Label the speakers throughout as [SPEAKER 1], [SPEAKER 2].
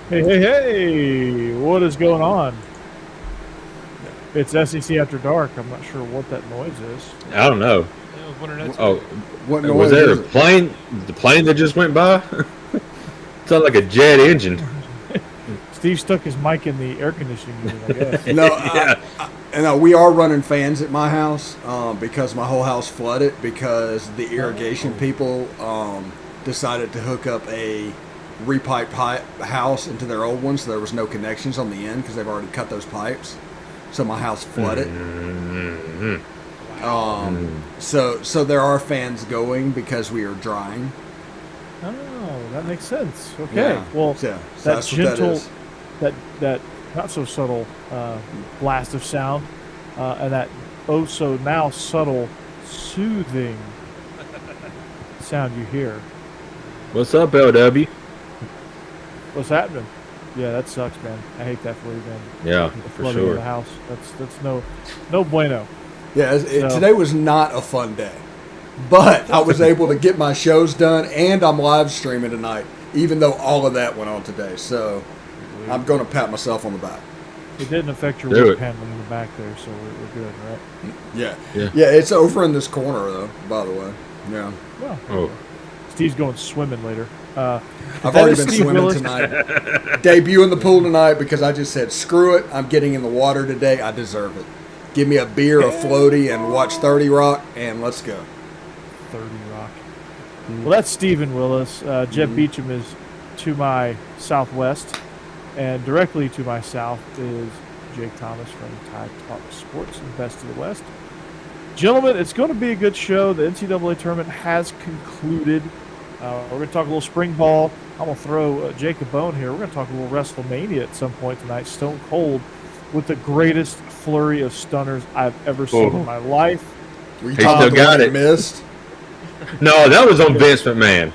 [SPEAKER 1] Hey, what is going on? It's SEC After Dark. I'm not sure what that noise is.
[SPEAKER 2] I don't know.
[SPEAKER 3] Oh,
[SPEAKER 4] What noise
[SPEAKER 2] was there
[SPEAKER 4] is
[SPEAKER 2] a
[SPEAKER 4] it?
[SPEAKER 2] plane? The plane that just went by? Sounded like a jet engine.
[SPEAKER 1] Steve stuck his mic in the air conditioning unit, I guess.
[SPEAKER 4] No,
[SPEAKER 2] Yeah.
[SPEAKER 4] no, we are running fans at my house because my whole house flooded because the irrigation people decided to hook up a repipe house into their old one, so there was no connections on the end because they've already cut those pipes. So my house flooded.
[SPEAKER 2] Mm-hmm.
[SPEAKER 4] So there are fans going because we are drying.
[SPEAKER 1] Oh, that makes sense. Okay.
[SPEAKER 4] Yeah.
[SPEAKER 1] Well,
[SPEAKER 4] Yeah, so
[SPEAKER 1] that
[SPEAKER 4] that's what that
[SPEAKER 1] gentle,
[SPEAKER 4] is.
[SPEAKER 1] that not so subtle blast of sound, and that oh so now subtle, soothing sound you hear.
[SPEAKER 2] What's up, LW?
[SPEAKER 1] What's happening? Yeah, that sucks, man. I hate that for you, man.
[SPEAKER 2] Yeah,
[SPEAKER 1] The
[SPEAKER 2] for
[SPEAKER 1] flooding of
[SPEAKER 2] sure.
[SPEAKER 1] the house. That's no bueno.
[SPEAKER 4] Yeah,
[SPEAKER 1] So-
[SPEAKER 4] today was not a fun day, but I was able to get my shows done, and I'm live streaming tonight, even though all of that went on today. So I'm going to pat myself on the back.
[SPEAKER 1] It didn't affect your
[SPEAKER 2] Do
[SPEAKER 1] wood
[SPEAKER 2] it.
[SPEAKER 1] paneling in the back there, so we're good, right?
[SPEAKER 4] Yeah.
[SPEAKER 2] Yeah.
[SPEAKER 4] It's over in this corner, though, by the way. Yeah.
[SPEAKER 1] Well,
[SPEAKER 2] Oh,
[SPEAKER 1] Steve's going swimming later.
[SPEAKER 4] I've
[SPEAKER 1] that
[SPEAKER 4] already
[SPEAKER 1] is
[SPEAKER 4] been
[SPEAKER 1] Steve
[SPEAKER 4] swimming
[SPEAKER 1] Willis.
[SPEAKER 4] tonight. Debut in the pool tonight because I just said, screw it. I'm getting in the water today. I deserve it. Give me a beer, a floaty, and watch 30 Rock, and let's go.
[SPEAKER 1] 30 Rock. Well, that's Stephen Willis. Jeb Beechum is to my southwest, and directly to my south is Jake Thomas from Tide Talk Sports and Best of the West. Gentlemen, it's going to be a good show. The NCAA tournament has concluded. We're going to talk a little spring ball. I'm going to throw Jake a bone here. We're going to talk a little WrestleMania at some point tonight, Stone Cold, with the greatest flurry of stunners I've ever seen in my life.
[SPEAKER 4] Were you
[SPEAKER 2] He
[SPEAKER 4] talking
[SPEAKER 2] still
[SPEAKER 4] about the
[SPEAKER 2] got
[SPEAKER 4] one that
[SPEAKER 2] it.
[SPEAKER 4] missed?
[SPEAKER 2] no, that was on Vince McMahon.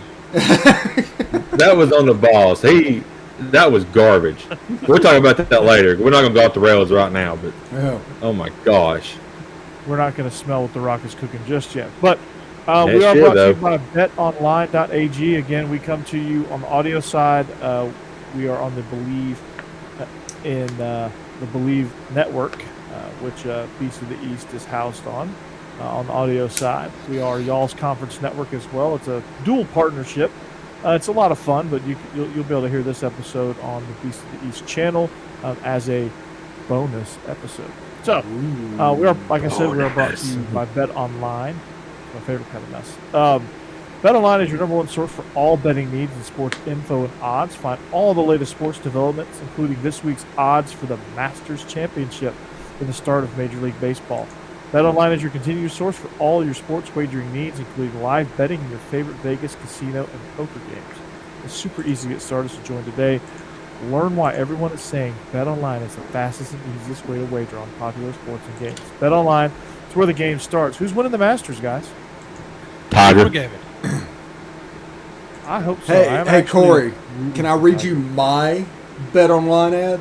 [SPEAKER 2] That was on the boss. That was garbage. We'll talk about that later. We're not going to go off the rails right now, but
[SPEAKER 4] Yeah.
[SPEAKER 2] oh my gosh.
[SPEAKER 1] We're not going to smell what the Rock is cooking just yet. But we
[SPEAKER 2] Next
[SPEAKER 1] are
[SPEAKER 2] year,
[SPEAKER 1] brought to you
[SPEAKER 2] though.
[SPEAKER 1] by betonline.ag. Again, we come to you on the audio side. We are on the Bleav in the Bleav Network, which Beast of the East is housed on the audio side. We are y'all's conference network as well. It's a dual partnership. It's a lot of fun, but you'll be able to hear this episode on the Beast of the East channel as a bonus episode. So, we are, like I said, we are brought to you by Bet Online. My favorite kind of mess. Bet Online is your number one source for all betting needs and sports info and odds. Find all the latest sports developments, including this week's odds for the Masters Championship and the start of Major League Baseball. Bet Online is your continued source for all your sports wagering needs, including live betting and your favorite Vegas, casino, and poker games. It's super easy to get started, so join today. Learn why everyone is saying BetOnline is the fastest and easiest way to wager on popular sports and games. BetOnline is where the game starts. Who's winning the Masters, guys?
[SPEAKER 2] Tiger.
[SPEAKER 1] I hope so.
[SPEAKER 4] Hey,
[SPEAKER 1] I am
[SPEAKER 4] hey,
[SPEAKER 1] actually
[SPEAKER 4] Corey,
[SPEAKER 1] rooting
[SPEAKER 4] can I
[SPEAKER 1] for
[SPEAKER 4] read
[SPEAKER 1] Tiger.
[SPEAKER 4] you my Bet Online ad?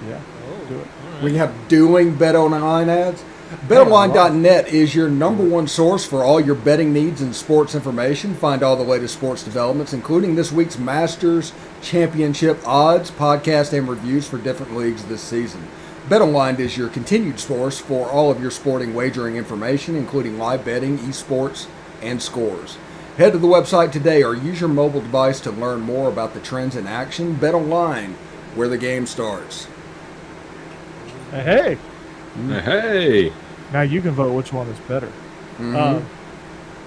[SPEAKER 1] Yeah, do it.
[SPEAKER 4] We have doing Bet Online ads. BetOnline.net is your number one source for all your betting needs and sports information. Find all the latest sports developments, including this week's Masters Championship odds, podcast, and reviews for different leagues this season. BetOnline is your continued source for all of your sporting wagering information, including live betting, esports, and scores. Head to the website today or use your mobile device to learn more about the trends in action. BetOnline, where the game starts.
[SPEAKER 1] Hey,
[SPEAKER 2] Hey.
[SPEAKER 1] now you can vote which one is better.
[SPEAKER 4] Mhm.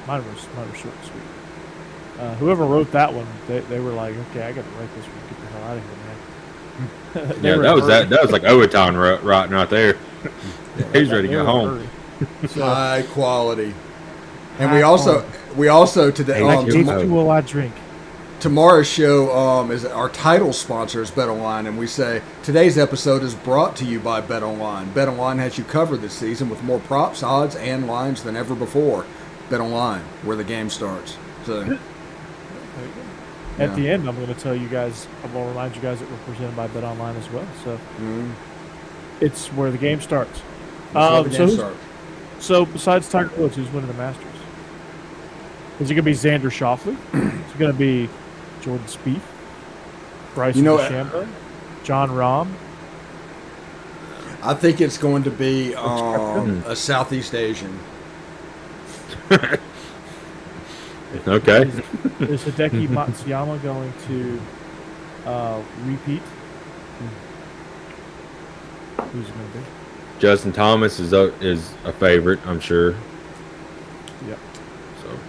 [SPEAKER 1] Mine was short and sweet. Whoever wrote that one, they were like, okay, I got to write this one. Get the hell out of here, man. They
[SPEAKER 2] Yeah,
[SPEAKER 1] were
[SPEAKER 2] that
[SPEAKER 1] in
[SPEAKER 2] was
[SPEAKER 1] a hurry.
[SPEAKER 2] that was like overtime right there. He's ready to
[SPEAKER 1] They were
[SPEAKER 2] go
[SPEAKER 1] in a
[SPEAKER 2] home.
[SPEAKER 1] hurry. So,
[SPEAKER 4] High quality. And
[SPEAKER 1] High
[SPEAKER 4] we also today
[SPEAKER 2] Hey,
[SPEAKER 1] like,
[SPEAKER 2] you
[SPEAKER 1] which
[SPEAKER 2] know.
[SPEAKER 1] will I drink?
[SPEAKER 4] tomorrow's show is our title sponsor is BetOnline, and we say today's episode is brought to you by BetOnline. BetOnline has you covered this season with more props, odds, and lines than ever before. BetOnline, where the game starts. So
[SPEAKER 1] At
[SPEAKER 4] Yeah.
[SPEAKER 1] the end, I'm going to tell you guys, I'm going to remind you guys that we're presented by BetOnline as well. So it's where the game starts.
[SPEAKER 4] that's where the game
[SPEAKER 1] so,
[SPEAKER 4] starts.
[SPEAKER 1] so besides Tiger Woods, who's winning the Masters? Is it going to be Xander Schauffele? Is it going to be Jordan Spieth? Bryson DeChambeau, John Rahm.
[SPEAKER 4] I think it's going to be a Southeast Asian.
[SPEAKER 2] Okay.
[SPEAKER 1] Is Hideki Matsuyama going to repeat? Who's it going to be?
[SPEAKER 2] Justin Thomas is a favorite, I'm sure.
[SPEAKER 1] Yep.
[SPEAKER 2] So.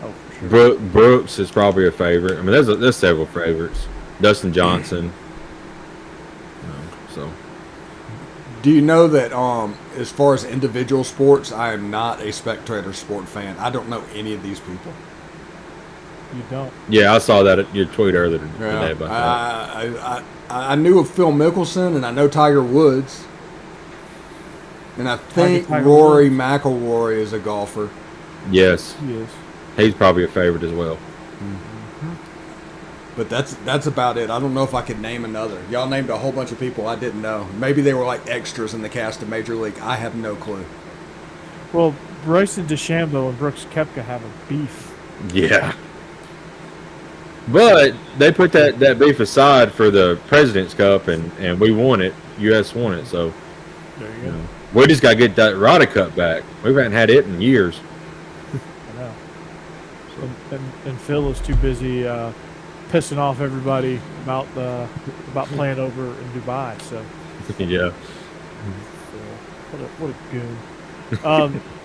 [SPEAKER 1] Oh, for sure.
[SPEAKER 2] Brooks is probably a favorite. I mean, there's several favorites. Dustin Johnson. So.
[SPEAKER 4] Do you know that as far as individual sports, I am not a spectator sport fan. I don't know any of these people.
[SPEAKER 1] You don't?
[SPEAKER 2] Yeah, I saw that at your tweet earlier today about that.
[SPEAKER 4] I knew of Phil Mickelson, and I know Tiger Woods. And I think Rory McIlroy is a golfer.
[SPEAKER 2] Yes.
[SPEAKER 1] He is.
[SPEAKER 2] He's probably a favorite as well.
[SPEAKER 4] But that's about it. I don't know if I could name another. Y'all named a whole bunch of people I didn't know. Maybe they were like extras in the cast of Major League. I have no clue.
[SPEAKER 1] Well, Bryson DeChambeau and Brooks Koepka have a beef.
[SPEAKER 2] Yeah. But they put that beef aside for the President's Cup, and we won it. U.S. won it, so
[SPEAKER 1] There you go.
[SPEAKER 2] we just got to get that Ryder Cup back. We haven't had it in years.
[SPEAKER 1] I know. And Phil is too busy pissing off everybody about playing over in Dubai. So
[SPEAKER 2] Yeah.
[SPEAKER 1] what a goon.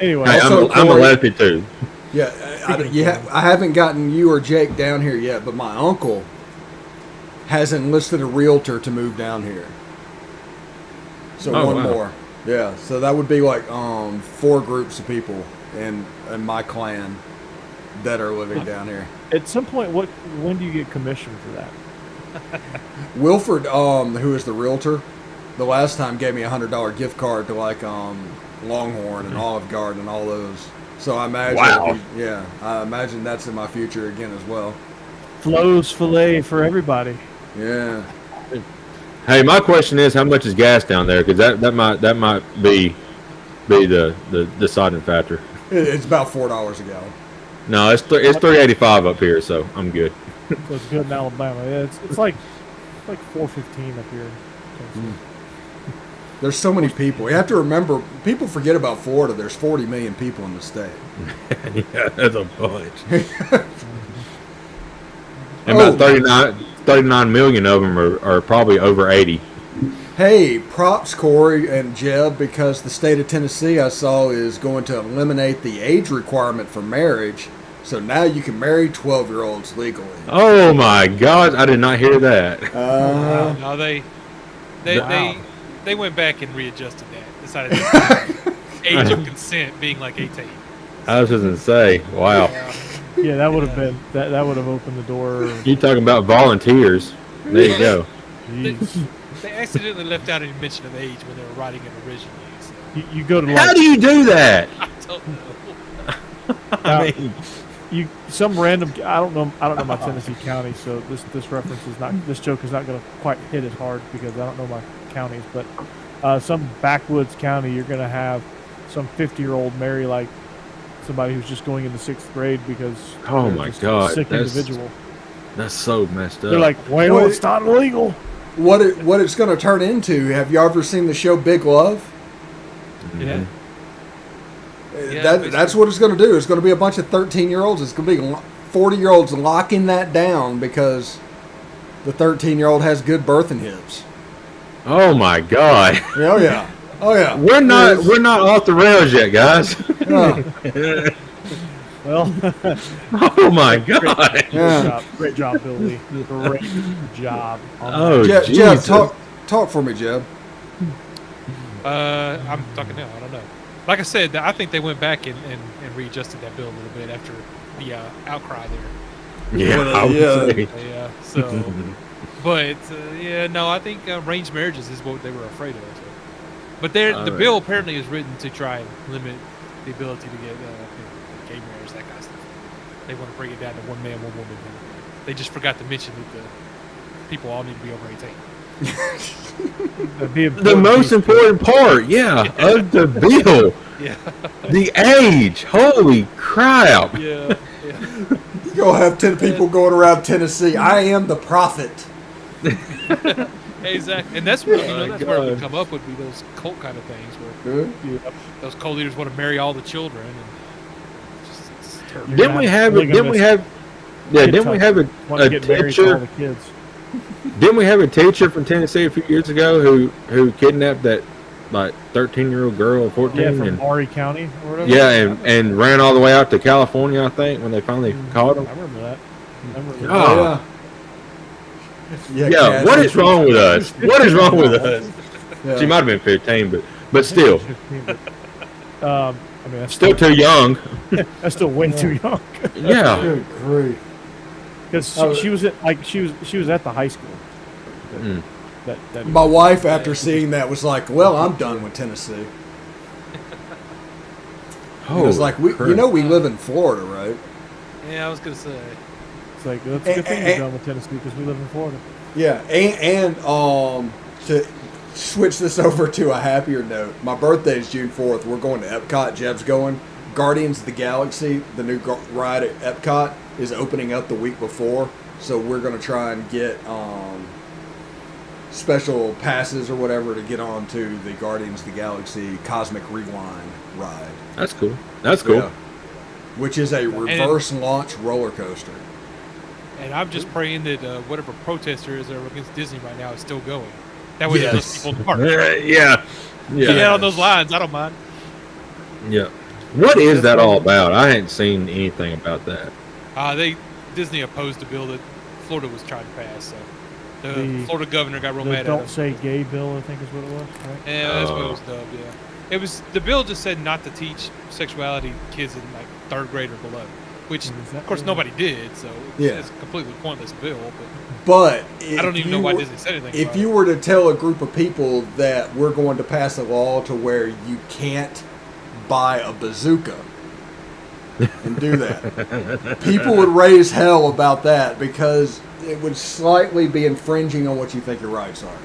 [SPEAKER 1] Anyway,
[SPEAKER 2] Hey,
[SPEAKER 4] Also,
[SPEAKER 2] I'm a
[SPEAKER 4] Corey-
[SPEAKER 2] lefty too.
[SPEAKER 4] Yeah, I haven't gotten you or Jake down here yet, but my uncle has enlisted a realtor to move down here. So one
[SPEAKER 2] wow.
[SPEAKER 4] more. Yeah, so that would be like 4 groups of people in my clan that are living down here.
[SPEAKER 1] at some point, when do you get commission for that?
[SPEAKER 4] Wilford, who is the realtor, the last time gave me a $100 gift card to like Longhorn and Olive Garden and all those. So I imagine,
[SPEAKER 2] Wow.
[SPEAKER 4] I imagine that's in my future again as well.
[SPEAKER 1] Flo's filet for everybody.
[SPEAKER 4] Yeah.
[SPEAKER 2] Hey, my question is, how much is gas down there? Because that might be the deciding factor.
[SPEAKER 4] It's about $4 a gallon.
[SPEAKER 2] No, it's $3.85 up here, so I'm good.
[SPEAKER 1] So it's good in Alabama. Yeah, it's like $4.15 up here.
[SPEAKER 4] There's so many people. You have to remember, people forget about Florida. There's 40 million people in the state.
[SPEAKER 2] Yeah, that's a bunch. And
[SPEAKER 4] Oh.
[SPEAKER 2] about 39 million of them are probably over 80.
[SPEAKER 4] Hey, props Corey and Jeb, because the state of Tennessee I saw is going to eliminate the age requirement for marriage. So now you can marry 12-year-olds legally.
[SPEAKER 2] Oh my God, I did not hear that.
[SPEAKER 3] No, they went back and readjusted that. Decided the age of consent being like 18.
[SPEAKER 2] I was just gonna say, wow.
[SPEAKER 1] Yeah, that would have been that would have opened the door.
[SPEAKER 2] You talking about volunteers? There you go.
[SPEAKER 1] Jeez.
[SPEAKER 3] They accidentally left out any mention of age when they were writing it originally. So
[SPEAKER 1] You go to
[SPEAKER 2] How
[SPEAKER 1] like
[SPEAKER 2] do you do that?
[SPEAKER 3] I don't know.
[SPEAKER 2] I mean,
[SPEAKER 1] some random. I don't know my Tennessee county, so this reference is not. This joke is not going to quite hit as hard because I don't know my counties. But some backwoods county, you're going to have some 50-year-old marry like somebody who's just going into 6th grade because
[SPEAKER 2] Oh
[SPEAKER 1] they're
[SPEAKER 2] my
[SPEAKER 1] just
[SPEAKER 2] God,
[SPEAKER 1] a sick
[SPEAKER 2] that's-
[SPEAKER 1] individual.
[SPEAKER 2] that's so messed up.
[SPEAKER 1] They're like, well,
[SPEAKER 4] What-
[SPEAKER 1] it's not illegal.
[SPEAKER 4] What it's going to turn into, have you ever seen the show Big Love?
[SPEAKER 3] Yeah.
[SPEAKER 4] That's what it's going to do. It's going to be a bunch of 13-year-olds. It's going to be 40-year-olds locking that down because the 13-year-old has good birthing hips.
[SPEAKER 2] Oh my God.
[SPEAKER 4] Oh, yeah. Oh, yeah.
[SPEAKER 2] We're not off the rails yet, guys.
[SPEAKER 1] Well,
[SPEAKER 2] Oh my God.
[SPEAKER 4] Yeah.
[SPEAKER 1] great job, Billy. Great job.
[SPEAKER 2] Oh,
[SPEAKER 4] Jeb,
[SPEAKER 2] Jesus.
[SPEAKER 4] talk for me, Jeb.
[SPEAKER 3] I'm talking now. I don't know. Like I said, I think they went back and readjusted that bill a little bit after the outcry there.
[SPEAKER 2] Yeah, I would
[SPEAKER 4] Yeah.
[SPEAKER 2] say.
[SPEAKER 3] Yeah. So, but no, I think arranged marriages is what they were afraid of. So. But the bill apparently is written to try and limit the ability to get gay marriage, that kind of stuff. They want to bring it down to one man, one woman. They just forgot to mention that the people all need to be over 18.
[SPEAKER 2] The most important part, of the bill.
[SPEAKER 3] Yeah.
[SPEAKER 2] The age. Holy crap.
[SPEAKER 3] Yeah.
[SPEAKER 4] You gonna have 10 people going around Tennessee. I am the prophet.
[SPEAKER 3] Exactly, and that's where that's where it would come up would be those cult kind of things where those cult leaders want to marry all the children. And it's terrible.
[SPEAKER 2] Didn't we have a teacher? Didn't we have a teacher from Tennessee a few years ago who kidnapped that like 13-year-old girl, 14,
[SPEAKER 1] from
[SPEAKER 2] and
[SPEAKER 1] Maury County or whatever?
[SPEAKER 2] yeah, and ran all the way out to California, I think, when they finally caught him.
[SPEAKER 1] I remember that.
[SPEAKER 2] Oh.
[SPEAKER 4] Yeah,
[SPEAKER 2] what is wrong with us? What is wrong with us?
[SPEAKER 4] Yeah.
[SPEAKER 2] She might have been 15, but still.
[SPEAKER 1] I mean, that's
[SPEAKER 2] Still too young.
[SPEAKER 1] That's still way too young.
[SPEAKER 2] Yeah.
[SPEAKER 4] Good grief.
[SPEAKER 1] Because she was at she was at the high school. That
[SPEAKER 4] My wife, after seeing that, was like, "Well, I'm done with Tennessee." It was like, we live in Florida, right?
[SPEAKER 3] Yeah, I was gonna say.
[SPEAKER 1] It's like that's a good thing we're done with Tennessee because we live in Florida.
[SPEAKER 4] Yeah, and to switch this over to a happier note, my birthday is June 4th. We're going to Epcot. Jeb's going. Guardians of the Galaxy, the new ride at Epcot, is opening up the week before, so we're going to try and get special passes or whatever to get on to the Guardians of the Galaxy Cosmic Rewind ride.
[SPEAKER 2] That's cool. That's cool.
[SPEAKER 4] Yeah. Which is a reverse launch roller coaster.
[SPEAKER 3] And I'm just praying that whatever protesters are against Disney right now is still going. That way there's people in the park.
[SPEAKER 2] Yeah.
[SPEAKER 3] Get on those lines. I don't mind.
[SPEAKER 2] Yeah. What is that all about? I hadn't seen anything about that.
[SPEAKER 3] Disney opposed the bill that Florida was trying to pass. So the Florida governor got real mad at
[SPEAKER 1] Don't
[SPEAKER 3] him.
[SPEAKER 1] Say Gay bill, I think is what it was, right?
[SPEAKER 3] Yeah, that's what it was dubbed. Yeah, it was. The bill just said not to teach sexuality to kids in like 3rd grade or below, which of course nobody did. So it's a completely pointless bill.
[SPEAKER 4] But
[SPEAKER 3] I don't even know why Disney said anything.
[SPEAKER 4] If you were to tell a group of people that we're going to pass a law to where you can't buy a bazooka and do that, people would raise hell about that because it would slightly be infringing on what you think your rights are.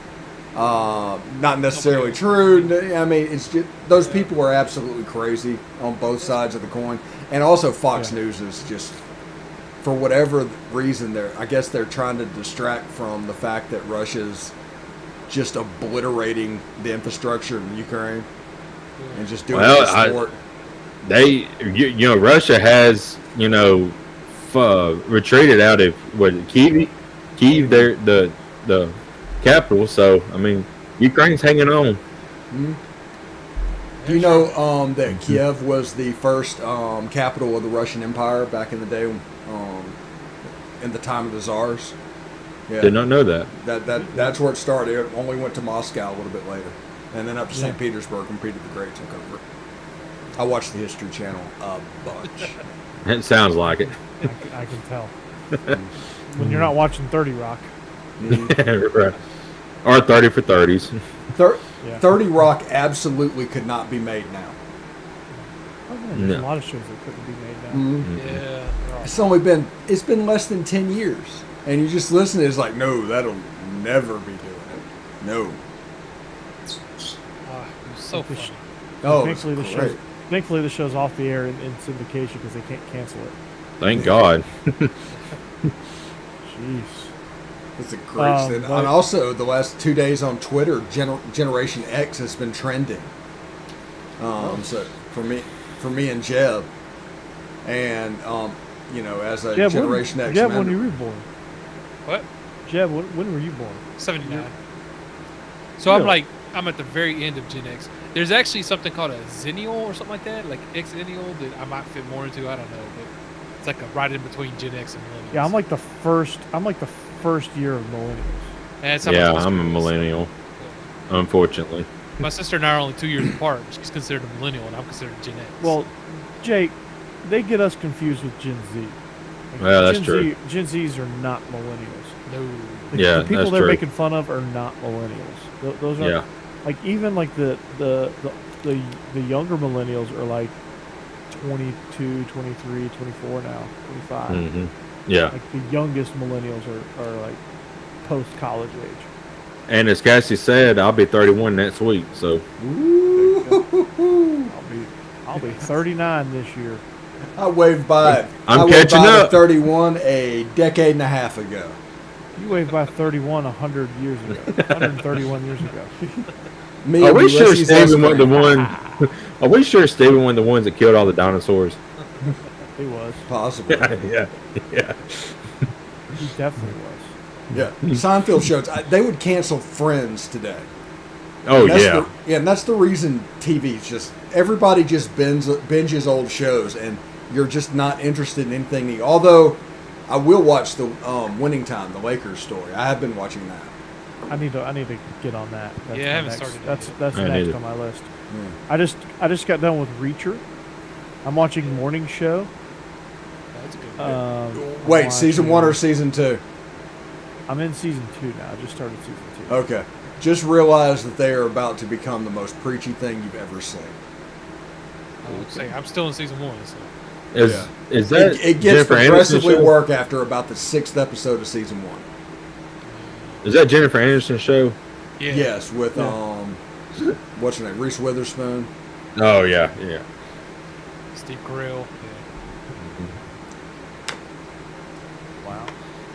[SPEAKER 4] Not necessarily true. I mean, it's just those people are absolutely crazy on both sides of the coin, and also Fox News is just, for whatever reason, I guess they're trying to distract from the fact that Russia's just obliterating the infrastructure in Ukraine and just doing sport.
[SPEAKER 2] Russia has, retreated out of Kyiv, the capital. So I mean, Ukraine's hanging on.
[SPEAKER 4] Mm-hmm. Do you know that Kiev was the first capital of the Russian Empire back in the day, in the time of the Tsars? Yeah.
[SPEAKER 2] Did not know that.
[SPEAKER 4] That's where it started. It only went to Moscow a little bit later, and then up to St. Petersburg when Peter the Great took over. I watched the History Channel a bunch.
[SPEAKER 2] It sounds like it.
[SPEAKER 1] I can tell. When you're not watching 30 Rock.
[SPEAKER 2] Right. Or 30 for 30s.
[SPEAKER 4] 30 Rock absolutely could not be made now.
[SPEAKER 1] There's a lot of shows that couldn't be made now.
[SPEAKER 4] Mm-hmm.
[SPEAKER 3] Yeah.
[SPEAKER 4] It's been less than 10 years. And you just listen to it, it's like, no, that'll never be doing it. No.
[SPEAKER 3] It was so funny.
[SPEAKER 4] Oh,
[SPEAKER 1] thankfully the show's off the air in syndication because they can't cancel it.
[SPEAKER 2] Thank God.
[SPEAKER 1] Jeez.
[SPEAKER 4] It's a great thing. And also, the last 2 days on Twitter, Generation X has been trending. So for me and Jeb, and as a Generation X
[SPEAKER 1] Jeb,
[SPEAKER 4] member.
[SPEAKER 1] when were you born?
[SPEAKER 3] What?
[SPEAKER 1] Jeb, when were you born?
[SPEAKER 3] 79. So really? I'm at the very end of Gen X. There's actually something called a Zennial or something like that, like Xennial, that I might fit more into. I don't know, but it's like a right in between Gen X and millennials.
[SPEAKER 1] Yeah, I'm like the first year of millennials.
[SPEAKER 2] I'm a millennial. Yeah. Unfortunately.
[SPEAKER 3] My sister and I are only 2 years apart. She's considered a millennial, and I'm considered Gen X.
[SPEAKER 1] Well, Jake, they get us confused with Gen Z.
[SPEAKER 2] That's true.
[SPEAKER 1] Gen Zs are not millennials.
[SPEAKER 3] No.
[SPEAKER 1] The people they're making fun of are not millennials. Those are even the younger millennials are like 22, 23, 24 now, 25.
[SPEAKER 2] Mm-hmm. Yeah.
[SPEAKER 1] Like the youngest millennials are like post college age.
[SPEAKER 2] And as Cassie said, I'll be 31 next week. So
[SPEAKER 1] I'll be 39 this year.
[SPEAKER 4] I waved by.
[SPEAKER 2] I'm
[SPEAKER 4] I waved
[SPEAKER 2] catching
[SPEAKER 4] by the
[SPEAKER 2] up.
[SPEAKER 4] 31 a decade and a half ago.
[SPEAKER 1] You waved by 31 100 years ago. 131 years ago.
[SPEAKER 4] Me
[SPEAKER 2] Are
[SPEAKER 4] and
[SPEAKER 2] we sure
[SPEAKER 4] Ulysses
[SPEAKER 2] Steven
[SPEAKER 4] S.
[SPEAKER 2] wasn't the
[SPEAKER 4] Grant.
[SPEAKER 2] one? Are we sure Steven wasn't the ones that killed all the dinosaurs?
[SPEAKER 1] He was.
[SPEAKER 4] Possibly.
[SPEAKER 2] yeah.
[SPEAKER 1] He definitely was.
[SPEAKER 4] Yeah. Seinfeld shows. They would cancel Friends today.
[SPEAKER 2] Oh
[SPEAKER 4] And that's
[SPEAKER 2] yeah.
[SPEAKER 4] and that's the reason TV's just everybody just binges old shows, and you're just not interested in anything new. Although I will watch the Winning Time, the Lakers story. I have been watching that.
[SPEAKER 1] I need to get on that. That's
[SPEAKER 3] Yeah, I
[SPEAKER 1] my
[SPEAKER 3] haven't
[SPEAKER 1] next,
[SPEAKER 3] started
[SPEAKER 1] That's
[SPEAKER 3] that
[SPEAKER 1] that's
[SPEAKER 2] I
[SPEAKER 1] next
[SPEAKER 2] need
[SPEAKER 1] on
[SPEAKER 2] it.
[SPEAKER 1] my list.
[SPEAKER 4] Yeah.
[SPEAKER 1] I just got done with Reacher. I'm watching Morning Show.
[SPEAKER 3] That's a good one.
[SPEAKER 4] Wait,
[SPEAKER 1] I'm
[SPEAKER 4] season
[SPEAKER 1] watching-
[SPEAKER 4] 1 or season 2?
[SPEAKER 1] I'm in season 2 now. I just started season 2.
[SPEAKER 4] Okay. Just realize that they are about to become the most preachy thing you've ever seen.
[SPEAKER 3] I would say I'm still in season 1. So.
[SPEAKER 2] Is that
[SPEAKER 4] It gets
[SPEAKER 2] Jennifer Aniston
[SPEAKER 4] progressively
[SPEAKER 2] show?
[SPEAKER 4] work after about the 6th episode of season 1.
[SPEAKER 2] Is that Jennifer Aniston show?
[SPEAKER 3] Yeah.
[SPEAKER 4] Yes, with
[SPEAKER 1] Yeah.
[SPEAKER 4] what's her name? Reese Witherspoon.
[SPEAKER 2] Oh yeah.
[SPEAKER 3] Steve Carell.
[SPEAKER 1] Wow.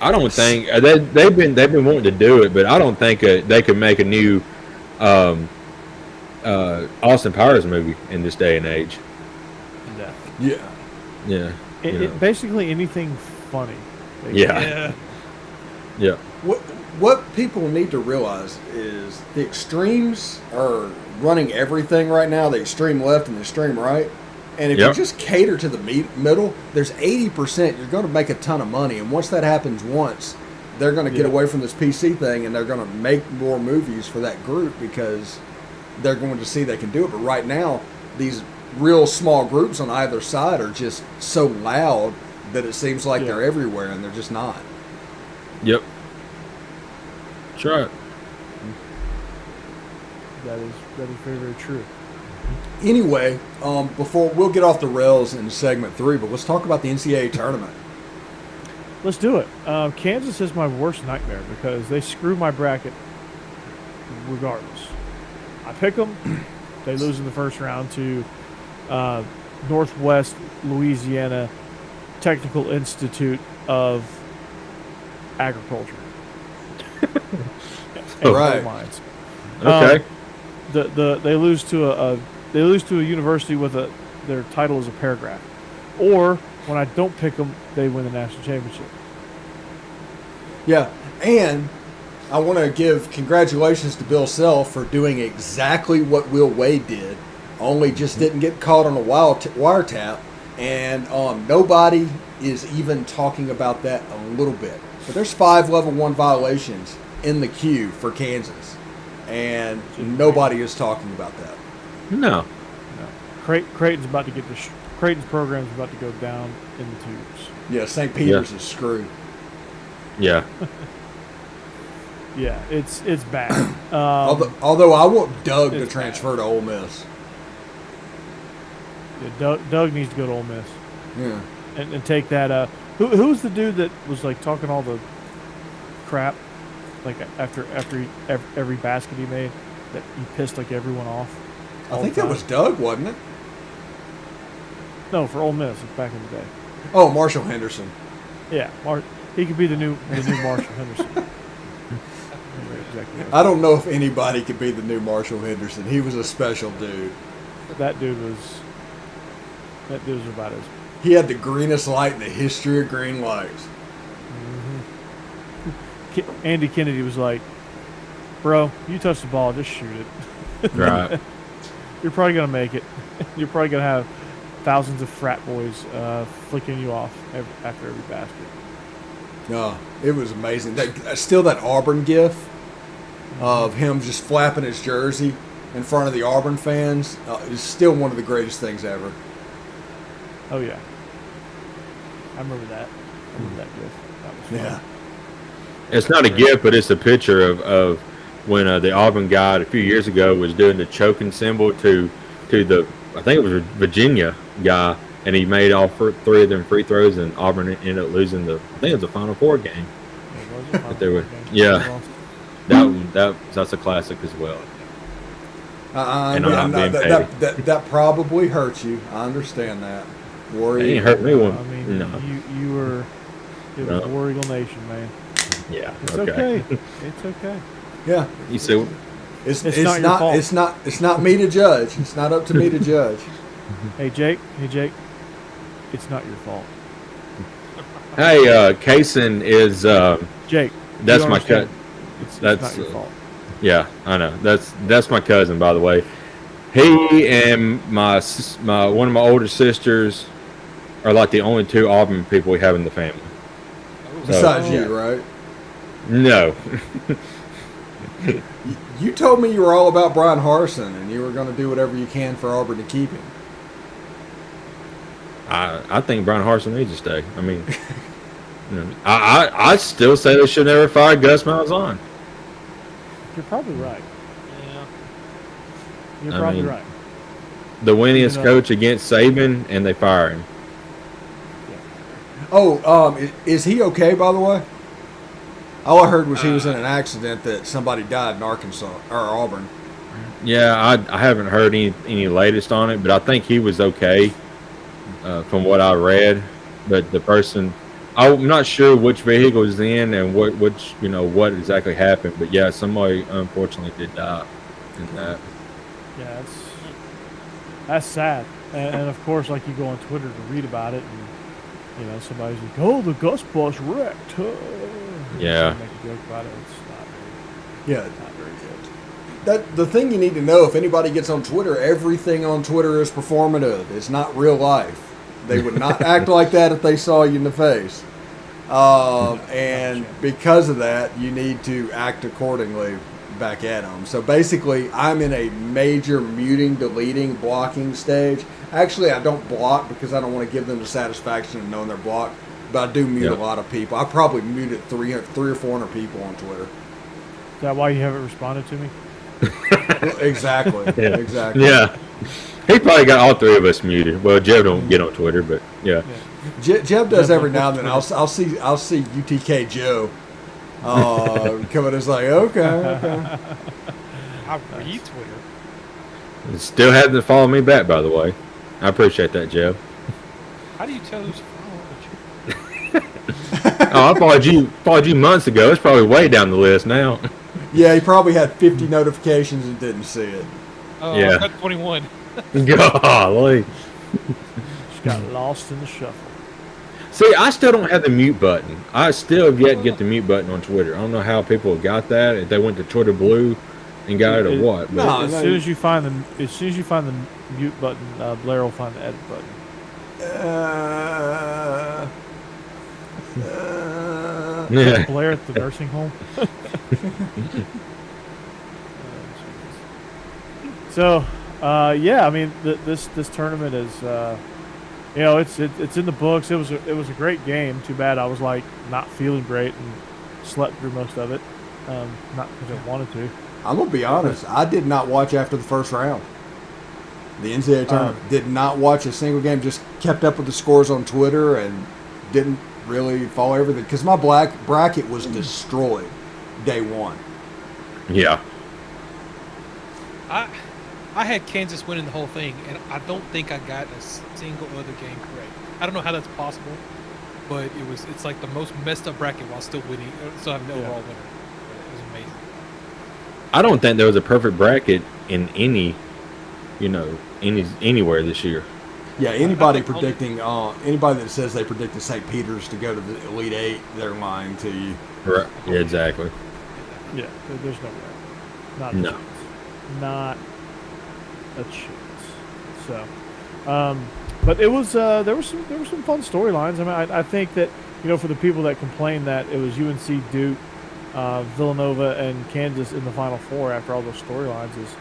[SPEAKER 2] I don't think they've been wanting to do it, but I don't think they could make a new Austin Powers movie in this day and age.
[SPEAKER 1] Yeah.
[SPEAKER 4] Yeah.
[SPEAKER 2] Yeah.
[SPEAKER 1] It basically anything funny.
[SPEAKER 2] Yeah. Yeah.
[SPEAKER 4] What people need to realize is the extremes are running everything right now, the extreme left and the extreme right. And if
[SPEAKER 2] Yep.
[SPEAKER 4] you just cater to the middle, there's 80%, you're going to make a ton of money. And once that happens once, they're going to get
[SPEAKER 1] Yeah.
[SPEAKER 4] away from this PC thing, and they're going to make more movies for that group because they're going to see they can do it. But right now, these real small groups on either side are just so loud that it seems like
[SPEAKER 1] Yeah.
[SPEAKER 4] they're everywhere, and they're just not.
[SPEAKER 2] Yep. That's right.
[SPEAKER 1] That is very, very true.
[SPEAKER 4] Anyway, before we'll get off the rails in segment 3, but let's talk about the NCAA tournament.
[SPEAKER 1] Let's do it. Kansas is my worst nightmare because they screw my bracket regardless. I pick them. They lose in the first round to Northwest Louisiana Technical Institute of Agriculture. And
[SPEAKER 4] Right.
[SPEAKER 1] coal mines.
[SPEAKER 2] Okay.
[SPEAKER 1] They lose to a university with their title is a paragraph, or when I don't pick them, they win the national championship.
[SPEAKER 4] Yeah, and I want to give congratulations to Bill Self for doing exactly what Will Wade did, only just didn't get caught on a wiretap, and nobody is even talking about that a little bit. But there's 5 level 1 violations in the queue for Kansas, and nobody is talking about that.
[SPEAKER 2] No.
[SPEAKER 1] Creighton's about to get Creighton's program's about to go down in the tubes.
[SPEAKER 4] Yeah, St. Peter's is screwed.
[SPEAKER 2] Yeah.
[SPEAKER 1] Yeah, it's bad.
[SPEAKER 4] Although I want Doug to
[SPEAKER 1] it's
[SPEAKER 4] transfer to Ole Miss.
[SPEAKER 1] Yeah, Doug needs to go to Ole Miss
[SPEAKER 4] Yeah.
[SPEAKER 1] and take that. Who's the dude that was like talking all the crap, like after every basket he made, that he pissed like everyone off.
[SPEAKER 4] I
[SPEAKER 1] all
[SPEAKER 4] think
[SPEAKER 1] the
[SPEAKER 4] that
[SPEAKER 1] time?
[SPEAKER 4] was Doug, wasn't it?
[SPEAKER 1] No, for Ole Miss, it's back in the day.
[SPEAKER 4] Oh, Marshall Henderson.
[SPEAKER 1] Yeah, he could be the new Marshall Henderson. Exactly.
[SPEAKER 4] I don't know if anybody could be the new Marshall Henderson. He was a special dude.
[SPEAKER 1] That dude was about as.
[SPEAKER 4] He had the greenest light in the history of green lights.
[SPEAKER 1] Andy Kennedy was like, "Bro, you touch the ball, just shoot it.
[SPEAKER 2] Right.
[SPEAKER 1] You're probably gonna make it. You're probably gonna have thousands of frat boys flicking you off after every basket."
[SPEAKER 4] No, it was amazing. That Auburn gif of him just flapping his jersey in front of the Auburn fans is still one of the greatest things ever.
[SPEAKER 1] Oh yeah, I remember that. I remember that gift. That was fun.
[SPEAKER 4] Yeah.
[SPEAKER 2] It's not a gift, but it's a picture of when the Auburn guy a few years ago was doing the choking symbol to the, I think it was a Virginia guy, and he made all 3 of them free throws, and Auburn ended up losing I think it was a Final Four game.
[SPEAKER 1] It was a fun
[SPEAKER 2] They were-
[SPEAKER 1] game.
[SPEAKER 2] yeah. That's a classic as well. And I'm not being petty.
[SPEAKER 4] That probably hurts you. I understand that. War
[SPEAKER 2] It ain't
[SPEAKER 4] Eagle.
[SPEAKER 2] hurt me one.
[SPEAKER 1] I mean,
[SPEAKER 2] No.
[SPEAKER 1] you were. It was
[SPEAKER 2] No.
[SPEAKER 1] War Eagle Nation, man.
[SPEAKER 2] Yeah.
[SPEAKER 1] It's okay. It's okay.
[SPEAKER 4] Yeah.
[SPEAKER 2] You see,
[SPEAKER 4] It's
[SPEAKER 1] It's not your fault.
[SPEAKER 4] It's not me to judge. It's not up to me to judge.
[SPEAKER 1] Hey Jake. It's not your fault.
[SPEAKER 2] hey, Kaysen is
[SPEAKER 1] Jake.
[SPEAKER 2] that's
[SPEAKER 1] you
[SPEAKER 2] my
[SPEAKER 1] understand.
[SPEAKER 2] cut.
[SPEAKER 1] It's
[SPEAKER 2] That's
[SPEAKER 1] not your fault.
[SPEAKER 2] Yeah, I know. That's my cousin, by the way. He and my one of my older sisters are like the only two Auburn people we have in the family.
[SPEAKER 4] Besides
[SPEAKER 2] yeah.
[SPEAKER 4] you, right?
[SPEAKER 2] No.
[SPEAKER 4] You told me you were all about Brian Harsin and you were going to do whatever you can for Auburn to keep him.
[SPEAKER 2] I think Brian Harsin needs to stay. I mean, you know, I still say they should never fire Gus Malzahn.
[SPEAKER 1] You're probably right.
[SPEAKER 3] Yeah.
[SPEAKER 1] You're
[SPEAKER 2] I
[SPEAKER 1] probably
[SPEAKER 2] mean,
[SPEAKER 1] right.
[SPEAKER 2] The winningest
[SPEAKER 1] You know-
[SPEAKER 2] coach against Saban, and they fire him.
[SPEAKER 4] Oh, is he okay, by the way? All I heard was he was in an accident that somebody died in Arkansas or Auburn.
[SPEAKER 2] Yeah, I haven't heard any latest on it, but I think he was okay from what I read. But the person, I'm not sure which vehicle was in and what exactly happened. But yeah, somebody unfortunately did die in that.
[SPEAKER 1] Yeah, that's sad. And of course, like you go on Twitter to read about it, and somebody's like, "Oh, the Gus bus wrecked."
[SPEAKER 2] Yeah.
[SPEAKER 1] Make a joke about it. It's not
[SPEAKER 4] Yeah.
[SPEAKER 1] very good.
[SPEAKER 4] The thing you need to know, if anybody gets on Twitter, everything on Twitter is performative. It's not real life. They would not act like that if they saw you in the face. And because of that, you need to act accordingly back at them. So basically, I'm in a major muting, deleting, blocking stage. Actually, I don't block because I don't want to give them the satisfaction of knowing they're blocked. But I do mute a lot of people. I probably muted 300 or 400 people on Twitter.
[SPEAKER 1] Is that why you haven't responded to me?
[SPEAKER 4] Exactly.
[SPEAKER 2] Yeah.
[SPEAKER 4] Exactly.
[SPEAKER 2] Yeah. He probably got all three of us muted. Well, Jeb don't get on Twitter, but yeah.
[SPEAKER 4] Jeb does every now and then. I'll see UTK Joe coming. It's like okay.
[SPEAKER 3] I read Twitter.
[SPEAKER 2] Still hasn't followed me back, by the way. I appreciate that, Jeb.
[SPEAKER 3] How do you tell who's following you?
[SPEAKER 2] Oh, I followed you months ago. It's probably way down the list now.
[SPEAKER 4] Yeah, he probably had 50 notifications and didn't see it.
[SPEAKER 3] Oh,
[SPEAKER 2] Yeah.
[SPEAKER 3] I've got 21.
[SPEAKER 2] Golly.
[SPEAKER 1] Just got lost in the shuffle.
[SPEAKER 2] See, I still don't have the mute button. I still have yet to get the mute button on Twitter. I don't know how people got that. If they went to Twitter Blue and got it or what. But
[SPEAKER 4] No,
[SPEAKER 1] As soon as you find the mute button, Blair will find the edit button.
[SPEAKER 2] yeah.
[SPEAKER 1] Blair at the nursing home. So, yeah, I mean, this tournament is, it's in the books. It was a great game. Too bad I was like not feeling great and slept through most of it. Not because I wanted to.
[SPEAKER 4] I'm gonna be honest. I did not watch after the first round. The NCAA tournament. Did not watch a single game. Just kept up with the scores on Twitter and didn't really follow everything because my bracket was destroyed day one.
[SPEAKER 2] Yeah.
[SPEAKER 3] I had Kansas winning the whole thing, and I don't think I got a single other game correct. I don't know how that's possible, but it's like the most messed up bracket while still winning, still having the overall winner. It was amazing.
[SPEAKER 2] I don't think there was a perfect bracket in anywhere this year.
[SPEAKER 4] Yeah, anybody predicting, anybody that says they predicted St. Peter's to go to the Elite Eight, they're lying to you.
[SPEAKER 2] Right. Yeah, exactly.
[SPEAKER 1] Yeah, there's no way. Not a
[SPEAKER 2] No.
[SPEAKER 1] chance. Not a chance. So, but it was there were some fun storylines. I mean, I think that for the people that complained that it was UNC, Duke, Villanova, and Kansas in the Final Four after all those storylines is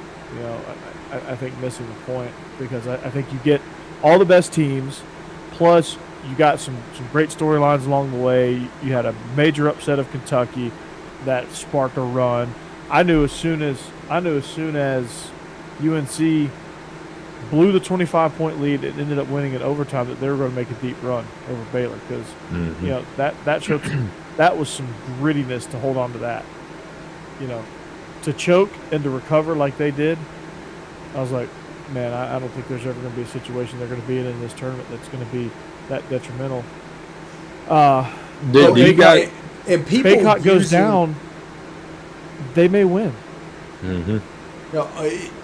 [SPEAKER 1] I think missing the point because I think you get all the best teams, plus you got some great storylines along the way. You had a major upset of Kentucky that sparked a run. I knew as soon as UNC blew the 25-point lead and ended up winning in overtime that they were going to make a deep run over Baylor because that showed that was some grittiness to hold on to that. To choke and to recover like they did, I was like, man, I don't think there's ever going to be a situation they're going to be in this tournament that's going to be that detrimental.
[SPEAKER 4] And people
[SPEAKER 1] Baycott goes down, they may win.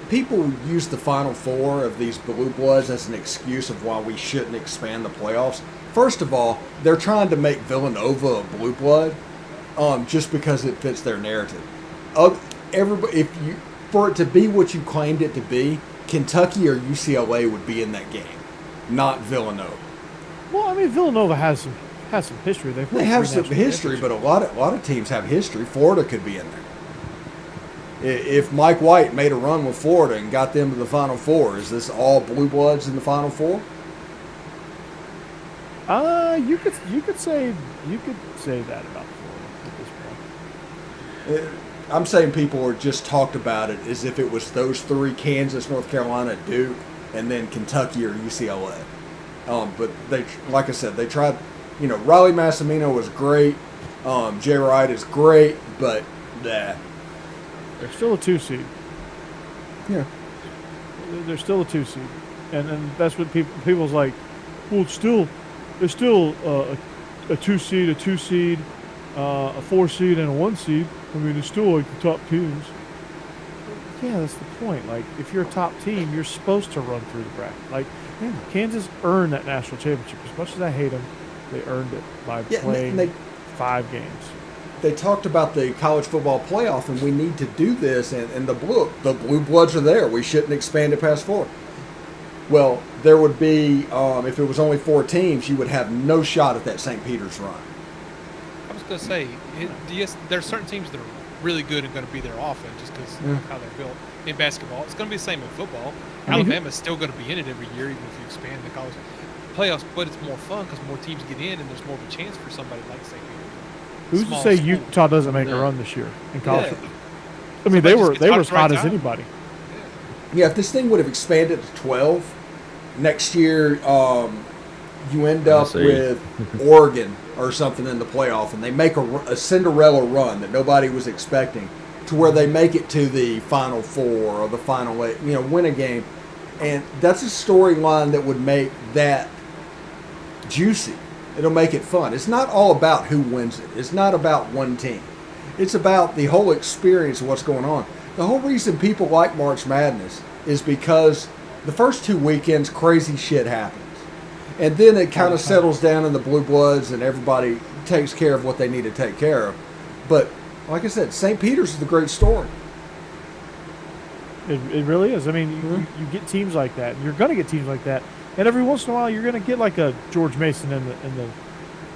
[SPEAKER 4] People use the Final Four of these Blue Bloods as an excuse of why we shouldn't expand the playoffs. First of all, they're trying to make Villanova a Blue Blood just because it fits their narrative. For it to be what you claimed it to be, Kentucky or UCLA would be in that game, not Villanova.
[SPEAKER 1] Well, I mean, Villanova has some history.
[SPEAKER 4] They have some history, but a lot of teams have history. Florida could be in there. If Mike White made a run with Florida and got them to the Final Four, is this all Blue Bloods in the Final Four?
[SPEAKER 1] You could say that about Florida at this point.
[SPEAKER 4] I'm saying people are just talked about it as if it was those three: Kansas, North Carolina, Duke, and then Kentucky or UCLA. But they, like I said, they tried. Riley Massimino was great. Jay Wright is great, but
[SPEAKER 1] they're still a 2 seed.
[SPEAKER 4] Yeah,
[SPEAKER 1] they're still a 2 seed, and that's what people's like. Well, they're still a 2 seed, a 4 seed, and a 1 seed. I mean, it's still like the top teams. Yeah, that's the point. Like, if you're a top team, you're supposed to run through the bracket. Like, Kansas earned that national championship. As much as I hate them, they earned it by playing 5 games.
[SPEAKER 4] They talked about the college football playoff, and we need to do this, and the Blue Bloods are there. We shouldn't expand it past 4. Well, there would be, if it was only 4 teams, you would have no shot at that St. Peter's run.
[SPEAKER 3] I was going to say, yes, there are certain teams that are really good and going to be there often just because of how they're built. In basketball, it's going to be the same in football. Alabama's still going to be in it every year, even if you expand the college playoffs, but it's more fun because more teams get in and there's more of a chance for somebody like St. Peter's.
[SPEAKER 1] Who's to say Utah doesn't make a run this year in college?
[SPEAKER 3] Yeah.
[SPEAKER 1] I mean, they were as hot as anybody.
[SPEAKER 4] Yeah, if this thing would have expanded to 12, next year you end up with Oregon or something in the playoff, and they make a Cinderella run that nobody was expecting, to where they make it to the Final Four or the Final 8, win a game. And that's a storyline that would make that juicy. It'll make it fun. It's not all about who wins it. It's not about one team. It's about the whole experience of what's going on. The whole reason people like March Madness is because the first 2 weekends, crazy shit happens. And then it kind of settles down in the Blue Bloods and everybody takes care of what they need to take care of. But like I said, St. Peter's is the great story.
[SPEAKER 1] It really is. I mean, you get teams like that. And you're going to get teams like that. And every once in a while, you're going to get like a George Mason in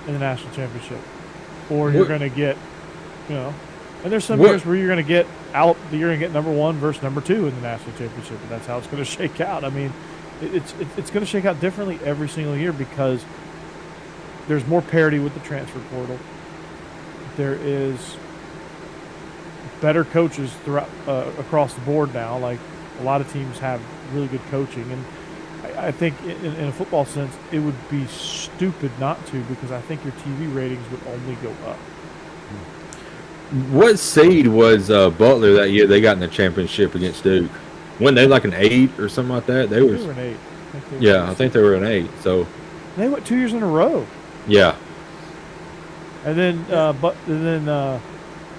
[SPEAKER 1] the national championship, or you're going to get, And there's some years where you're going to get number 1 versus number 2 in the national championship, and that's how it's going to shake out. I mean, it's going to shake out differently every single year because there's more parity with the transfer portal. There is better coaches throughout across the board now. Like, a lot of teams have really good coaching, and I think in a football sense, it would be stupid not to, because I think your TV ratings would only go up.
[SPEAKER 2] What seed was Butler that year? They got in the championship against Duke. Weren't they like an 8 or something like that? They were
[SPEAKER 1] an 8.
[SPEAKER 2] I think they were an 8. So
[SPEAKER 1] they went 2 years in a row.
[SPEAKER 2] Yeah.
[SPEAKER 1] And then,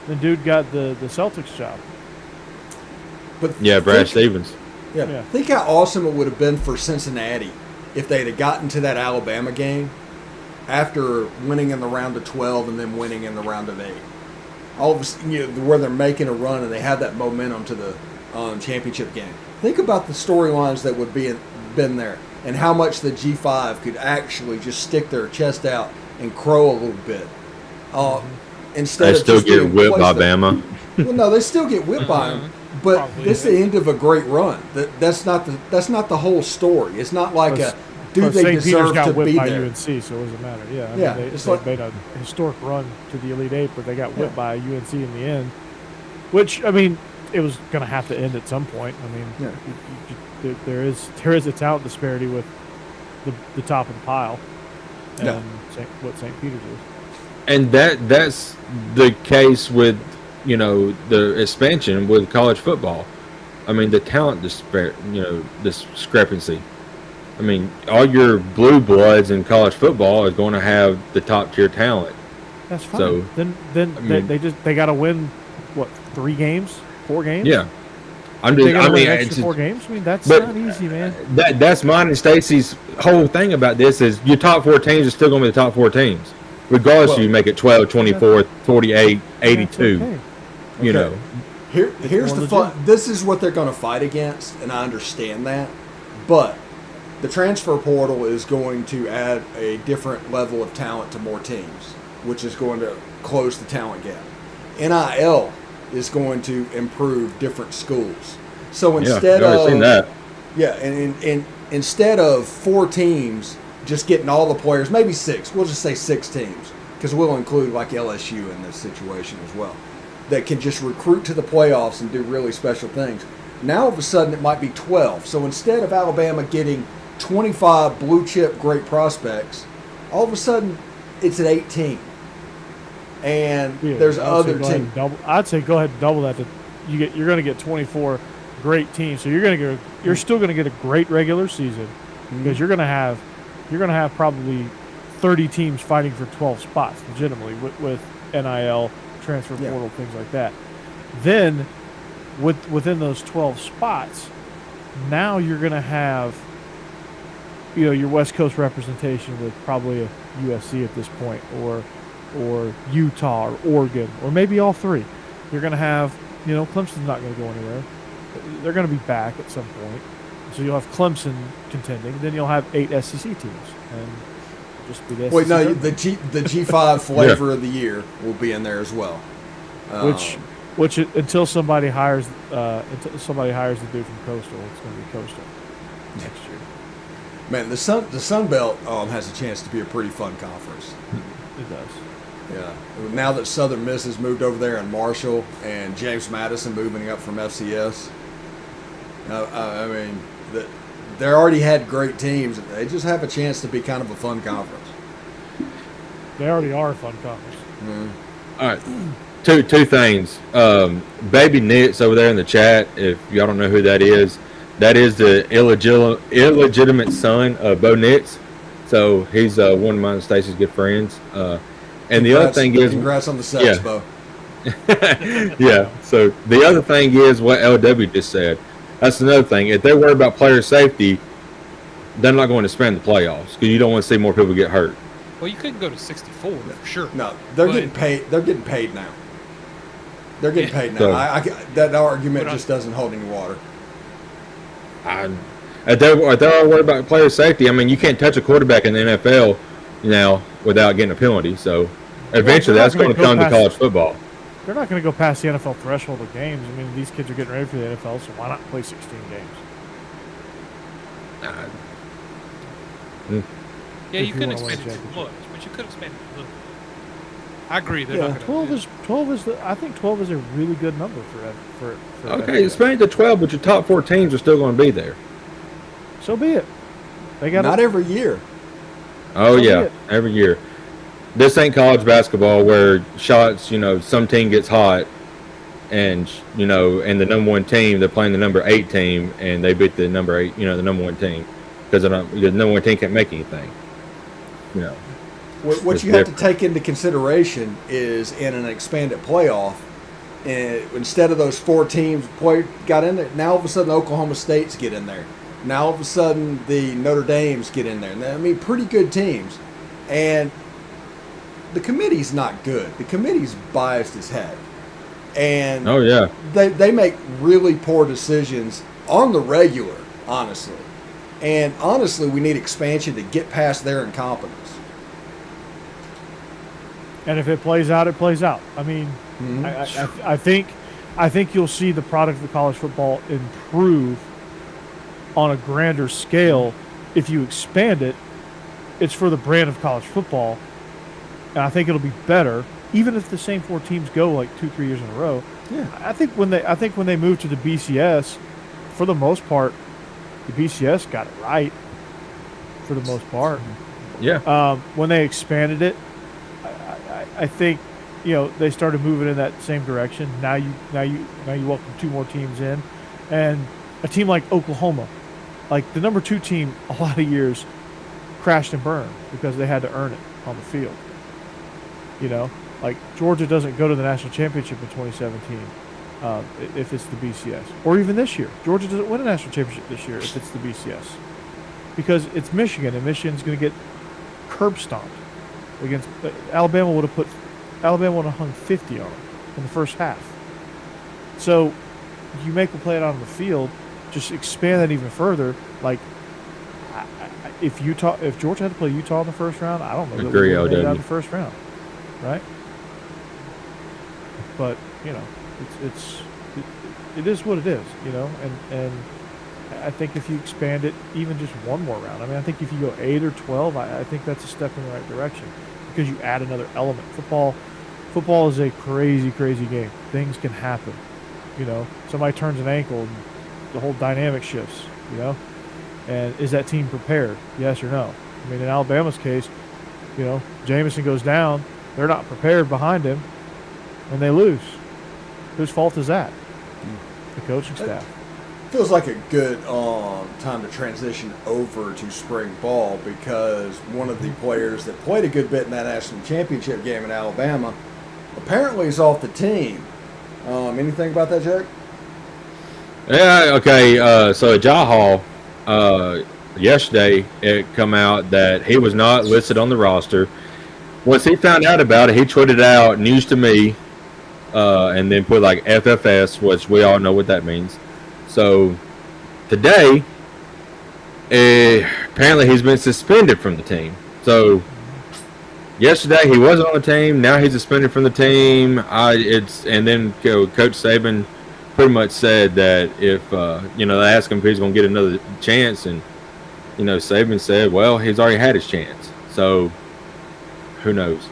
[SPEAKER 1] the dude got the Celtics job.
[SPEAKER 4] But
[SPEAKER 2] Brad Stevens.
[SPEAKER 4] Yeah. Think how awesome it would have been for Cincinnati if they'd have gotten to that Alabama game after winning in the round of 12 and then winning in the round of 8. All of a sudden, where they're making a run and they have that momentum to the championship game. Think about the storylines that would been there and how much the G5 could actually just stick their chest out and crow a little bit. Instead
[SPEAKER 2] they
[SPEAKER 4] of
[SPEAKER 2] still get whipped by Bama.
[SPEAKER 4] Well, no, they still get whipped by them. But this is the end of a great run. That's not the whole story. It's not like they deserve to be there.
[SPEAKER 1] UNC, so it doesn't matter. Yeah,
[SPEAKER 4] I
[SPEAKER 1] mean, they made a historic run to the Elite Eight, but they got whipped by UNC in the end. Which, I mean, it was going to have to end at some point. I mean, there is a talent disparity with the top of the pile, and what St. Peter's is.
[SPEAKER 2] And that's the case with the expansion with college football. I mean, the talent discrepancy. I mean, all your blue bloods in college football is going to have the top tier talent.
[SPEAKER 1] That's fine.
[SPEAKER 2] So
[SPEAKER 1] then
[SPEAKER 2] I mean,
[SPEAKER 1] they got to win what 3 games, 4 games?
[SPEAKER 2] Yeah,
[SPEAKER 1] They gotta win extra 4 games. I mean, that's not easy, man.
[SPEAKER 2] That's mine and Stacey's whole thing about this is your top 4 teams are still going to be the top 4 teams, regardless if you make it 12, 24, 48, 82.
[SPEAKER 1] Okay.
[SPEAKER 2] You know.
[SPEAKER 4] Here's the fun. This is what they're going to fight against, and I understand that. But the transfer portal is going to add a different level of talent to more teams, which is going to close the talent gap. NIL is going to improve different schools. So instead instead of 4 teams just getting all the players, maybe 6, we'll just say 6 teams, because we'll include like LSU in this situation as well, that can just recruit to the playoffs and do really special things. Now all of a sudden it might be 12. So instead of Alabama getting 25 blue chip great prospects, all of a sudden it's at 18. And there's other teams.
[SPEAKER 1] I'd say go ahead and double that. You're going to get 24 great teams. So you're still going to get a great regular season because you're going to have probably 30 teams fighting for 12 spots legitimately with NIL, transfer portal, things like that. Then within those 12 spots, now you're going to have your West Coast representation with probably a USC at this point, or Utah or Oregon, or maybe all 3. You're going to have, Clemson's not going to go anywhere. They're going to be back at some point. So you'll have Clemson contending. Then you'll have 8 SEC teams, and just be the SEC.
[SPEAKER 4] Wait, no, the G5 flavor of the year will be in there as well.
[SPEAKER 1] Which until somebody hires the dude from Coastal, it's going to be Coastal next year.
[SPEAKER 4] Man, the Sun Belt has a chance to be a pretty fun conference.
[SPEAKER 1] It does.
[SPEAKER 4] Yeah. Now that Southern Miss has moved over there and Marshall and James Madison moving up from FCS, I mean, they already had great teams. They just have a chance to be kind of a fun conference.
[SPEAKER 1] They already are a fun conference.
[SPEAKER 2] Mm-hmm. All right. Two things. Baby Nitz over there in the chat, if y'all don't know who that is the illegitimate son of Bo Nitz. So he's one of mine and Stacey's good friends. And the other thing is,
[SPEAKER 4] congrats on the sex, Bo.
[SPEAKER 2] Yeah. So the other thing is what LW just said. That's another thing. If they're worried about player safety, they're not going to expand the playoffs because you don't want to see more people get hurt.
[SPEAKER 3] Well, you couldn't go to 64 for sure.
[SPEAKER 4] No, they're getting paid. They're getting paid now. They're getting paid now. So, that argument just doesn't hold any water.
[SPEAKER 2] If they're all worried about player safety, I mean, you can't touch a quarterback in the NFL now without getting a penalty. So eventually that's going to come to college football.
[SPEAKER 1] They're not going to go past the NFL threshold of games. I mean, these kids are getting ready for the NFL, so why not play 16 games?
[SPEAKER 3] Yeah, you couldn't expand it too much, but you could expand it a little bit. I agree. They're not
[SPEAKER 1] 12 is I think 12 is a really good number for
[SPEAKER 2] okay, expand it to 12, but your top 4 teams are still going to be there.
[SPEAKER 1] So be it. They got
[SPEAKER 4] not every year.
[SPEAKER 2] Oh yeah, every year. This ain't college basketball where shots, some team gets hot and, and the number 1 team, they're playing the number 8 team and they beat the number 8, the number 1 team because the number 1 team can't make anything.
[SPEAKER 4] What you have to take into consideration is in an expanded playoff, instead of those 4 teams got in there, now all of a sudden Oklahoma State's get in there. Now all of a sudden the Notre Dame's get in there. I mean, pretty good teams. And the committee's not good. The committee's biased as heck. And they make really poor decisions on the regular, honestly. And honestly, we need expansion to get past their incompetence.
[SPEAKER 1] And if it plays out, it plays out. I mean, I think you'll see the product of college football improve on a grander scale if you expand it. It's for the brand of college football, and I think it'll be better, even if the same 4 teams go like 2-3 years in a row.
[SPEAKER 4] Yeah,
[SPEAKER 1] I think when they move to the BCS, for the most part, the BCS got it right. For the most part,
[SPEAKER 2] yeah.
[SPEAKER 1] When they expanded it, I think they started moving in that same direction. Now you welcome 2 more teams in, And a team like Oklahoma, like the number 2 team, a lot of years crashed and burned because they had to earn it on the field. You know, like Georgia doesn't go to the national championship in 2017 if it's the BCS. Or even this year. Georgia doesn't win a national championship this year if it's the BCS. Because it's Michigan, and Michigan's going to get curb stomped against Alabama would have hung 50 on them in the first half. So you make them play it out on the field, just expand that even further. Like if Georgia had to play Utah in the first round, I don't know that we would have made it out of the first round, right? But you know, it is what it is, you know, and I think if you expand it even just one more round, I mean, I think if you go 8 or 12, I think that's a step in the right direction because you add another element. Football is a crazy, crazy game. Things can happen, you know. Somebody turns an ankle, and the whole dynamic shifts, you know. And is that team prepared? Yes or no? I mean, in Alabama's case, you know, Jameson goes down. They're not prepared behind him, and they lose. Whose fault is that? The coaching staff.
[SPEAKER 4] Feels like a good time to transition over to spring ball because one of the players that played a good bit in that national championship game in Alabama apparently is off the team. Anything about that, Jake?
[SPEAKER 2] Yeah, okay. So at Jaw Hall, yesterday it come out that he was not listed on the roster. Once he found out about it, he tweeted out news to me and then put like FFS, which we all know what that means. So today, apparently he's been suspended from the team. So yesterday he wasn't on the team. Now he's suspended from the team. And then Coach Saban pretty much said that if they asked him if he's going to get another chance, and Saban said, well, he's already had his chance. So who knows?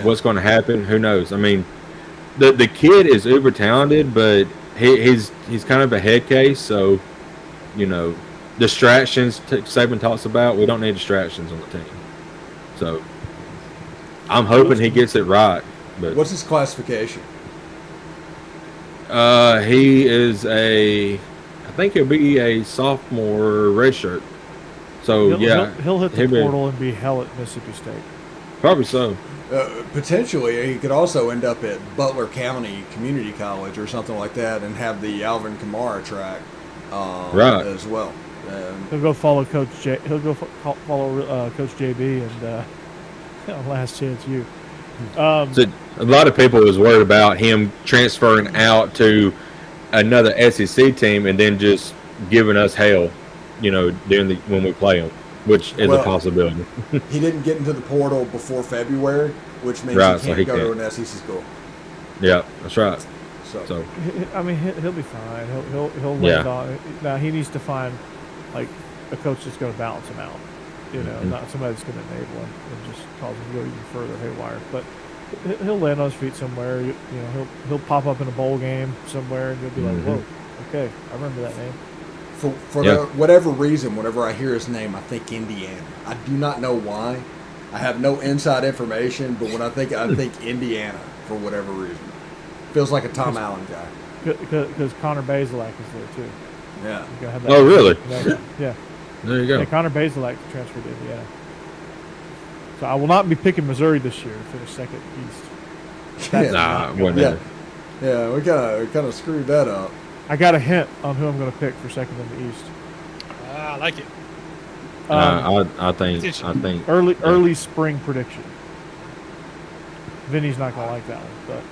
[SPEAKER 2] What's going to happen? Who knows? I mean, the kid is uber talented, but he's kind of a head case. So distractions Saban talks about. We don't need distractions on the team. So I'm hoping he gets it right. But
[SPEAKER 4] what's his classification?
[SPEAKER 2] He is I think he'll be a sophomore redshirt. So
[SPEAKER 1] he'll hit the portal and be hell at Mississippi State.
[SPEAKER 2] Probably so.
[SPEAKER 4] Potentially, he could also end up at Butler County Community College or something like that and have the Alvin Kamara track
[SPEAKER 2] right
[SPEAKER 4] as well.
[SPEAKER 1] He'll go follow Coach follow Coach JB and Last Chance U.
[SPEAKER 2] So a lot of people was worried about him transferring out to another SEC team and then just giving us hell, when we play them, which is a possibility.
[SPEAKER 4] He didn't get into the portal before February, which means he can't go to an SEC school.
[SPEAKER 2] Yeah, that's right. So
[SPEAKER 1] I mean, he'll be fine. He'll land on. Now he needs to find like a coach that's going to balance him out. Not somebody that's going to enable him and just cause him to go even further haywire. But he'll land on his feet somewhere. He'll pop up in a bowl game somewhere, and you'll be like, "Whoa, okay, I remember that name."
[SPEAKER 4] For whatever reason, whenever I hear his name, I think Indiana. I do not know why. I have no inside information, but when I think Indiana for whatever reason. Feels like a Tom Allen guy.
[SPEAKER 1] Because Connor Bazelak is there too.
[SPEAKER 4] Yeah.
[SPEAKER 2] Oh, really?
[SPEAKER 1] Yeah.
[SPEAKER 2] There you go.
[SPEAKER 1] Yeah, Connor Bazelak transferred to Indiana. So I will not be picking Missouri this year to finish second East.
[SPEAKER 4] Yeah, we kind of screwed that up.
[SPEAKER 1] I got a hint on who I'm going to pick for second in the East.
[SPEAKER 3] I like it.
[SPEAKER 2] I think
[SPEAKER 1] early spring prediction. Vinny's not going to like that one,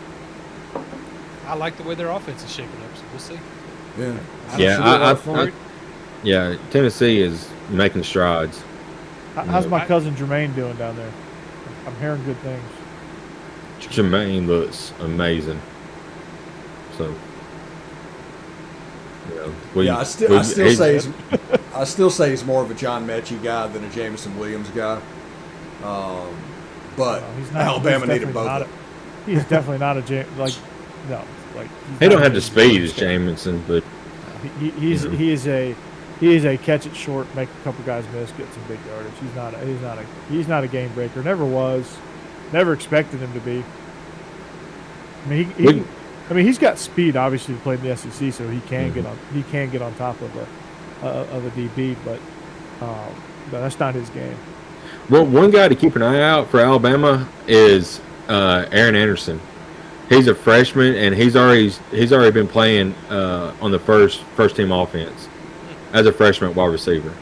[SPEAKER 1] but
[SPEAKER 3] I like the way their offense is shaping up, so we'll see.
[SPEAKER 2] Yeah. Tennessee is making strides.
[SPEAKER 1] How's my cousin Jermaine doing down there? I'm hearing good things.
[SPEAKER 2] Jermaine looks amazing. So,
[SPEAKER 4] I still say he's more of a John Mechie guy than a Jameson Williams guy. But Alabama needed both.
[SPEAKER 1] He's definitely not
[SPEAKER 2] he don't have the speed as Jameson, but
[SPEAKER 1] he is a catch it short, make a couple guys miss, get some big yardage. He's not a game breaker. Never was. Never expected him to be. I mean, I mean, he's got speed, obviously, to play in the SEC, so he can get on top of a DB, but that's not his game.
[SPEAKER 2] Well, one guy to keep an eye out for Alabama is Aaron Anderson. He's a freshman, and he's already been playing on the first team offense as a freshman wide receiver.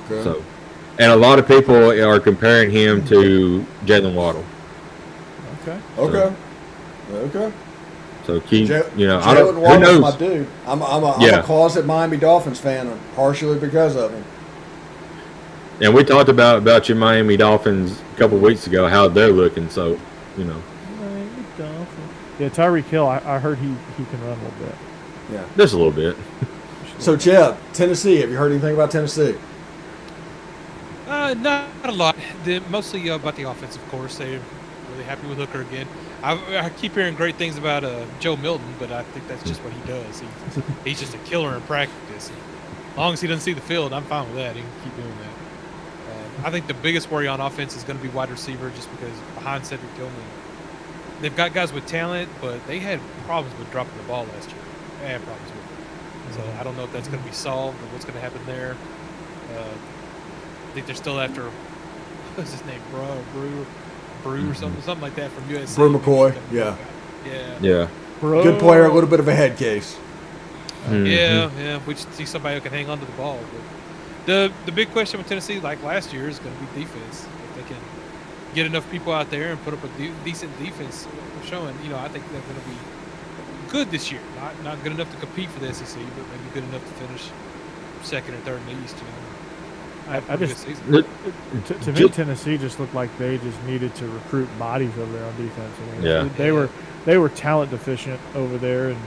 [SPEAKER 4] Okay.
[SPEAKER 2] So, and a lot of people are comparing him to Jalen Waddle.
[SPEAKER 4] Okay.
[SPEAKER 2] So keep, I don't.
[SPEAKER 4] Jalen
[SPEAKER 2] Who
[SPEAKER 4] Waddle's
[SPEAKER 2] knows?
[SPEAKER 4] my dude. I'm a closet Miami Dolphins fan, partially because of him.
[SPEAKER 2] And we talked about your Miami Dolphins a couple of weeks ago, how they're looking. So,
[SPEAKER 1] Miami Dolphins. Yeah, Tyreek Hill. I heard he can run a little bit.
[SPEAKER 4] Yeah,
[SPEAKER 2] just a little bit.
[SPEAKER 4] So, Jeb, Tennessee. Have you heard anything about Tennessee?
[SPEAKER 3] Not a lot. Mostly about the offense, of course. They're really happy with Hooker again. I keep hearing great things about Joe Milton, but I think that's just what he does. He's just a killer in practice. As long as he doesn't see the field, I'm fine with that. He can keep doing that. I think the biggest worry on offense is going to be wide receiver, just because behind Cedric Tillman, they've got guys with talent, but they had problems with dropping the ball last year. They had problems with it. So I don't know if that's going to be solved or what's going to happen there. I think they're still after, what's his name, Brew or something like that from USC.
[SPEAKER 4] Brew McCoy, yeah.
[SPEAKER 2] Yeah.
[SPEAKER 4] Good player, a little bit of a head case.
[SPEAKER 3] Yeah. We just see somebody who can hang on to the ball. But the big question with Tennessee, like last year, is going to be defense. If they can get enough people out there and put up a decent defense showing, I think they're going to be good this year. Not good enough to compete for the SEC, but maybe good enough to finish second or third in the East.
[SPEAKER 1] I just to me, Tennessee just looked like they just needed to recruit bodies over there on defense. I mean, they were talent deficient over there, and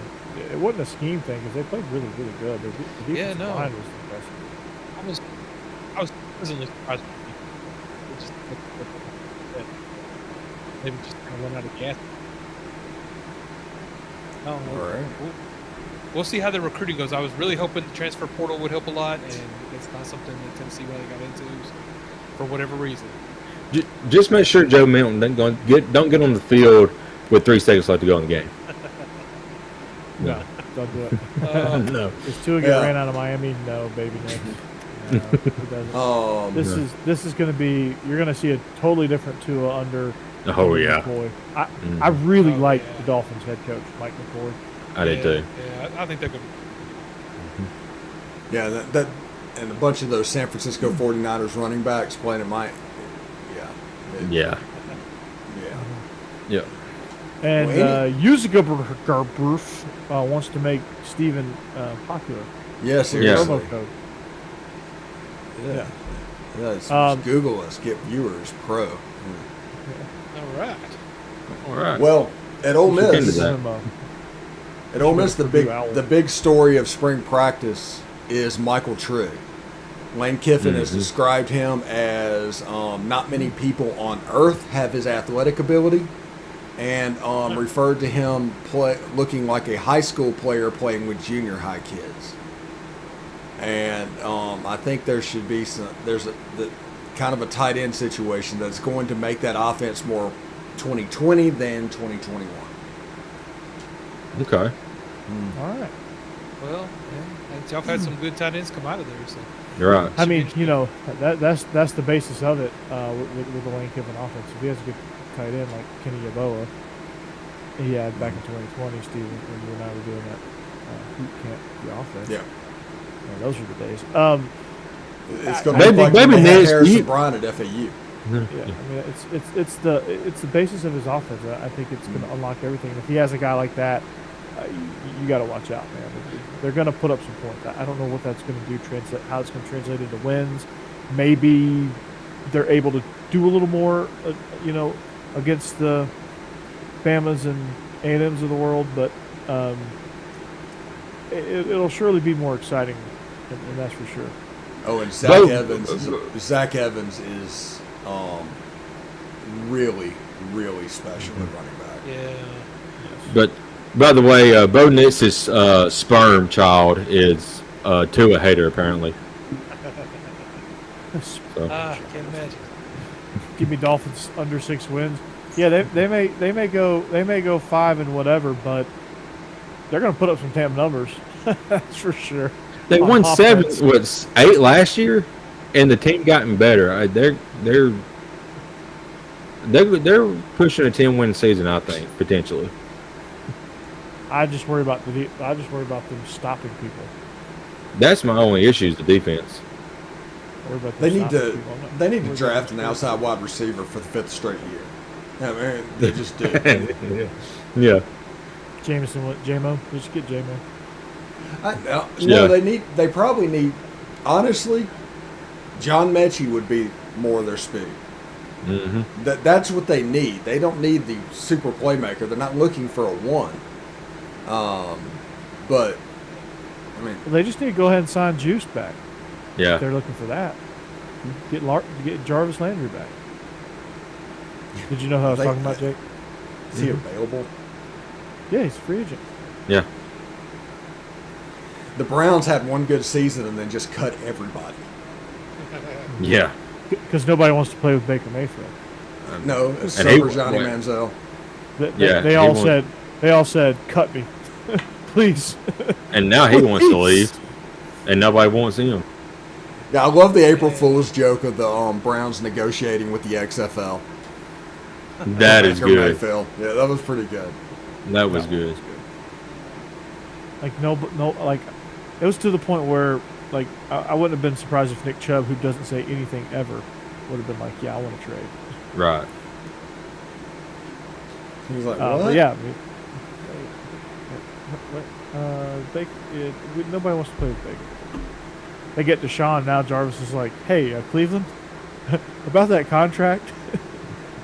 [SPEAKER 1] it wasn't a scheme thing because they played really, really good. The defensive line was impressive.
[SPEAKER 3] I was pleasantly surprised. Maybe just kind of run out of gas.
[SPEAKER 4] All right.
[SPEAKER 3] We'll see how the recruiting goes. I was really hoping the transfer portal would help a lot, and it's not something that Tennessee really got into for whatever reason.
[SPEAKER 2] Just make sure Joe Milton don't get on the field with 3 seconds left to go in the game.
[SPEAKER 1] No, don't do it.
[SPEAKER 2] No.
[SPEAKER 1] Is Tua get ran out of Miami? No, baby, next. No, it doesn't. This is going to be. You're going to see a totally different Tua under.
[SPEAKER 2] Oh yeah.
[SPEAKER 1] McCoy. I really like the Dolphins head coach Mike McCoy.
[SPEAKER 2] I did too.
[SPEAKER 3] Yeah, I think they're good.
[SPEAKER 4] Yeah, that and a bunch of those San Francisco 49ers running backs playing at my.
[SPEAKER 2] Yeah.
[SPEAKER 1] And Uziga wants to make Steven popular.
[SPEAKER 4] Yes, seriously.
[SPEAKER 1] Promo code.
[SPEAKER 4] Yeah. Google us, get viewers pro.
[SPEAKER 3] All
[SPEAKER 2] right.
[SPEAKER 4] Well, at Ole Miss,
[SPEAKER 1] The
[SPEAKER 4] the big story of spring practice is Michael Trigg. Lane Kiffin has described him as not many people on earth have his athletic ability, and referred to him looking like a high school player playing with junior high kids. And I think there should be there's kind of a tight end situation that's going to make that offense more 2020 than 2021.
[SPEAKER 2] Okay.
[SPEAKER 1] All right.
[SPEAKER 3] Well, y'all had some good tight ends come out of there. So.
[SPEAKER 2] You're right.
[SPEAKER 1] I mean, that's the basis of it with the Lane Kiffin offense. If he has a good tight end like Kenny Yeboah, he had back in 2020, Steve, when you and I were doing that boot camp, the offense.
[SPEAKER 4] Yeah.
[SPEAKER 1] Those were the days.
[SPEAKER 4] It's going to be like Harrison Bryant at FAU.
[SPEAKER 1] Yeah, I mean, it's the basis of his offense. I think it's going to unlock everything. And if he has a guy like that, you got to watch out, man. They're going to put up some points. I don't know what that's going to do. How it's going to translate into wins. Maybe they're able to do a little more, against the Bamas and A&Ms of the world. But it'll surely be more exciting, and that's for sure.
[SPEAKER 4] Oh, and Zach Evans is really, really special at running back.
[SPEAKER 3] Yeah.
[SPEAKER 2] But by the way, Bo Nitz's sperm child is Tua hater apparently.
[SPEAKER 3] Can't imagine.
[SPEAKER 1] Give me Dolphins under 6 wins. Yeah, they may go 5 and whatever, but they're going to put up some damn numbers. That's for sure.
[SPEAKER 2] They
[SPEAKER 1] On
[SPEAKER 2] won
[SPEAKER 1] offense.
[SPEAKER 2] 8 last year, and the team gotten better. They're pushing a 10-win season, I think, potentially.
[SPEAKER 1] I just worry about them stopping people.
[SPEAKER 2] That's my only issue is the defense.
[SPEAKER 1] I worry about them
[SPEAKER 4] They need
[SPEAKER 1] stopping
[SPEAKER 4] to
[SPEAKER 1] people. I'm not-
[SPEAKER 4] they need to
[SPEAKER 1] worry
[SPEAKER 4] draft
[SPEAKER 1] about
[SPEAKER 4] an outside wide receiver for the 5th straight year. I mean, they just do.
[SPEAKER 2] Yeah.
[SPEAKER 1] Jameson, J-Mo. Just get J-Mo.
[SPEAKER 4] No,
[SPEAKER 2] Yeah.
[SPEAKER 4] they probably need, honestly, John Mechie would be more their speed.
[SPEAKER 2] Mm-hmm.
[SPEAKER 4] That's what they need. They don't need the super playmaker. They're not looking for a 1. But, I mean,
[SPEAKER 1] They just need to go ahead and sign Juice back.
[SPEAKER 2] Yeah.
[SPEAKER 1] If they're looking for that. Get Jarvis Landry back. Did you know who I was talking about, Jake?
[SPEAKER 4] is he available?
[SPEAKER 1] Yeah, he's a free agent.
[SPEAKER 2] Yeah.
[SPEAKER 4] The Browns had one good season and then just cut everybody.
[SPEAKER 2] Yeah.
[SPEAKER 1] Because nobody wants to play with Baker Mayfield.
[SPEAKER 4] No,
[SPEAKER 2] And
[SPEAKER 4] so
[SPEAKER 2] he-
[SPEAKER 4] for Johnny
[SPEAKER 2] wait.
[SPEAKER 4] Manziel.
[SPEAKER 2] Yeah,
[SPEAKER 1] They
[SPEAKER 2] he
[SPEAKER 1] all
[SPEAKER 2] won.
[SPEAKER 1] said, cut me. Please.
[SPEAKER 2] And now he wants to
[SPEAKER 1] Please.
[SPEAKER 2] leave, and nobody wants him.
[SPEAKER 4] Yeah, I love the April Fool's joke of the Browns negotiating with the XFL.
[SPEAKER 2] That is
[SPEAKER 4] Baker
[SPEAKER 2] good.
[SPEAKER 4] Mayfield. Yeah, that was pretty good.
[SPEAKER 2] That was good.
[SPEAKER 1] Like like it was to the point where like I wouldn't have been surprised if Nick Chubb, who doesn't say anything ever, would have been like, yeah, I want to trade.
[SPEAKER 2] Right.
[SPEAKER 4] He was like, what?
[SPEAKER 1] But yeah, nobody wants to play with Baker. They get Deshaun now. Jarvis is like, hey, Cleveland, about that contract.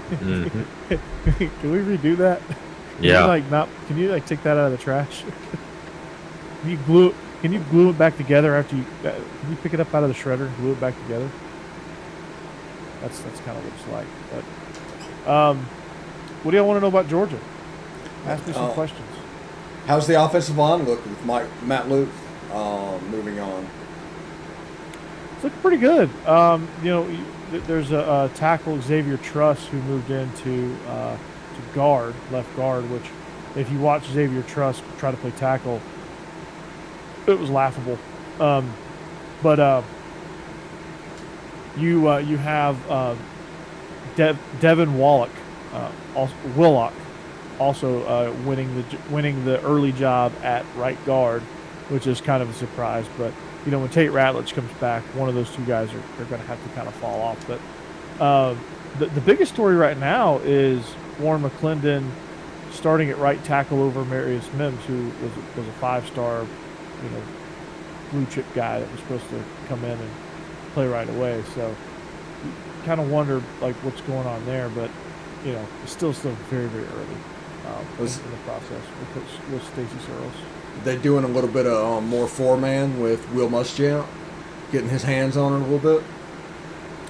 [SPEAKER 2] Mhm.
[SPEAKER 1] Can we redo that?
[SPEAKER 2] Yeah.
[SPEAKER 1] Can you take that out of the trash? Can you glue it back together after you? Can you pick it up out of the shredder and glue it back together? That's kind of what it's like. But what do y'all want to know about Georgia? Ask me some questions.
[SPEAKER 4] How's the offensive line look with Matt Luke moving on?
[SPEAKER 1] It's looking pretty good. There's a tackle, Xavier Truss, who moved into to left guard, which if you watch Xavier Truss try to play tackle, it was laughable. You have Devin Willock also winning the early job at right guard, which is kind of a surprise. But when Tate Ratledge comes back, one of those two guys are going to have to kind of fall off. But the biggest story right now is Warren McClendon starting at right tackle over Marius Mims, who was a 5-star, blue chip guy that was supposed to come in and play right away. So you kind of wonder what's going on there, but it's still very, very early in the process with Stacey Searles.
[SPEAKER 4] They're doing a little bit of more 4-man with Will Muschamp, getting his hands on it a little bit.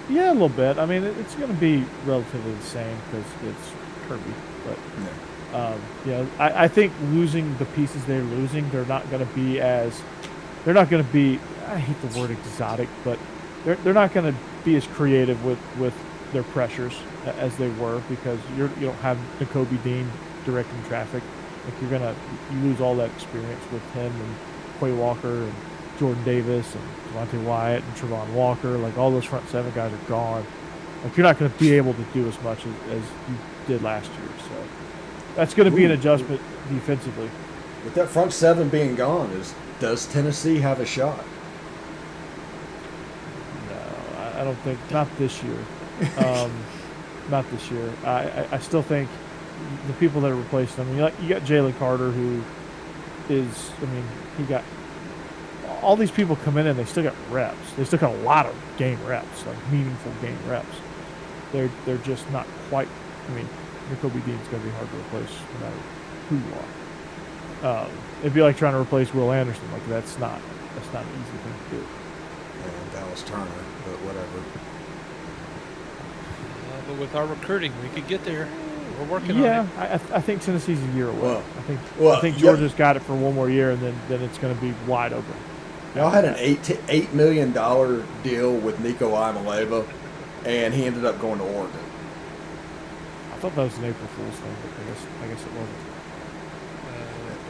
[SPEAKER 1] Yeah, a little bit. I mean, it's going to be relatively the same because it's Kirby. But I think losing the pieces they're losing, they're not going to be. I hate the word exotic, but they're not going to be as creative with their pressures as they were, because you don't have N'Kobe Dean directing traffic. You lose all that experience with him and Quay Walker and Jordan Davis and Devontae Wyatt and Trevon Walker. All those front 7 guys are gone. You're not going to be able to do as much as you did last year. So that's going to be an adjustment defensively.
[SPEAKER 4] With that front 7 being gone, does Tennessee have a shot?
[SPEAKER 1] No, I don't think. Not this year. Not this year. I still think the people that are replacing them. You got Jalen Carter, who is. He got all these people come in and they still got reps. They still got a lot of game reps, meaningful game reps. They're just not quite. N'Kobe Dean's going to be hard to replace no matter who you are. It'd be like trying to replace Will Anderson. That's not an easy thing to do.
[SPEAKER 4] And Dallas Turner, but whatever.
[SPEAKER 3] But with our recruiting, we could get there. We're working on it.
[SPEAKER 1] Yeah, I think Tennessee's a year away.
[SPEAKER 4] Well,
[SPEAKER 1] I think Georgia's got it for one more year, and then it's going to be wide open.
[SPEAKER 4] Y'all had an $8 million deal with Nico Iamaleava, and he ended up going to Oregon.
[SPEAKER 1] thought that was an April Fool's thing, but I guess it wasn't.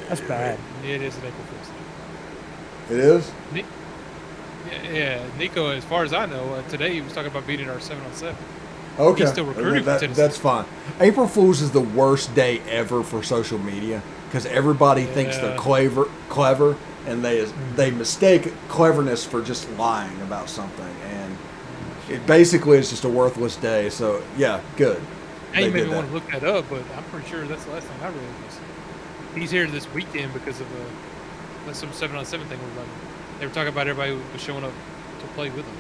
[SPEAKER 1] That's bad.
[SPEAKER 3] It is an April Fool's thing.
[SPEAKER 4] It is?
[SPEAKER 3] Yeah, Nico, as far as I know, today he was talking about beating our 7-on-7.
[SPEAKER 4] Okay.
[SPEAKER 3] He's still recruiting for Tennessee.
[SPEAKER 4] That's fine. April Fool's is the worst day ever for social media because everybody thinks they're clever, and they mistake cleverness for just lying about something, and it basically is just a worthless day. So yeah, good.
[SPEAKER 3] I ain't maybe want to look that up, but I'm pretty sure that's the last thing I read was he's here this weekend because of some 7-on-7 thing we're running. They were talking about everybody who was showing up to play with them.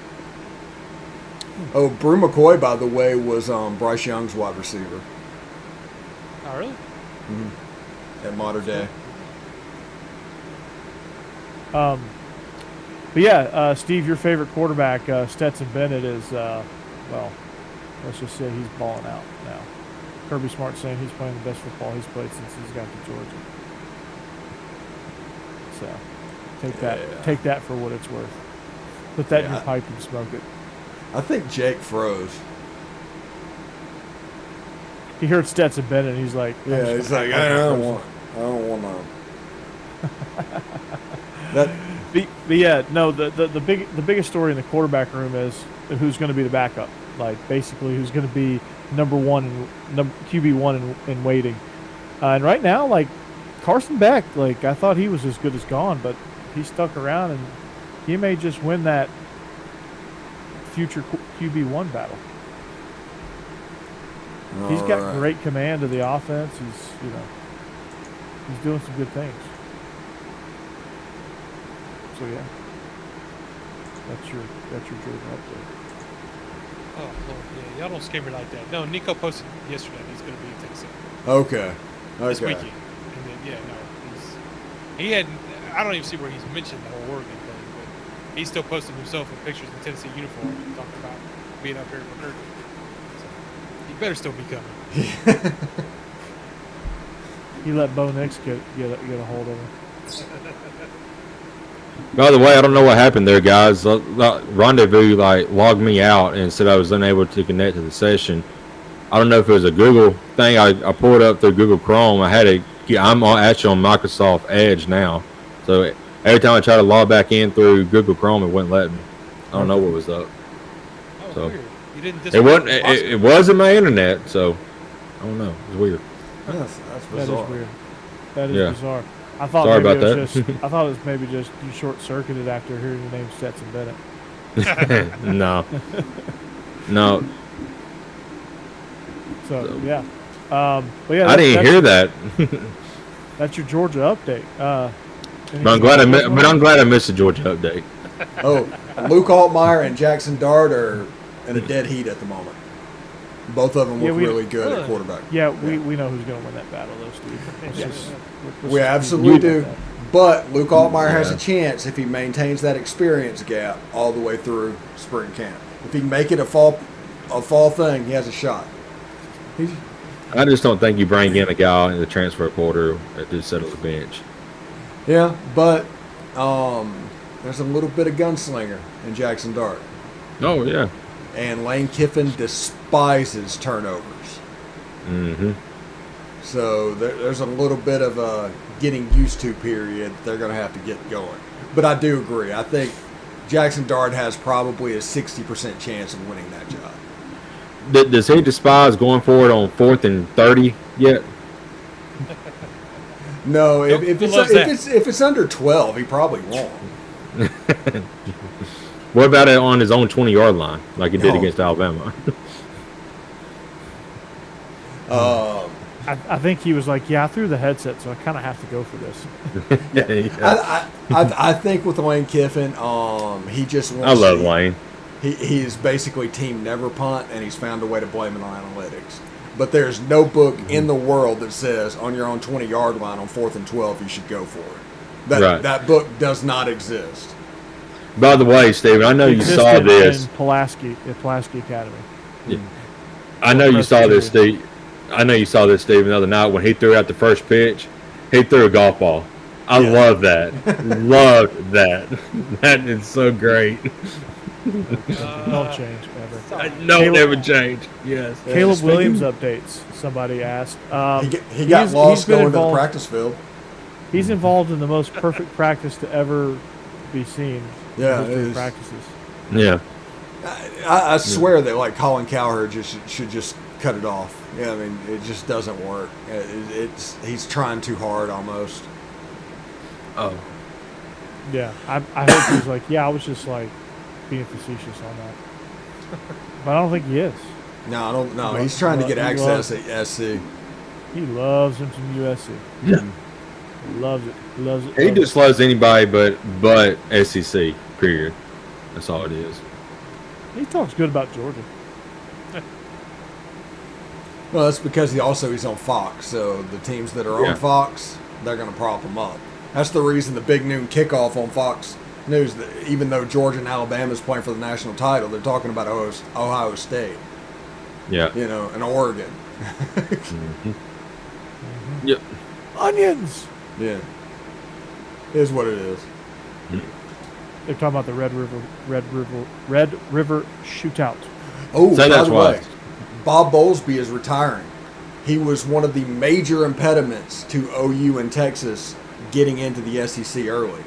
[SPEAKER 4] Oh, Brew McCoy, by the way, was Bryce Young's wide receiver.
[SPEAKER 3] Oh, really?
[SPEAKER 4] Mm-hmm. At Mater Day.
[SPEAKER 1] But yeah, Steve, your favorite quarterback, Stetson Bennett, is well, let's just say he's balling out now. Kirby Smart saying he's playing the best football he's played since he's got to Georgia. So take that for what it's worth. Put that in your pipe and smoke it.
[SPEAKER 4] I think Jake froze.
[SPEAKER 1] He heard Stetson Bennett, and he's like,
[SPEAKER 4] "Yeah, he's like, I don't want that."
[SPEAKER 1] But yeah, no. The biggest story in the quarterback room is who's going to be the backup. Like basically, who's going to be QB1 in waiting. And right now, like Carson Beck, like I thought he was as good as gone, but he stuck around, and he may just win that future QB1 battle. He's got great command of the offense. He's doing some good things. So yeah, that's your Jordan update.
[SPEAKER 3] Oh Lord, yeah, y'all don't scare me like that. No, Nico posted yesterday that he's going to be in Tennessee
[SPEAKER 4] Okay.
[SPEAKER 3] this weekend. And then he had. I don't even see where he's mentioned the whole Oregon thing, but he's still posting himself in pictures in Tennessee uniform and talking about being up here in recruiting. So he better still be coming.
[SPEAKER 1] He let Bo Nix get a hold of him.
[SPEAKER 2] By the way, I don't know what happened there, guys. Rendezvous logged me out and said I was unable to connect to the session. I don't know if it was a Google thing. I pulled it up through Google Chrome. I'm actually on Microsoft Edge now. So every time I try to log back in through Google Chrome, it wouldn't let me. I don't know what was up.
[SPEAKER 3] Oh,
[SPEAKER 2] so
[SPEAKER 3] weird. You didn't.
[SPEAKER 2] It wasn't. It wasn't my internet. So I don't know. It's weird.
[SPEAKER 4] That's bizarre.
[SPEAKER 1] That is weird. That is bizarre. I thought
[SPEAKER 2] Sorry
[SPEAKER 1] maybe
[SPEAKER 2] about
[SPEAKER 1] it was
[SPEAKER 2] that.
[SPEAKER 1] I thought it was maybe just you short circuited after hearing the name Stetson Bennett.
[SPEAKER 2] No.
[SPEAKER 1] So yeah. But yeah,
[SPEAKER 2] I didn't hear that.
[SPEAKER 1] That's your Georgia update.
[SPEAKER 2] But I'm glad I missed the Georgia update.
[SPEAKER 4] Oh, Luke Altmaier and Jackson Dart are in a dead heat at the moment. Both of them look really good at quarterback.
[SPEAKER 1] Yeah, we know who's going to win that battle, though, Steve.
[SPEAKER 4] Yes. We absolutely do. But Luke Altmaier has a chance if he maintains that experience gap all the way through spring camp. If he can make it a fall thing, he has a shot.
[SPEAKER 2] I just don't think you bring in a guy in the transfer portal to settle the bench.
[SPEAKER 4] Yeah, but there's a little bit of gunslinger in Jackson Dart.
[SPEAKER 2] Oh, yeah.
[SPEAKER 4] And Lane Kiffin despises turnovers.
[SPEAKER 2] Mm-hmm.
[SPEAKER 4] So there's a little bit of a getting used to period they're going to have to get going. But I do agree. I think Jackson Dart has probably a 60% chance of winning that job.
[SPEAKER 2] Does he despise going for it on 4th and 30 yet?
[SPEAKER 4] No, if it's under 12, he probably won't.
[SPEAKER 2] What about it on his own 20-yard line, like he did against Alabama?
[SPEAKER 1] I think he was like, I threw the headset, so I kind of have to go for this.
[SPEAKER 4] I think with Lane Kiffin, he just wants
[SPEAKER 2] I love Lane.
[SPEAKER 4] He's basically team never punt, and he's found a way to blame it on analytics. But there's no book in the world that says on your own 20-yard line on 4th and 12 you should go for it. That book does not exist.
[SPEAKER 2] By the way, Steven, I know you saw this.
[SPEAKER 1] In Pulaski Academy.
[SPEAKER 2] Yeah. I know you saw this, Steve. I know you saw this, Steven, the other night when he threw out the first pitch. He threw a golf ball. I love that. Loved that. That is so great.
[SPEAKER 1] Don't change ever.
[SPEAKER 2] No, never change. Yes.
[SPEAKER 1] Caleb
[SPEAKER 4] speaking-
[SPEAKER 1] Williams updates. Somebody asked.
[SPEAKER 4] He got
[SPEAKER 1] he's
[SPEAKER 4] lost
[SPEAKER 1] been
[SPEAKER 4] going to the
[SPEAKER 1] involved-
[SPEAKER 4] practice field.
[SPEAKER 1] He's involved in the most perfect practice to ever be seen.
[SPEAKER 4] Yeah,
[SPEAKER 1] in the
[SPEAKER 4] it
[SPEAKER 1] history of
[SPEAKER 4] is.
[SPEAKER 1] practices.
[SPEAKER 2] Yeah.
[SPEAKER 4] I swear that like Colin Cowherd should just cut it off. Yeah, I mean it just doesn't work. He's trying too hard almost.
[SPEAKER 2] Oh.
[SPEAKER 1] Yeah, I hope he's like, yeah, I was just like being facetious on that, but I don't think he is.
[SPEAKER 4] No, I don't. No, he's trying to get access at SC.
[SPEAKER 1] He loves him some USC.
[SPEAKER 2] Yeah.
[SPEAKER 1] He loves it. He loves it.
[SPEAKER 2] He
[SPEAKER 1] loves
[SPEAKER 2] just loves anybody but SEC. Period. That's all it is.
[SPEAKER 1] it. He talks good about Georgia.
[SPEAKER 4] Well, that's because he's on Fox. So the teams that are
[SPEAKER 2] Yeah.
[SPEAKER 4] on Fox, they're going to prop him up. That's the reason the big noon kickoff on Fox News. That even though Georgia and Alabama is playing for the national title, they're talking about Ohio State,
[SPEAKER 2] Yeah.
[SPEAKER 4] and Oregon.
[SPEAKER 2] Yep.
[SPEAKER 1] Onions.
[SPEAKER 4] Yeah, it is what it is.
[SPEAKER 1] They're talking about the Red River shootout.
[SPEAKER 4] Oh,
[SPEAKER 2] Say
[SPEAKER 4] by
[SPEAKER 2] that's
[SPEAKER 4] the
[SPEAKER 2] why.
[SPEAKER 4] way, Bob Bowlesby is retiring. He was one of the major impediments to OU and Texas getting into the SEC early.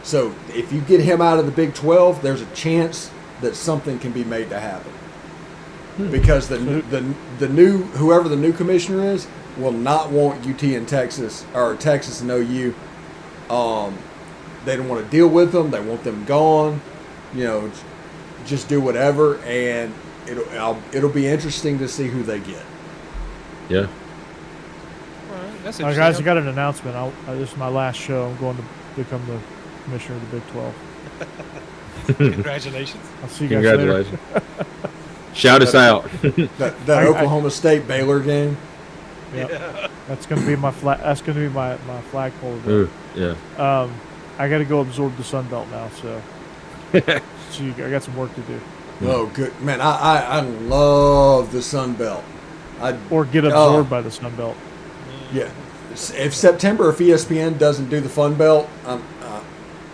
[SPEAKER 4] So if you get him out of the Big 12, there's a chance that something can be made to happen. Because the new whoever the new commissioner is will not want UT and Texas or Texas and OU. They don't want to deal with them. They want them gone. Just do whatever, and it'll be interesting to see who they get.
[SPEAKER 2] Yeah.
[SPEAKER 3] All right, that's
[SPEAKER 1] All right, guys, I got an announcement. This is my last show. I'm going to become the commissioner of the Big 12.
[SPEAKER 3] Congratulations.
[SPEAKER 1] I'll see you guys later.
[SPEAKER 2] Congratulations. Shout us out.
[SPEAKER 4] That Oklahoma State Baylor game.
[SPEAKER 1] Yep. That's going to be my That's going to be my flagpole event.
[SPEAKER 2] Ooh, yeah.
[SPEAKER 1] I got to go absorb the Sun Belt now, so I got some work to do.
[SPEAKER 4] Oh, good man! I love the Sun Belt.
[SPEAKER 1] Or get absorbed by the Sun Belt.
[SPEAKER 4] Yeah. If ESPN doesn't do the Fun Belt, I'm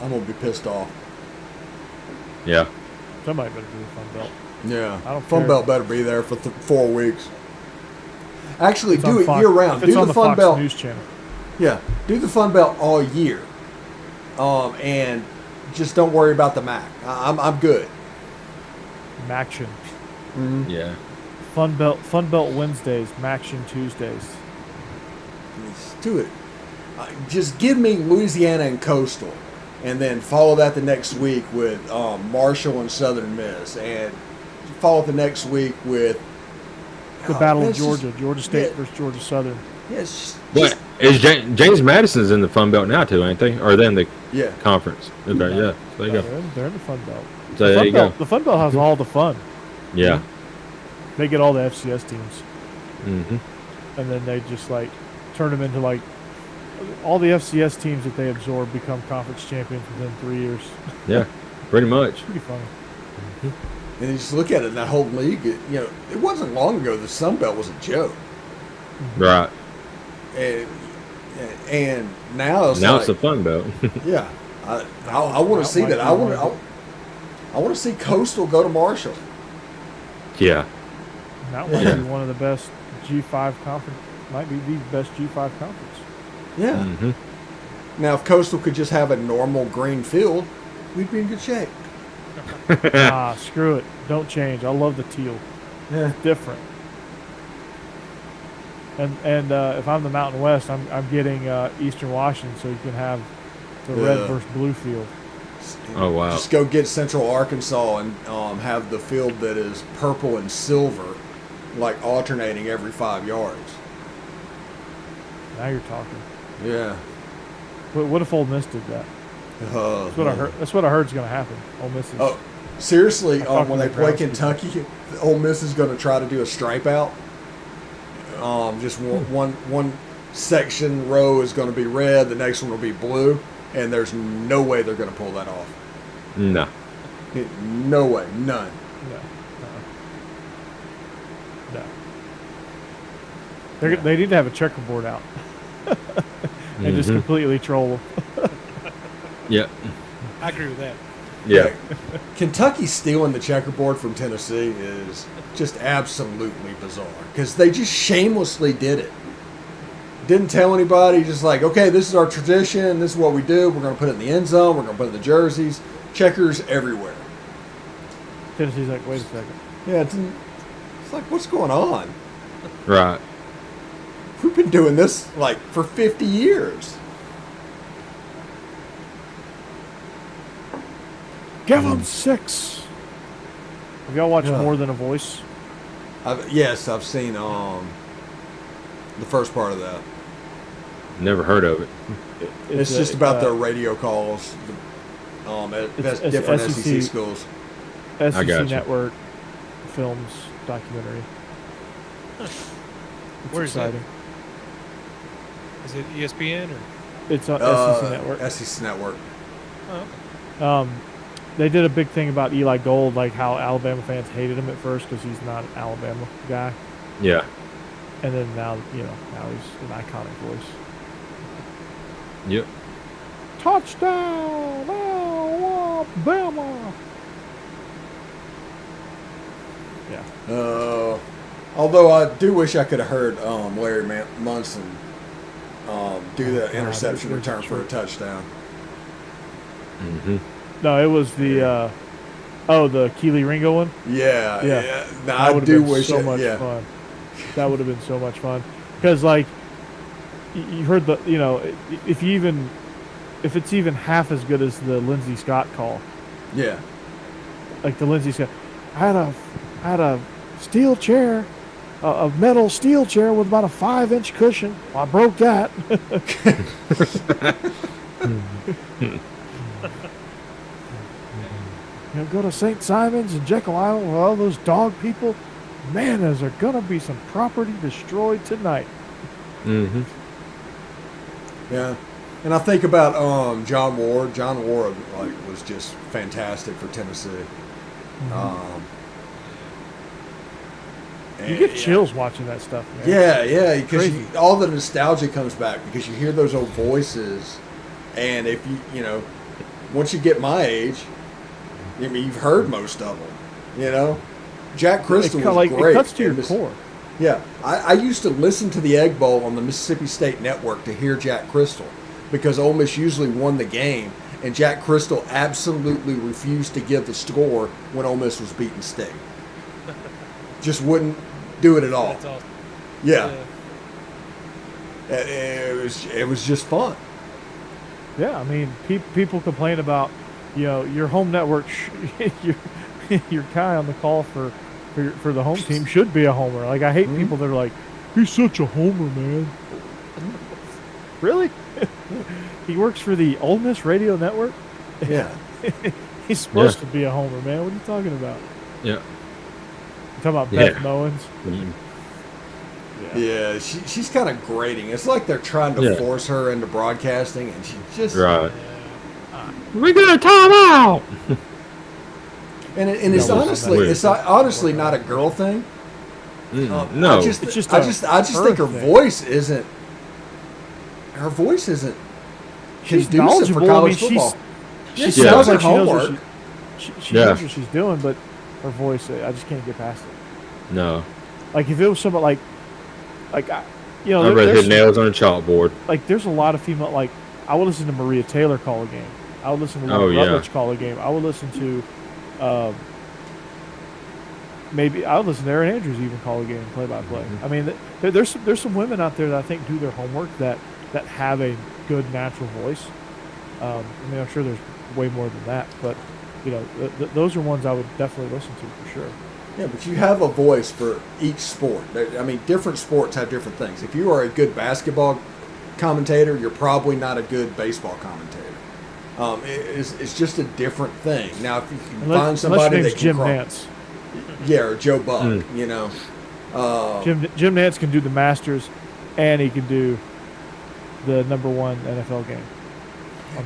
[SPEAKER 4] gonna be pissed off.
[SPEAKER 2] Yeah.
[SPEAKER 1] Somebody better do the Fun Belt.
[SPEAKER 4] Yeah.
[SPEAKER 1] I don't
[SPEAKER 4] Fun
[SPEAKER 1] care.
[SPEAKER 4] Belt better be there for 4 weeks. Actually,
[SPEAKER 1] It's
[SPEAKER 4] do
[SPEAKER 1] on
[SPEAKER 4] it
[SPEAKER 1] Fox-
[SPEAKER 4] year round.
[SPEAKER 1] If it's
[SPEAKER 4] Do
[SPEAKER 1] on
[SPEAKER 4] the
[SPEAKER 1] the
[SPEAKER 4] Fun
[SPEAKER 1] Fox
[SPEAKER 4] Belt.
[SPEAKER 1] News channel.
[SPEAKER 4] Yeah. Do the Fun Belt all year. And just don't worry about the MAC. I'm good.
[SPEAKER 1] Maction.
[SPEAKER 2] Yeah.
[SPEAKER 1] Fun Belt Wednesdays. Maction Tuesdays.
[SPEAKER 4] Let's do it. Just give me Louisiana and Coastal, and then follow that the next week with Marshall and Southern Miss, and follow it the next week with
[SPEAKER 1] The Battle of
[SPEAKER 4] it's just-
[SPEAKER 1] Georgia State
[SPEAKER 4] yeah.
[SPEAKER 1] versus Georgia Southern.
[SPEAKER 4] Yeah, it's
[SPEAKER 2] But is James Madison's in the Fun Belt now too, ain't they? Or are they in the
[SPEAKER 4] yeah.
[SPEAKER 2] conference? Okay, yeah. So there you go.
[SPEAKER 1] They're in the Fun Belt.
[SPEAKER 2] So
[SPEAKER 1] The
[SPEAKER 2] there you
[SPEAKER 1] Fun Belt,
[SPEAKER 2] go.
[SPEAKER 1] the Fun Belt has all the fun.
[SPEAKER 2] Yeah.
[SPEAKER 1] They get all the FCS teams,
[SPEAKER 2] Mm-hmm.
[SPEAKER 1] and then they just like turn them into like all the FCS teams that they absorb become conference champions within 3 years.
[SPEAKER 2] Yeah. Pretty much.
[SPEAKER 1] Pretty funny.
[SPEAKER 4] And you just look at it in that whole league. It wasn't long ago the Sun Belt was a joke,
[SPEAKER 2] Right.
[SPEAKER 4] and now it's
[SPEAKER 2] Now
[SPEAKER 4] like,
[SPEAKER 2] it's the Fun Belt.
[SPEAKER 4] yeah. I want to see
[SPEAKER 1] might
[SPEAKER 4] that.
[SPEAKER 1] be
[SPEAKER 4] I
[SPEAKER 1] one
[SPEAKER 4] want
[SPEAKER 1] of
[SPEAKER 4] I want to see Coastal go to Marshall.
[SPEAKER 2] Yeah.
[SPEAKER 1] And that might
[SPEAKER 2] Yeah.
[SPEAKER 1] be one of the best G5 conference. Might be the best G5 conference.
[SPEAKER 4] Yeah.
[SPEAKER 2] Mm-hmm.
[SPEAKER 4] Now, if Coastal could just have a normal green field, we'd be in good shape.
[SPEAKER 1] Screw it. Don't change. I love the teal.
[SPEAKER 4] Yeah.
[SPEAKER 1] Different. And if I'm the Mountain West, I'm getting Eastern Washington, so you can have the red
[SPEAKER 4] Yeah.
[SPEAKER 1] versus blue field.
[SPEAKER 2] Oh, wow.
[SPEAKER 4] Just go get Central Arkansas and have the field that is purple and silver, like alternating every 5 yards.
[SPEAKER 1] Now you're talking.
[SPEAKER 4] Yeah.
[SPEAKER 1] What if Ole Miss did that? That's what I heard. That's what I heard is going to happen. Ole Miss is.
[SPEAKER 4] Oh, seriously,
[SPEAKER 1] I talked
[SPEAKER 4] when
[SPEAKER 1] to
[SPEAKER 4] they
[SPEAKER 1] the
[SPEAKER 4] play
[SPEAKER 1] grounds
[SPEAKER 4] Kentucky, Ole Miss is going to try to do a stripe out. Just one section row is going to be red, the next one will be blue, and there's no way they're going to pull that off.
[SPEAKER 2] No.
[SPEAKER 4] No way, none.
[SPEAKER 1] No. No. They need to have a checkerboard out and just
[SPEAKER 2] Mhm.
[SPEAKER 1] completely troll them.
[SPEAKER 2] Yeah.
[SPEAKER 3] I agree with that.
[SPEAKER 2] Yeah.
[SPEAKER 4] Kentucky stealing the checkerboard from Tennessee is just absolutely bizarre because they just shamelessly did it. Didn't tell anybody, just like, okay, this is our tradition, this is what we do, we're going to put it in the end zone, we're going to put it in the jerseys, checkers everywhere.
[SPEAKER 1] Tennessee's like, wait a second.
[SPEAKER 4] Yeah, it's like, what's going on?
[SPEAKER 2] Right.
[SPEAKER 4] We've been doing this, like, for 50 years.
[SPEAKER 1] Give them 6. Have y'all watched
[SPEAKER 4] Yeah.
[SPEAKER 1] More Than a Voice?
[SPEAKER 4] Yes, I've seen the first part of that.
[SPEAKER 2] Never heard of it.
[SPEAKER 4] It's just about their radio calls at different SEC schools.
[SPEAKER 1] SEC
[SPEAKER 2] I got you.
[SPEAKER 1] Network Films documentary. It's
[SPEAKER 3] Where is that?
[SPEAKER 1] exciting.
[SPEAKER 3] Is it ESPN or?
[SPEAKER 1] It's on SEC Network.
[SPEAKER 4] SEC Network.
[SPEAKER 3] Oh, okay.
[SPEAKER 1] They did a big thing about Eli Gold, like how Alabama fans hated him at first because he's not an Alabama guy,
[SPEAKER 2] Yeah.
[SPEAKER 1] and then now he's an iconic voice.
[SPEAKER 2] Yep.
[SPEAKER 1] Touchdown, Alabama! Yeah.
[SPEAKER 4] Although I do wish I could have heard Larry Munson do the
[SPEAKER 1] God,
[SPEAKER 4] interception
[SPEAKER 1] there's
[SPEAKER 4] return
[SPEAKER 1] a
[SPEAKER 4] for a
[SPEAKER 1] truth.
[SPEAKER 4] touchdown.
[SPEAKER 2] Mm-hmm.
[SPEAKER 1] No, it was the the Keely Ringo one.
[SPEAKER 4] Yeah.
[SPEAKER 1] Yeah.
[SPEAKER 4] No,
[SPEAKER 1] That
[SPEAKER 4] I
[SPEAKER 1] would have
[SPEAKER 4] do
[SPEAKER 1] been
[SPEAKER 4] wish
[SPEAKER 1] so
[SPEAKER 4] it.
[SPEAKER 1] much
[SPEAKER 4] Yeah.
[SPEAKER 1] fun. That would have been so much fun because like you heard the if it's even half as good as the Lindsey Scott call,
[SPEAKER 4] Yeah.
[SPEAKER 1] like the Lindsey Scott, I had a steel chair, a metal steel chair with about a 5-inch cushion. Well, I broke that. Go to St. Simon's and Jekyll Island with all those dog people. Man, is there gonna be some property destroyed tonight?
[SPEAKER 2] Mm-hmm.
[SPEAKER 4] Yeah. And I think about John Ward. John Ward was just fantastic for Tennessee.
[SPEAKER 1] You get chills watching that stuff, man.
[SPEAKER 4] Yeah, because
[SPEAKER 1] Crazy.
[SPEAKER 4] all the nostalgia comes back because you hear those old voices, and if once you get my age, I mean, you've heard most of them. Jack Crystal was great.
[SPEAKER 1] It cuts to your
[SPEAKER 4] And
[SPEAKER 1] core.
[SPEAKER 4] Yeah, I used to listen to the Egg Bowl on the Mississippi State Network to hear Jack Crystal because Ole Miss usually won the game, and Jack Crystal absolutely refused to give the score when Ole Miss was beating State. Just wouldn't do it at all.
[SPEAKER 3] That's awesome.
[SPEAKER 4] Yeah. It was just fun.
[SPEAKER 1] Yeah, I mean, people complain about, your home network, your guy on the call for the home team should be a homer. Like, I hate people that are like, he's such a homer, man. Really? He works for the Ole Miss Radio Network?
[SPEAKER 4] Yeah.
[SPEAKER 1] He's supposed to be a homer, man. What are you talking about?
[SPEAKER 2] Yeah.
[SPEAKER 1] You talking about Beth Mowens?
[SPEAKER 2] Mm-hmm.
[SPEAKER 4] Yeah, she's kind of grating. It's like they're trying to force her into broadcasting, and she just
[SPEAKER 2] Right. We're gonna time out.
[SPEAKER 4] And it's honestly not a girl thing.
[SPEAKER 2] No,
[SPEAKER 4] I just
[SPEAKER 1] It's just
[SPEAKER 4] think her
[SPEAKER 1] thing.
[SPEAKER 4] voice isn't. Her voice isn't
[SPEAKER 1] She's
[SPEAKER 4] conducive for
[SPEAKER 1] knowledgeable.
[SPEAKER 4] college
[SPEAKER 1] I mean,
[SPEAKER 4] football.
[SPEAKER 1] she
[SPEAKER 4] She
[SPEAKER 1] sounds
[SPEAKER 4] does her
[SPEAKER 1] like she knows
[SPEAKER 4] homework.
[SPEAKER 1] what she knows what she's doing, but her voice, I just can't get past it.
[SPEAKER 2] no.
[SPEAKER 1] Like if it was somebody like
[SPEAKER 2] I'd rather hit nails on a chalkboard.
[SPEAKER 1] like there's a lot of female, like I would listen to Maria Taylor call a game. I would listen to Lauren Rutledge call a game. I would listen to maybe I would listen to Erin Andrews even call a game play by play. I mean, there's some women out there that I think do their homework that have a good natural voice. I mean, I'm sure there's way more than that, but those are ones I would definitely listen to for sure.
[SPEAKER 4] Yeah, but you have a voice for each sport. I mean, different sports have different things. If you are a good basketball commentator, you're probably not a good baseball commentator. It's just a different thing. Now, if you can find somebody that can
[SPEAKER 1] Jim Nance.
[SPEAKER 4] Yeah, or Joe Buck,
[SPEAKER 1] Jim Nance can do the Masters, and he can do the #1 NFL game.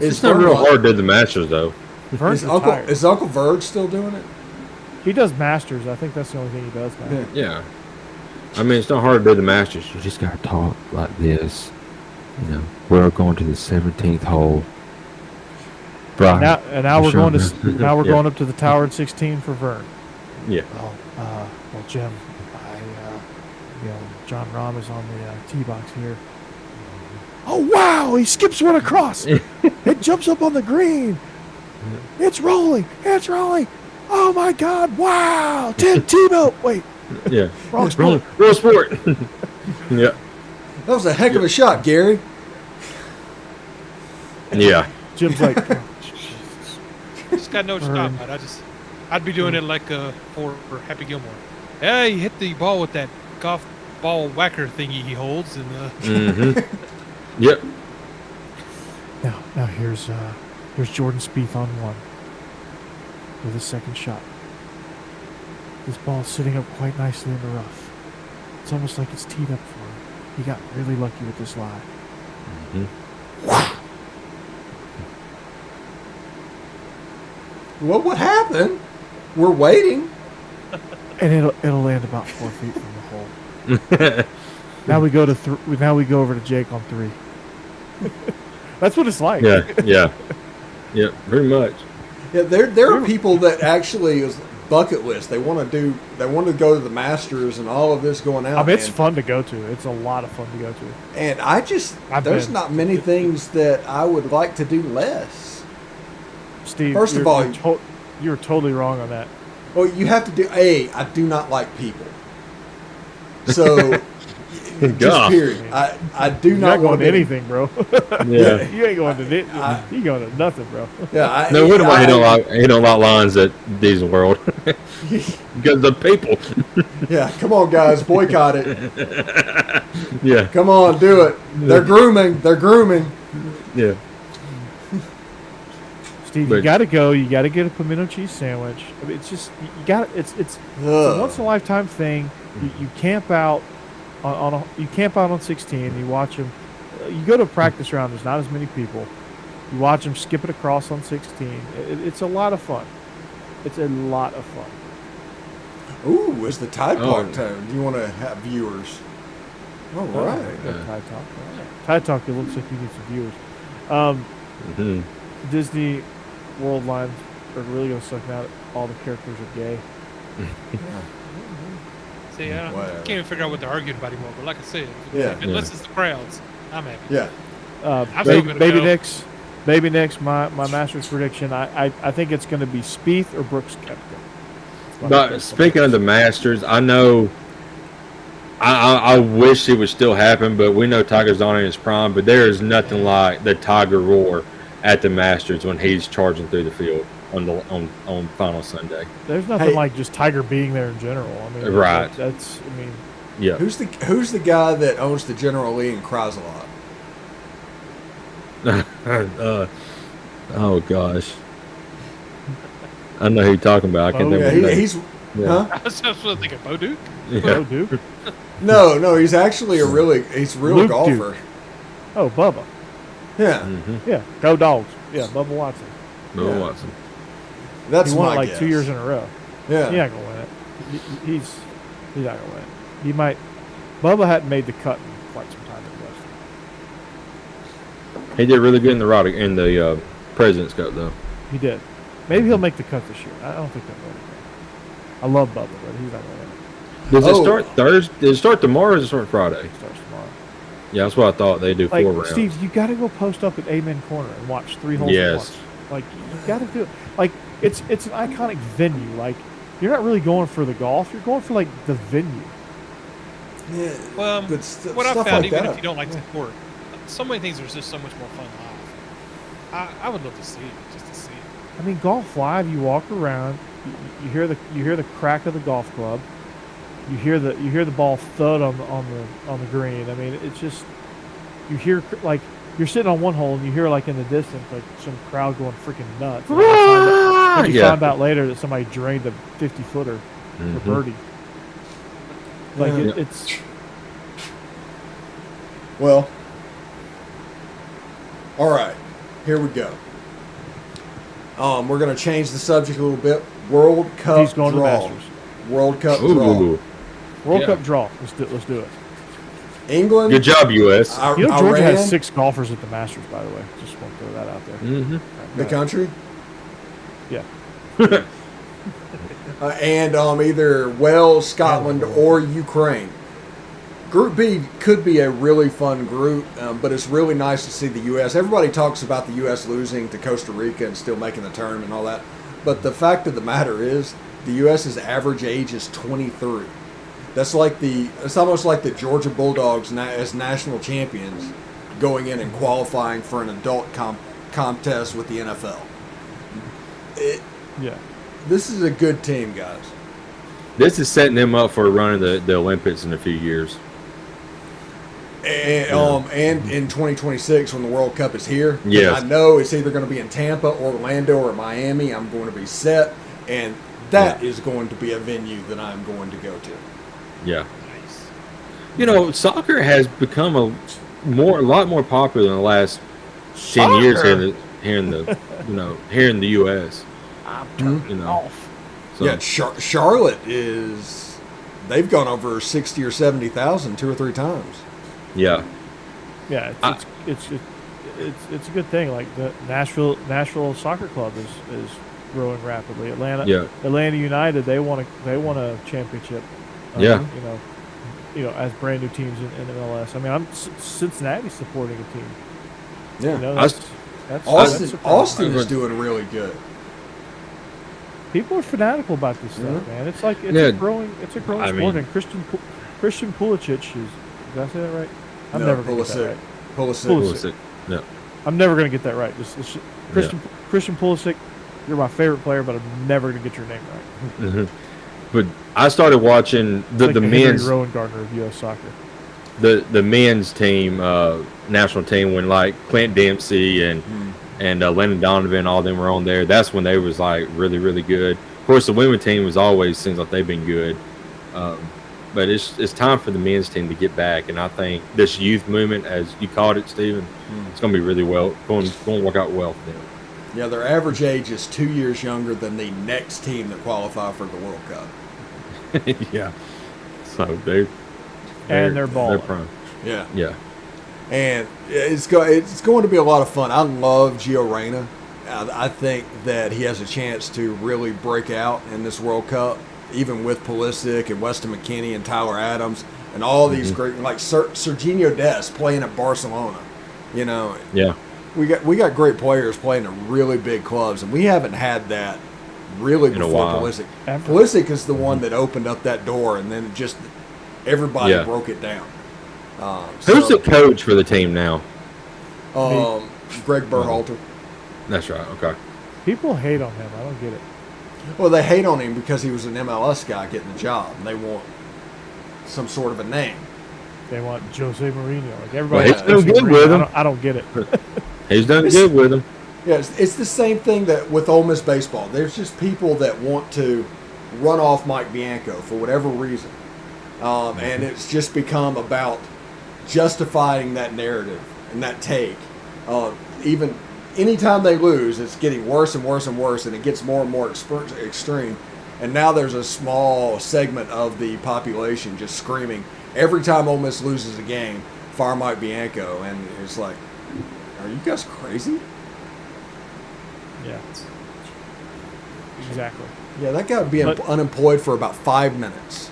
[SPEAKER 2] It's not real hard to do the Masters though.
[SPEAKER 1] Vern's
[SPEAKER 4] Is Uncle Verge still doing it?
[SPEAKER 1] He does Masters. I think that's the only thing he does now.
[SPEAKER 2] Yeah. I mean, it's not hard to do the Masters. You just gotta talk like this. We're going to the 17th hole. Brian.
[SPEAKER 1] Now we're
[SPEAKER 2] Sean.
[SPEAKER 1] going to now we're
[SPEAKER 2] Yeah.
[SPEAKER 1] going up to the tower at 16 for Vern.
[SPEAKER 2] Yeah.
[SPEAKER 1] Well, Jim, John Rahm is on the tee box here. Oh wow! He skips one across. It jumps up on the green. It's rolling. It's rolling. Oh my God! Wow! Tim Tebow. Wait.
[SPEAKER 2] Yeah.
[SPEAKER 1] Wrong sport.
[SPEAKER 2] Real sport. Yeah.
[SPEAKER 4] That was a heck of a shot, Gary.
[SPEAKER 2] Yeah.
[SPEAKER 1] Jim's like,
[SPEAKER 3] Just got no stop. I'd be doing it like for Happy Gilmore. Hey, he hit the ball with that golf ball whacker thingy he holds, and
[SPEAKER 2] Mm-hmm. Yep.
[SPEAKER 1] now here's Jordan Spieth on one with his second shot. This ball's sitting up quite nicely in the rough. It's almost like it's teed up for him. He got really lucky with this lie.
[SPEAKER 2] Mm-hmm.
[SPEAKER 4] Well, what happened? We're waiting.
[SPEAKER 1] And it'll land about 4 feet from the hole. Now we go to now we go over to Jake on 3. That's what it's like.
[SPEAKER 2] Yeah. Pretty much.
[SPEAKER 4] Yeah, there are people that actually is bucket list. They want to go to the Masters and all of this going out.
[SPEAKER 1] I mean, it's fun to go to. It's a lot of fun to go to.
[SPEAKER 4] And there's not many things that I would like to do less.
[SPEAKER 1] Steve,
[SPEAKER 4] First of all,
[SPEAKER 1] you're totally wrong on that.
[SPEAKER 4] well, you have to do. I do not like people. So, just
[SPEAKER 2] God.
[SPEAKER 4] period. I do
[SPEAKER 1] You're
[SPEAKER 4] not
[SPEAKER 1] not going
[SPEAKER 4] want
[SPEAKER 1] to anything, bro.
[SPEAKER 2] Yeah.
[SPEAKER 1] You ain't going to you going to nothing, bro.
[SPEAKER 4] Yeah,
[SPEAKER 2] No wonder why he don't like lines at Diesel World. Because the people.
[SPEAKER 4] Yeah, come on, guys, boycott it.
[SPEAKER 2] Yeah.
[SPEAKER 4] Come on, do it. They're grooming.
[SPEAKER 2] Yeah.
[SPEAKER 1] Steve, you got to go. You got to get a pimento cheese sandwich. I mean, it's just you got. It's a once in a lifetime thing. You camp out you camp out on 16. You watch them. You go to a practice round. There's not as many people. You watch them skip it across on 16. It's a lot of fun. It's a lot of fun.
[SPEAKER 4] Ooh, it's the Tide Park
[SPEAKER 2] Oh.
[SPEAKER 4] tone. You want to have viewers? All right.
[SPEAKER 1] Tide Talk. Tide Talk. It looks like you need some viewers.
[SPEAKER 2] Mm-hmm.
[SPEAKER 1] Disney World lines are really going to suck now that all the characters are gay.
[SPEAKER 3] see, I
[SPEAKER 4] Whatever.
[SPEAKER 3] can't even figure out what they're arguing about anymore. But like I said,
[SPEAKER 4] Yeah.
[SPEAKER 3] unless it's the crowds, I'm happy.
[SPEAKER 4] Yeah.
[SPEAKER 3] I'm still gonna
[SPEAKER 1] Baby
[SPEAKER 3] go.
[SPEAKER 1] Nick's, my Masters prediction. I think it's going to be Spieth or Brooks Koepka.
[SPEAKER 2] But speaking of the Masters, I know I wish it would still happen, but we know Tiger's on in his prime, but there is nothing like the Tiger roar at the Masters when he's charging through the field on final Sunday.
[SPEAKER 1] There's nothing
[SPEAKER 4] Hey.
[SPEAKER 1] like just Tiger being there in general. I mean,
[SPEAKER 2] Right.
[SPEAKER 1] That's I mean,
[SPEAKER 2] Yeah.
[SPEAKER 4] Who's the guy that owns the General Lee and cries a lot?
[SPEAKER 2] Oh gosh, I know who you're talking about. I can't think
[SPEAKER 4] Yeah,
[SPEAKER 2] of his name.
[SPEAKER 4] he's.
[SPEAKER 2] Yeah.
[SPEAKER 4] Huh?
[SPEAKER 3] I was just thinking, Bo Duke.
[SPEAKER 2] Yeah.
[SPEAKER 1] oh, Duke.
[SPEAKER 4] No, he's actually he's a real
[SPEAKER 1] Luke
[SPEAKER 4] golfer.
[SPEAKER 1] Oh, Bubba.
[SPEAKER 4] Yeah,
[SPEAKER 2] Mm-hmm.
[SPEAKER 1] Yeah, go Dogs. Yeah, Bubba Watson.
[SPEAKER 2] Bill
[SPEAKER 4] Yeah.
[SPEAKER 2] Watson.
[SPEAKER 4] that's
[SPEAKER 1] He won
[SPEAKER 4] my
[SPEAKER 1] it like
[SPEAKER 4] guess.
[SPEAKER 1] 2 years in a row.
[SPEAKER 4] Yeah,
[SPEAKER 1] He's not gonna win it. He's not gonna win it. He might. Bubba hadn't made the cut in quite some time at West.
[SPEAKER 2] He did really good in the President's Cup though.
[SPEAKER 1] He did. Maybe he'll make the cut this year. I don't think they'll win it. I love Bubba, but he's not gonna win it.
[SPEAKER 2] Does
[SPEAKER 4] Oh.
[SPEAKER 2] it start Thursday? Does it start tomorrow or does it start Friday?
[SPEAKER 1] He starts tomorrow.
[SPEAKER 2] Yeah, that's what I thought. They do
[SPEAKER 1] Like
[SPEAKER 2] 4 rounds.
[SPEAKER 1] Steve, you got to go post up at Amen Corner and watch 3 holes
[SPEAKER 2] Yes.
[SPEAKER 1] at once. Like you got to do it. Like it's an iconic venue. Like you're not really going for the golf. You're going for like the venue.
[SPEAKER 4] yeah.
[SPEAKER 3] Well,
[SPEAKER 4] But
[SPEAKER 3] what I
[SPEAKER 4] stuff
[SPEAKER 3] found,
[SPEAKER 4] like
[SPEAKER 3] even
[SPEAKER 4] that.
[SPEAKER 3] if you don't like the sport, so many things are just so much more fun live. I would love to see it, just to see it.
[SPEAKER 1] I mean, golf live. You walk around. You hear the crack of the golf club. You hear the ball thud on the green. I mean, it's just you hear like you're sitting on one hole and you hear like in the distance like some crowd going freaking nuts. And you find out later that somebody drained a 50-footer for
[SPEAKER 2] Mhm.
[SPEAKER 1] birdie. Like
[SPEAKER 4] Yeah.
[SPEAKER 1] it's
[SPEAKER 4] Well, all right, here we go. We're going to change the subject a little bit. World Cup
[SPEAKER 1] he's going
[SPEAKER 4] draw.
[SPEAKER 1] to the Masters.
[SPEAKER 4] World Cup draw.
[SPEAKER 2] Ooh.
[SPEAKER 1] World
[SPEAKER 2] Yeah.
[SPEAKER 1] Cup draw. Let's do it.
[SPEAKER 4] England.
[SPEAKER 2] Good job, U.S.
[SPEAKER 1] Georgia
[SPEAKER 4] Iran,
[SPEAKER 1] has 6 golfers at the Masters, by the way. Just want to throw that out there.
[SPEAKER 2] Mm-hmm.
[SPEAKER 4] the country.
[SPEAKER 1] Yeah.
[SPEAKER 4] And either Wales, Scotland, or Ukraine. Group B could be a really fun group, but it's really nice to see the U.S. Everybody talks about the U.S. losing to Costa Rica and still making the tournament and all that. But the fact of the matter is the U.S.'s average age is 23. It's almost like the Georgia Bulldogs as national champions going in and qualifying for an adult contest with the NFL.
[SPEAKER 1] Yeah.
[SPEAKER 4] This is a good team, guys.
[SPEAKER 2] This is setting them up for a run of the Olympics in a few years.
[SPEAKER 4] And in 2026 when the World Cup is here,
[SPEAKER 2] yes.
[SPEAKER 4] I know it's either going to be in Tampa, Orlando, or Miami. I'm going to be set, and that is going to be a venue that I'm going to go to.
[SPEAKER 2] Yeah. Soccer has become a lot more popular in the last 10 years here in the U.S.
[SPEAKER 1] Off.
[SPEAKER 2] So,
[SPEAKER 4] Yeah, Charlotte they've gone over 60 or 70,000 2 or 3 times.
[SPEAKER 2] Yeah.
[SPEAKER 1] Yeah, it's a good thing. Like the Nashville Soccer Club is growing rapidly. Atlanta United, they won a championship.
[SPEAKER 2] Yeah.
[SPEAKER 1] As brand new teams in MLS. I mean, I'm Cincinnati supporting a team.
[SPEAKER 4] Yeah. Austin is doing really good.
[SPEAKER 1] People are fanatical about this stuff, man. It's like a growing sport. And Christian Pulisic is. Did I say that right? I'm never going to get that right.
[SPEAKER 4] Pulisic.
[SPEAKER 2] No.
[SPEAKER 1] I'm never going to get that right. Christian Pulisic, you're my favorite player, but I'm never going to get your name right.
[SPEAKER 2] Mm-hmm. But I started watching the men's
[SPEAKER 1] Rowan Gardner of U.S. Soccer.
[SPEAKER 2] The men's team, national team, when like Clint Dempsey and Landon Donovan, all of them were on there. That's when they was like really, really good. Of course, the women's team was always seems like they've been good. But it's time for the men's team to get back, and I think this youth movement, as you called it, Stephen, it's going to be really going to work out well for them.
[SPEAKER 4] Yeah, their average age is 2 years younger than the next team that qualify for the World Cup.
[SPEAKER 2] Yeah, so they're
[SPEAKER 1] balling.
[SPEAKER 2] They're prime.
[SPEAKER 4] Yeah. And it's going to be a lot of fun. I love Gio Reyna. I think that he has a chance to really break out in this World Cup, even with Pulisic and Weston McKennie and Tyler Adams and all these great, like Serginho Dest playing at Barcelona.
[SPEAKER 2] Yeah.
[SPEAKER 4] We got great players playing in really big clubs, and we haven't had that really
[SPEAKER 2] in a
[SPEAKER 4] before
[SPEAKER 2] while.
[SPEAKER 4] Pulisic. Pulisic is the one that opened up that door, and then just everybody broke it down.
[SPEAKER 2] Who's the coach for the team now?
[SPEAKER 4] Greg Berhalter.
[SPEAKER 2] That's right. Okay.
[SPEAKER 1] People hate on him. I don't get it.
[SPEAKER 4] Well, they hate on him because he was an MLS guy getting the job, and they want some sort of a name.
[SPEAKER 1] They want Jose Mourinho. Like everybody.
[SPEAKER 2] He's done good with him.
[SPEAKER 1] I don't get it.
[SPEAKER 2] He's done good with him.
[SPEAKER 4] Yeah, it's the same thing that with Ole Miss baseball. There's just people that want to run off Mike Bianco for whatever reason, and it's just become about justifying that narrative and that take. Even anytime they lose, it's getting worse and worse and worse, and it gets more and more extreme. And now there's a small segment of the population just screaming every time Ole Miss loses a game, fire Mike Bianco, and it's like, are you guys crazy?
[SPEAKER 1] Yeah. Exactly.
[SPEAKER 4] Yeah, that guy would be unemployed for about 5 minutes.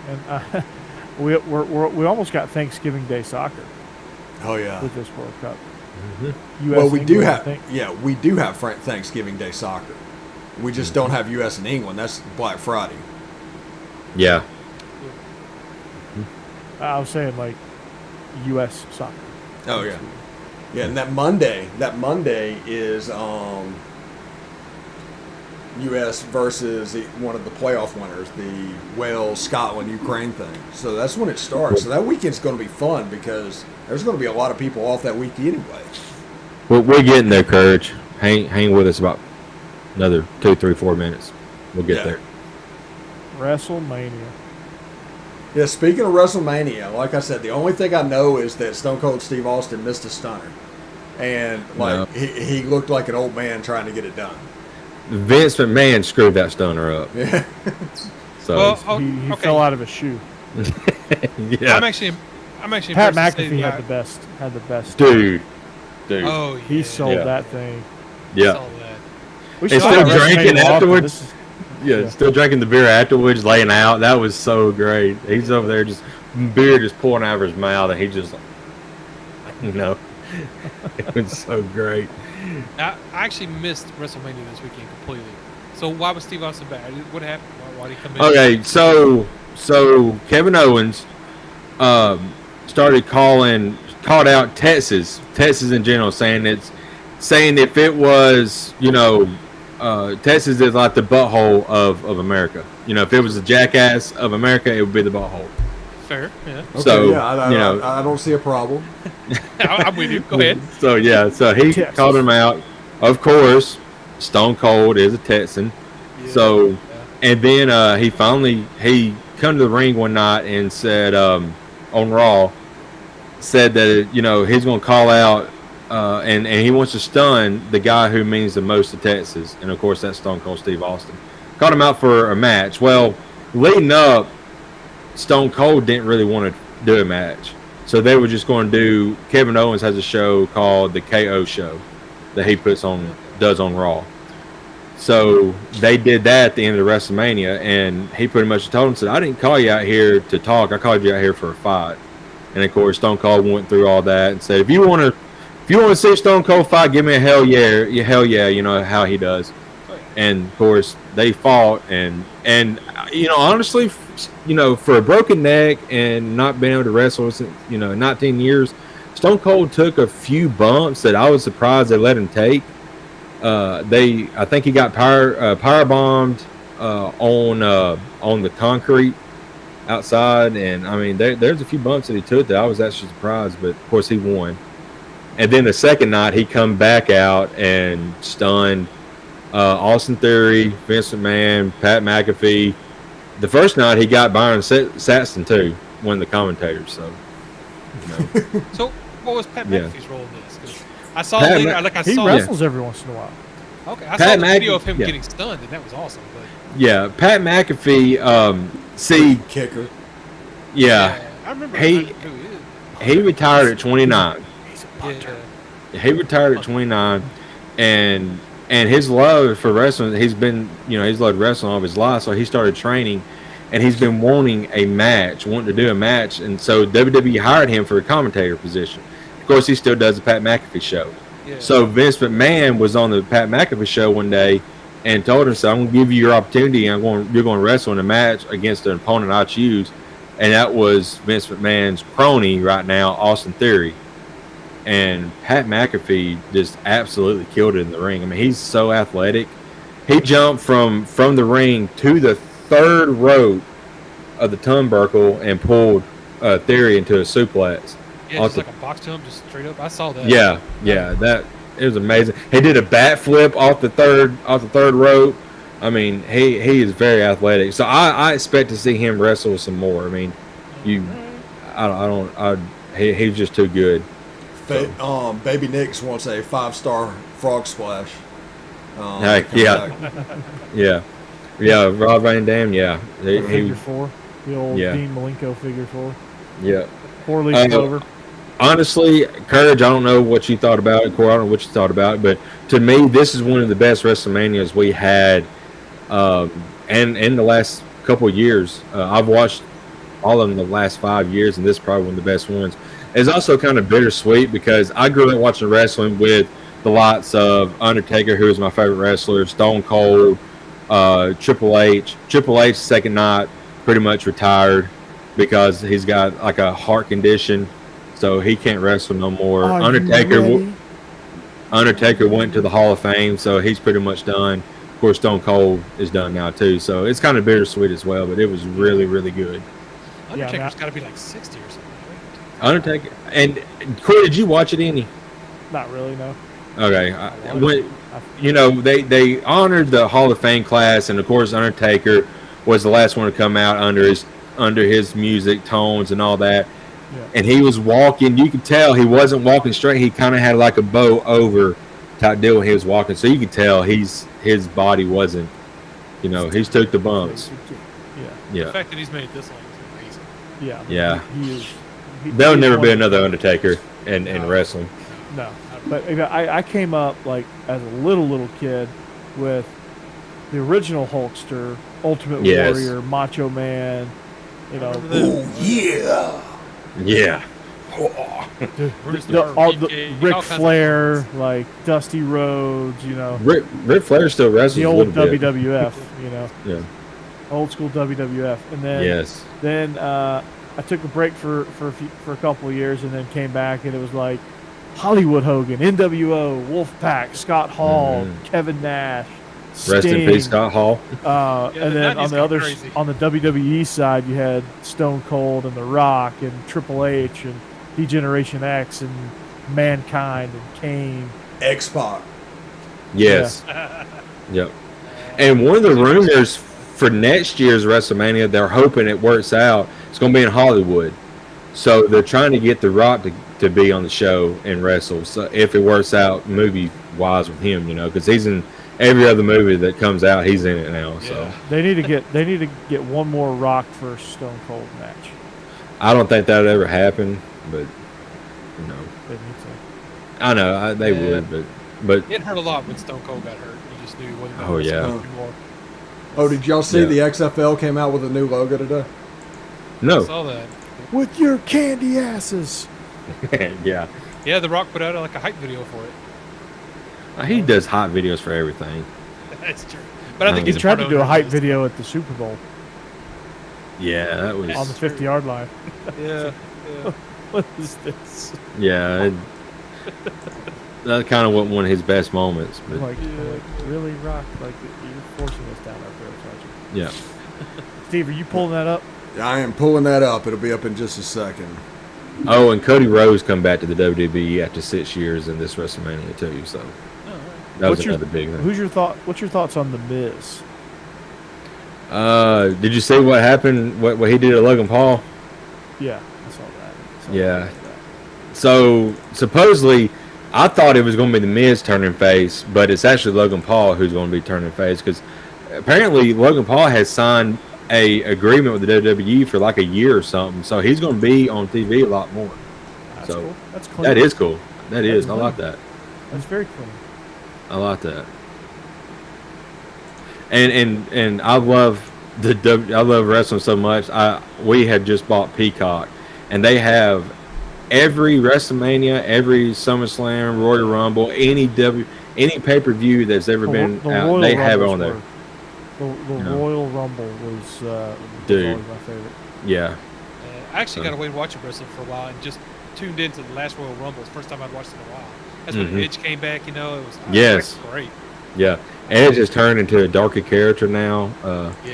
[SPEAKER 1] Exactly. And we almost got Thanksgiving Day soccer.
[SPEAKER 4] Oh yeah.
[SPEAKER 1] With this World Cup.
[SPEAKER 2] Mm-hmm.
[SPEAKER 4] Well, we do have Thanksgiving Day soccer. We just don't have U.S. and England. That's Black Friday.
[SPEAKER 2] Yeah.
[SPEAKER 1] I was saying like U.S. soccer.
[SPEAKER 4] Oh yeah. Yeah, and that Monday is U.S. versus one of the playoff winners, the Wales, Scotland, Ukraine thing. So that's when it starts. So that weekend's going to be fun because there's going to be a lot of people off that week anyway.
[SPEAKER 2] We're getting there, Courage. Hang with us about another 2, 3, 4 minutes. We'll get there.
[SPEAKER 1] WrestleMania.
[SPEAKER 4] Yeah, speaking of WrestleMania, like I said, the only thing I know is that Stone Cold Steve Austin missed a stunner. And he looked like an old man trying to get it done.
[SPEAKER 2] Vince McMahon screwed that stunner up.
[SPEAKER 4] Yeah.
[SPEAKER 2] So
[SPEAKER 1] he fell out of his shoe.
[SPEAKER 2] Yeah,
[SPEAKER 3] I'm actually
[SPEAKER 1] Pat
[SPEAKER 3] impressed to say
[SPEAKER 1] McAfee
[SPEAKER 3] that
[SPEAKER 1] had the best.
[SPEAKER 2] dude.
[SPEAKER 3] Oh, yeah.
[SPEAKER 1] He sold
[SPEAKER 2] Yeah.
[SPEAKER 1] that thing.
[SPEAKER 2] Yeah.
[SPEAKER 3] Saw that.
[SPEAKER 1] We
[SPEAKER 2] And
[SPEAKER 1] saw
[SPEAKER 2] still
[SPEAKER 1] it at
[SPEAKER 2] drinking
[SPEAKER 1] WrestleMania often.
[SPEAKER 2] afterwards?
[SPEAKER 1] This is-
[SPEAKER 2] Yeah, still drinking the beer afterwards, laying out. That was so great. He's over there just beer just pouring out of his mouth, and he just, it was so great.
[SPEAKER 3] I actually missed WrestleMania this weekend completely. So why was Steve Austin bad? What happened? Why did he come in?
[SPEAKER 2] Okay, so Kevin Owens called out Texas in general, saying if it was, Texas is like the butthole of America. If it was the jackass of America, it would be the butthole.
[SPEAKER 3] Fair, yeah.
[SPEAKER 4] Okay,
[SPEAKER 2] So,
[SPEAKER 4] yeah, I don't see a problem.
[SPEAKER 3] I'm with you. Go ahead.
[SPEAKER 2] So he
[SPEAKER 1] Texas.
[SPEAKER 2] called him out. Of course, Stone Cold is a Texan.
[SPEAKER 3] Yeah.
[SPEAKER 2] So, and then he come to the ring one night and said on Raw, said that he's going to call out and he wants to stun the guy who means the most to Texas, and of course that's Stone Cold Steve Austin. Called him out for a match. Well, leading up, Stone Cold didn't really want to do a match, so they were just going to do. Kevin Owens has a show called the KO Show that he does on Raw. So they did that at the end of WrestleMania, and he pretty much told him, said, "I didn't call you out here to talk. I called you out here for a fight." And of course, Stone Cold went through all that and said, "If you want to see Stone Cold fight, give me a hell yeah, how he does." And of course, they fought, and honestly, for a broken neck and not being able to wrestle since 19 years, Stone Cold took a few bumps that I was surprised they let him take. I think he got power bombed on the concrete outside, and I mean there's a few bumps that he took that I was actually surprised, but of course he won. And then the second night he come back out and stunned Austin Theory, Vince McMahon, Pat McAfee. The first night he got Byron Saxton too, one of the commentators. So,
[SPEAKER 3] So what was Pat
[SPEAKER 2] Yeah.
[SPEAKER 3] McAfee's role in this? 'Cause I saw
[SPEAKER 2] Pat
[SPEAKER 3] later.
[SPEAKER 1] He
[SPEAKER 3] saw.
[SPEAKER 1] wrestles every once in a while.
[SPEAKER 3] Okay, I
[SPEAKER 2] Pat
[SPEAKER 3] saw the video of him
[SPEAKER 2] yeah.
[SPEAKER 3] getting stunned, and that was awesome. But
[SPEAKER 2] yeah, Pat McAfee.
[SPEAKER 4] Kicker.
[SPEAKER 2] Yeah,
[SPEAKER 3] I remember
[SPEAKER 2] He-
[SPEAKER 3] who he is.
[SPEAKER 2] he retired at 29.
[SPEAKER 3] Yeah.
[SPEAKER 2] He retired at 29, and his love for wrestling, he's loved wrestling all of his life. So he started training, and he's been wanting to do a match, and so WWE hired him for a commentator position. Of course, he still does the Pat McAfee show.
[SPEAKER 3] Yeah.
[SPEAKER 2] So Vince McMahon was on the Pat McAfee show one day and told him, "So I'm going to give you your opportunity. You're going to wrestle in a match against an opponent I choose," and that was Vince McMahon's crony right now, Austin Theory. And Pat McAfee just absolutely killed it in the ring. I mean, he's so athletic. He jumped from the ring to the third rope of the turnbuckle and pulled Theory into a suplex.
[SPEAKER 3] Yeah, just like a box jump, just straight up. I saw that.
[SPEAKER 2] Yeah, that it was amazing. He did a bat flip off the third rope. I mean, he is very athletic. So I expect to see him wrestle some more. I mean, he's just too good.
[SPEAKER 4] Baby Nix wants a 5-star frog splash.
[SPEAKER 2] Heck, yeah. Rob Van Dam, yeah.
[SPEAKER 1] Figure four. The old
[SPEAKER 2] Yeah.
[SPEAKER 1] Dean Malenko figure four.
[SPEAKER 2] Yeah.
[SPEAKER 1] 4-leaf clover.
[SPEAKER 2] Honestly, Courage, I don't know what you thought about it. Corey, I don't know what you thought about it. But to me, this is one of the best WrestleManias we had and in the last couple of years. I've watched all of them the last 5 years, and this is probably one of the best ones. It's also kind of bittersweet because I grew up watching wrestling with the likes of Undertaker, who is my favorite wrestler, Stone Cold, Triple H. Triple H, second night, pretty much retired because he's got like a heart condition, so he can't wrestle no more. Undertaker went to the Hall of Fame, so he's pretty much done. Of course, Stone Cold is done now too, so it's kind of bittersweet as well. But it was really, really good.
[SPEAKER 3] Undertaker's got to be like 60 or something. Right?
[SPEAKER 2] Undertaker and Corey, did you watch it any?
[SPEAKER 1] Not really, no.
[SPEAKER 2] Okay, they honored the Hall of Fame class, and of course Undertaker was the last one to come out under his music tones and all that.
[SPEAKER 1] Yeah.
[SPEAKER 2] And he was walking. You could tell he wasn't walking straight. He kind of had like a bow over type deal when he was walking, so you could tell his body wasn't. He's took the bumps.
[SPEAKER 1] Yeah.
[SPEAKER 3] The
[SPEAKER 2] Yeah,
[SPEAKER 3] fact that he's made it this long is
[SPEAKER 1] Yeah.
[SPEAKER 2] Yeah.
[SPEAKER 1] He is.
[SPEAKER 2] There'll
[SPEAKER 1] he is
[SPEAKER 2] never be
[SPEAKER 1] wonderful.
[SPEAKER 2] another Undertaker in wrestling.
[SPEAKER 1] No, but I came up like as a little kid with the original Hulkster, Ultimate
[SPEAKER 2] Yes.
[SPEAKER 1] Warrior, Macho Man. You know,
[SPEAKER 4] Oh yeah.
[SPEAKER 2] Yeah.
[SPEAKER 1] the Ric Flair, like Dusty Rhodes. You know,
[SPEAKER 2] Ric Flair still wrestles
[SPEAKER 1] the
[SPEAKER 2] a
[SPEAKER 1] old
[SPEAKER 2] little bit.
[SPEAKER 1] WWF. You know,
[SPEAKER 2] Yeah.
[SPEAKER 1] old school WWF, and then
[SPEAKER 2] Yes.
[SPEAKER 1] then I took a break for a couple of years, and then came back, and it was like Hollywood Hogan, NWO, Wolfpack, Scott Hall, Kevin Nash, Sting.
[SPEAKER 2] Rest in peace, Scott Hall.
[SPEAKER 1] And then on the
[SPEAKER 3] crazy.
[SPEAKER 1] on the WWE side, you had Stone Cold and The Rock and Triple H and D-Generation X and Mankind and Kane.
[SPEAKER 4] X-Pac.
[SPEAKER 2] Yes. Yep. And one of the rumors for next year's WrestleMania, they're hoping it works out. It's going to be in Hollywood. So they're trying to get The Rock to be on the show and wrestle. So if it works out movie-wise with him, you know, because he's in every other movie that comes out, he's in it now. So
[SPEAKER 1] They need to get one more Rock versus Stone Cold match.
[SPEAKER 2] I don't think that would ever happen, but you know,
[SPEAKER 1] They need to.
[SPEAKER 2] I know they would, but
[SPEAKER 3] It hurt a lot when Stone Cold got hurt. You just knew he wasn't.
[SPEAKER 2] Oh, yeah.
[SPEAKER 3] Anymore.
[SPEAKER 4] Oh, did y'all see
[SPEAKER 2] Yeah.
[SPEAKER 4] the XFL came out with a new logo today?
[SPEAKER 3] I
[SPEAKER 2] no,
[SPEAKER 3] saw that.
[SPEAKER 1] With your candy asses.
[SPEAKER 2] yeah,
[SPEAKER 3] Yeah, The Rock put out like a hype video for it.
[SPEAKER 2] he does hot videos for everything.
[SPEAKER 3] That's true. But I think
[SPEAKER 1] He
[SPEAKER 3] he's
[SPEAKER 1] tried
[SPEAKER 3] part
[SPEAKER 1] to do a
[SPEAKER 3] owner
[SPEAKER 1] hype
[SPEAKER 3] of this.
[SPEAKER 1] video at the Super Bowl
[SPEAKER 2] Yeah, that
[SPEAKER 1] on the
[SPEAKER 2] was
[SPEAKER 1] 50-yard line.
[SPEAKER 3] Yeah.
[SPEAKER 1] What is this?
[SPEAKER 2] yeah. That kind of wasn't one of his best moments, but
[SPEAKER 1] Like really, Rock? Like you're forcing us down our throats, aren't you?
[SPEAKER 2] yeah.
[SPEAKER 1] Steve, are you pulling that up?
[SPEAKER 4] I am pulling that up. It'll be up in just a second.
[SPEAKER 2] Oh, and Cody Rhodes come back to the WWE after 6 years in this WrestleMania too. So that was another big thing.
[SPEAKER 1] What's your thoughts on the Miz?
[SPEAKER 2] Did you see what happened? What he did to Logan Paul?
[SPEAKER 1] Yeah, I saw that.
[SPEAKER 2] Yeah. So supposedly, I thought it was going to be the Miz turning face, but it's actually Logan Paul who's going to be turning face because apparently Logan Paul has signed a agreement with the WWE for like a year or something, so he's going to be on TV a lot more.
[SPEAKER 1] That's
[SPEAKER 2] So
[SPEAKER 1] cool. That's clean.
[SPEAKER 2] that is cool. That is. I
[SPEAKER 1] clean.
[SPEAKER 2] like that.
[SPEAKER 1] That's very clean.
[SPEAKER 2] I like that. And I love I love wrestling so much. We have just bought Peacock, and they have every WrestleMania, every SummerSlam, Royal Rumble, any pay-per-view that's ever been out.
[SPEAKER 1] Royal
[SPEAKER 2] They have it on
[SPEAKER 1] Rumbles
[SPEAKER 2] there.
[SPEAKER 1] The
[SPEAKER 2] You know.
[SPEAKER 1] Royal Rumble was
[SPEAKER 2] Dude.
[SPEAKER 1] always my favorite.
[SPEAKER 2] Yeah.
[SPEAKER 3] I actually got away to watching wrestling for a while and just tuned into the last Royal Rumble. It's the first time I'd watched it in a while. That's when
[SPEAKER 2] Mhm.
[SPEAKER 3] Edge came back, you know. It was
[SPEAKER 2] Yes.
[SPEAKER 3] great.
[SPEAKER 2] Yeah. Edge has turned into a darker character now.
[SPEAKER 3] Yeah.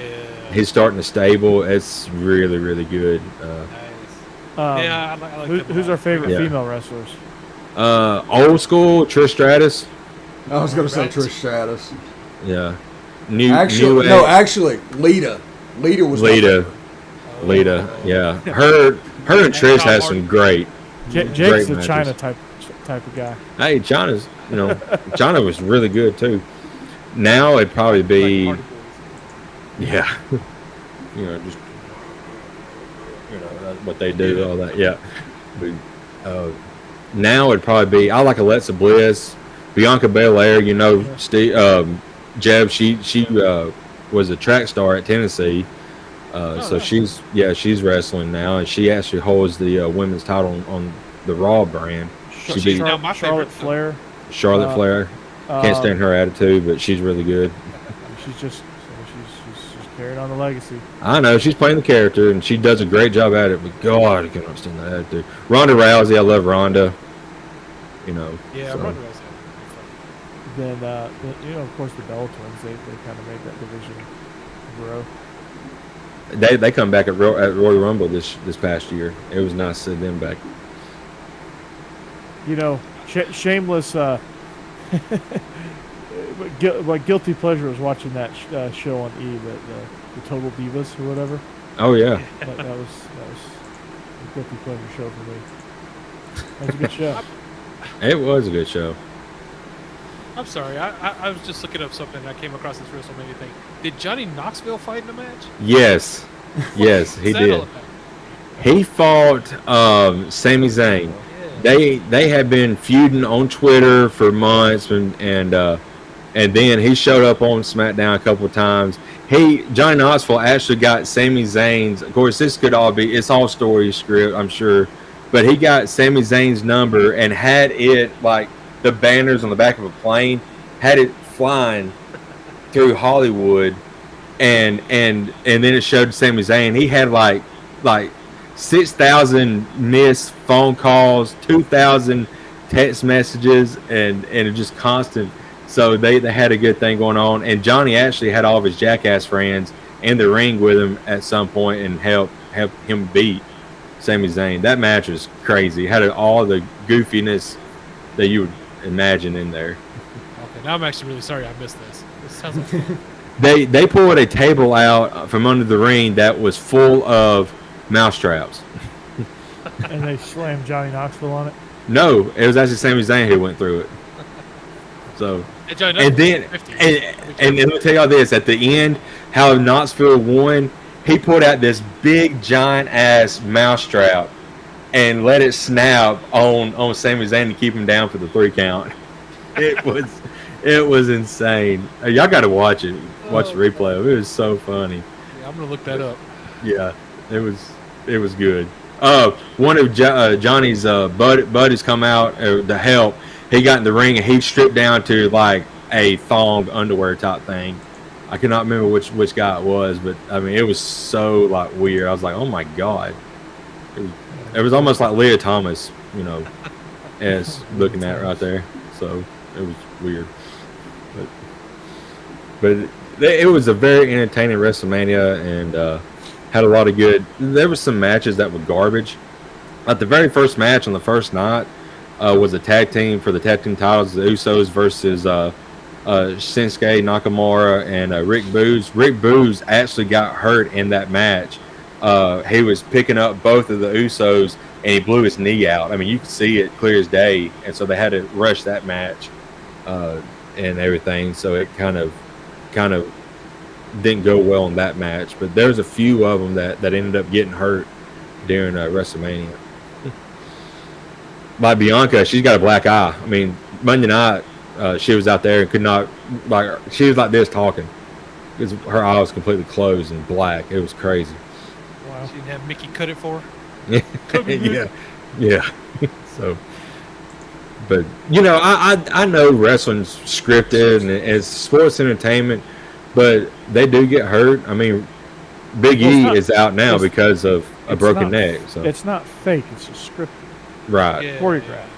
[SPEAKER 2] He's starting to stable. It's really, really good.
[SPEAKER 3] Nice. Yeah, I like them a
[SPEAKER 1] Who's
[SPEAKER 3] lot.
[SPEAKER 1] our favorite
[SPEAKER 2] Yeah.
[SPEAKER 1] female wrestlers?
[SPEAKER 2] Old school Trish Stratus.
[SPEAKER 4] I was going to say
[SPEAKER 3] Right.
[SPEAKER 4] Trish Stratus.
[SPEAKER 2] Yeah. New
[SPEAKER 4] Actually, no, actually, Lita. Lita was my
[SPEAKER 2] Lita.
[SPEAKER 4] favorite.
[SPEAKER 2] Lita. Yeah. Her and Trish has some great.
[SPEAKER 1] Jake's
[SPEAKER 2] Great
[SPEAKER 1] the
[SPEAKER 2] matches.
[SPEAKER 1] China type of guy.
[SPEAKER 2] Hey, China's. China was really good too. Now it'd probably be.
[SPEAKER 3] Like Hardy Boys.
[SPEAKER 2] Yeah. Just what they do, all that. Yeah. But, now it'd probably be. I like Alexa Bliss, Bianca Belair. Steve, Jeb. She was a track star at Tennessee. So she's wrestling now, and she actually holds the women's title on the Raw brand. She beat
[SPEAKER 3] now my
[SPEAKER 1] Charlotte
[SPEAKER 3] favorite.
[SPEAKER 1] Flair.
[SPEAKER 2] Charlotte Flair. Can't stand her attitude, but she's really good.
[SPEAKER 1] She's carrying on the legacy.
[SPEAKER 2] I know she's playing the character, and she does a great job at it. But God, I cannot stand that attitude. Ronda Rousey, I love Ronda.
[SPEAKER 3] Yeah,
[SPEAKER 2] so.
[SPEAKER 3] Ronda Rousey.
[SPEAKER 1] Then, of course, the Bella Twins. They kind of made that division grow.
[SPEAKER 2] They come back at Royal Rumble this past year. It was nice to see them back.
[SPEAKER 1] Shameless. Like guilty pleasure was watching that show on E, the Total Divas or whatever.
[SPEAKER 2] Oh yeah,
[SPEAKER 1] That was a guilty pleasure show for me. That was a good show.
[SPEAKER 2] it was a good show.
[SPEAKER 3] I'm sorry. I was just looking up something and I came across this WrestleMania thing. Did Johnny Knoxville fight in a match?
[SPEAKER 2] Yes, he
[SPEAKER 3] What's that
[SPEAKER 2] did.
[SPEAKER 3] all about?
[SPEAKER 2] He fought Sami Zayn. They had been feuding on Twitter for months, and then he showed up on SmackDown a couple of times. Johnny Knoxville actually got Sami Zayn's. Of course, this could all be, it's all story script, I'm sure, but he got Sami Zayn's number and had it like the banners on the back of a plane, had it flying through Hollywood, and then it showed Sami Zayn. He had like 6,000 missed phone calls, 2,000 text messages, and it just constant. So they had a good thing going on. And Johnny actually had all of his Jackass friends in the ring with him at some point and helped him beat Sami Zayn. That match was crazy. It had all the goofiness that you would imagine in there.
[SPEAKER 3] Okay, now I'm actually really sorry I missed this. This sounds like fun.
[SPEAKER 2] They pulled a table out from under the ring that was full of mousetraps.
[SPEAKER 1] And they slammed Johnny Knoxville on it?
[SPEAKER 2] No, it was actually Sami Zayn who went through it. So, and then let me tell y'all this, at the end, how Knoxville won, he pulled out this big giant ass mousetrap and let it snap on Sami Zayn to keep him down for the 3 count. It was insane. Y'all got to watch it. Watch the replay. It was so funny.
[SPEAKER 3] Yeah, I'm gonna look that up.
[SPEAKER 2] Yeah, it was good. One of Johnny's buddies come out to help. He got in the ring and he stripped down to like a thong underwear type thing. I cannot remember which guy it was, but I mean it was so like weird. I was like, oh my god, it was almost like Leah Thomas, as looking at right there. So it was weird, but it was a very entertaining WrestleMania and had a lot of good. There were some matches that were garbage. Like the very first match on the first night was a tag team for the tag team titles, the Usos versus Shinsuke Nakamura and Rick Boogs. Rick Boogs actually got hurt in that match. He was picking up both of the Usos and he blew his knee out. I mean, you could see it clear as day, and so they had to rush that match and everything. So it kind of didn't go well in that match. But there's a few of them that ended up getting hurt during WrestleMania. Like Bianca, she's got a black eye. I mean, Monday night, she was out there and could not, like, she was like this talking because her eye was completely closed and black. It was crazy.
[SPEAKER 3] Wow. She didn't have Mickey cut it for her?
[SPEAKER 2] Yeah. So, but, I know wrestling's scripted and it's sports entertainment, but they do get hurt. I mean, Big E is out now because of a broken neck. So
[SPEAKER 1] it's not fake. It's just scripted.
[SPEAKER 2] Right.
[SPEAKER 3] Yeah.
[SPEAKER 1] Choreographed.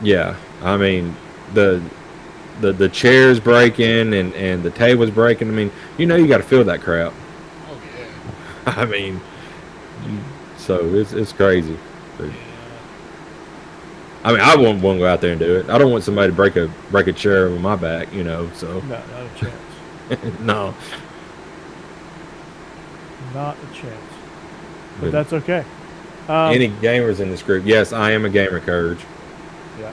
[SPEAKER 2] Yeah. I mean, the chairs breaking and the tables breaking. I mean, you got to feel that crap.
[SPEAKER 3] Oh yeah.
[SPEAKER 2] I mean, so it's crazy. But, I mean, I wouldn't want to go out there and do it. I don't want somebody to break a chair over my back. So
[SPEAKER 1] No, not a chance.
[SPEAKER 2] no.
[SPEAKER 1] Not a chance. But that's okay.
[SPEAKER 2] Any gamers in this group? Yes, I am a gamer, Courage.
[SPEAKER 1] Yeah.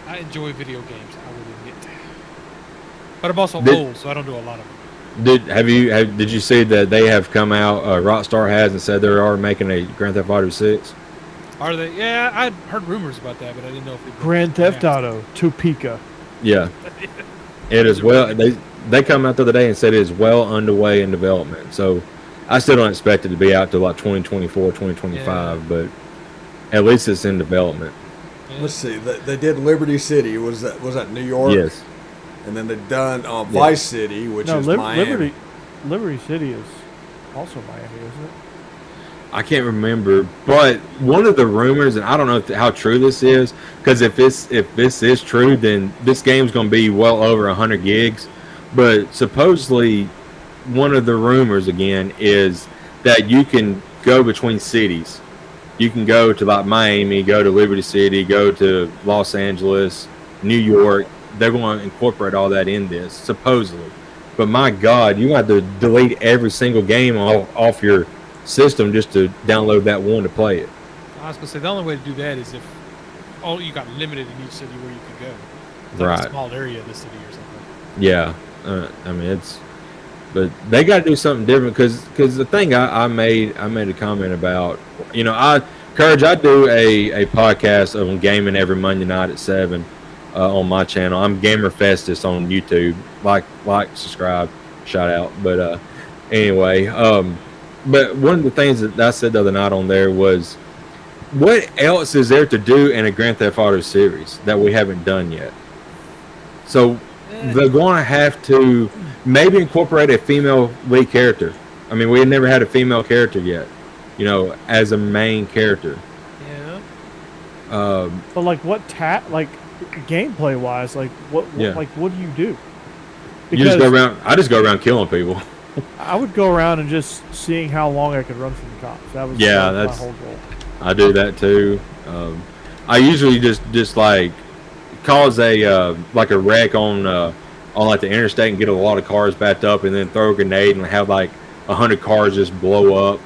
[SPEAKER 3] I enjoy video games. I will admit, but I'm also old, so I don't do a lot of them.
[SPEAKER 2] Did you see that they have come out? Rockstar has and said they are making a Grand Theft Auto 6.
[SPEAKER 3] Are they? Yeah, I'd heard rumors about that, but I didn't know if it.
[SPEAKER 1] Grand Theft Auto Topeka.
[SPEAKER 2] Yeah, it is well. They come out the other day and said it is well underway in development. So I still don't expect it to be out till like 2024, 2025, but at least it's in development.
[SPEAKER 3] Yeah.
[SPEAKER 4] Let's see. They did Liberty City. Was that New York?
[SPEAKER 2] Yes.
[SPEAKER 4] And then they've done Vice City, which is Miami.
[SPEAKER 1] Liberty City is also Miami, isn't it?
[SPEAKER 2] I can't remember, but one of the rumors, and I don't know how true this is, because if this is true, then this game's going to be well over 100 gigs. But supposedly, one of the rumors again is that you can go between cities. You can go to like Miami, go to Liberty City, go to Los Angeles, New York. They're going to incorporate all that in this, supposedly. But my God, you have to delete every single game off your system just to download that one to play it.
[SPEAKER 3] I was going to say, the only way to do that is if you got limited in each city where you could go. It's like
[SPEAKER 2] Right.
[SPEAKER 3] a small area of the city or something.
[SPEAKER 2] Yeah. I mean, But they got to do something different because the thing I made a comment about, Courage, I do a podcast on gaming every Monday night at 7 on my channel. I'm Gamer Festus on YouTube. Like, subscribe, shout out. But anyway, but one of the things that I said the other night on there was, what else is there to do in a Grand Theft Auto series that we haven't done yet? So they're going to have to maybe incorporate a female lead character. I mean, we had never had a female character yet, as a main character.
[SPEAKER 3] Yeah.
[SPEAKER 1] But like gameplay wise, like what do you do?
[SPEAKER 2] Because you just go around. I just go around killing people.
[SPEAKER 1] I would go around and just seeing how long I could run from the cops. That was my whole goal.
[SPEAKER 2] I do that too. I usually just like cause a wreck on like the interstate and get a lot of cars backed up, and then throw a grenade and have like 100 cars just blow up,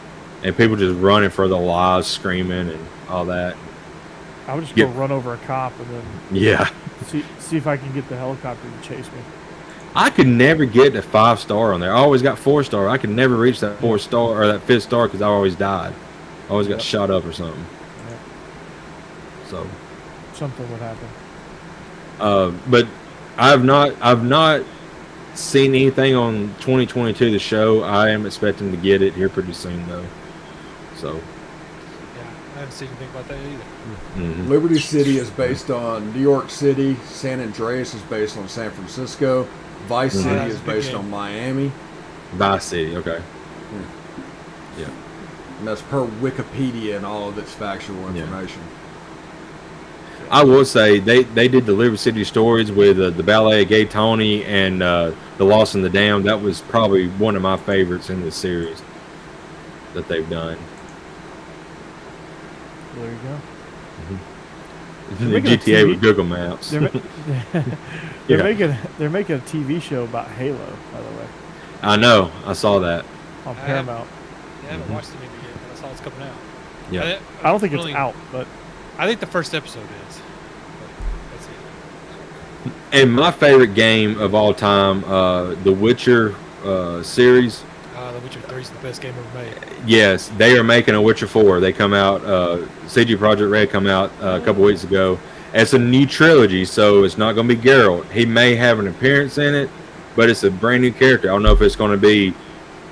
[SPEAKER 2] and people just running for their lives, screaming and all that.
[SPEAKER 1] I would just go run over a cop and then see if I can get the helicopter to chase me.
[SPEAKER 2] I could never get a 5-star on there. I always got 4-star. I could never reach that 4-star or that 5th star because I always died. I always got shot up or something.
[SPEAKER 1] Yep.
[SPEAKER 2] So
[SPEAKER 1] something would happen.
[SPEAKER 2] But I've not seen anything on 2022 the show. I am expecting to get it here pretty soon though. So
[SPEAKER 3] yeah, I haven't seen anything about that either.
[SPEAKER 2] Mm-hmm.
[SPEAKER 4] Liberty City is based on New York City. San Andreas is based on San Francisco. Vice City is based on Miami.
[SPEAKER 2] Vice City, okay. Yeah.
[SPEAKER 4] And that's per Wikipedia and all of its factual information.
[SPEAKER 2] I will say they did the Liberty City stories with the Ballet of Gay Tony and the Lost in the Dam. That was probably one of my favorites in the series that they've done.
[SPEAKER 1] There you go.
[SPEAKER 2] The GTA with Google Maps.
[SPEAKER 1] They're making a TV show about Halo, by the way.
[SPEAKER 2] I know. I saw that
[SPEAKER 1] on Paramount.
[SPEAKER 3] I haven't watched it yet, but I saw it's coming out.
[SPEAKER 2] Yeah.
[SPEAKER 1] I don't think it's out, but
[SPEAKER 3] I think the first episode is. That's it.
[SPEAKER 2] And my favorite game of all time, The Witcher series.
[SPEAKER 3] The Witcher 3 is the best game ever made.
[SPEAKER 2] Yes, they are making a Witcher 4. They come out, CG Projekt Red come out a couple weeks ago. It's a new trilogy, so it's not going to be Geralt. He may have an appearance in it, but it's a brand new character. I don't know if it's going to be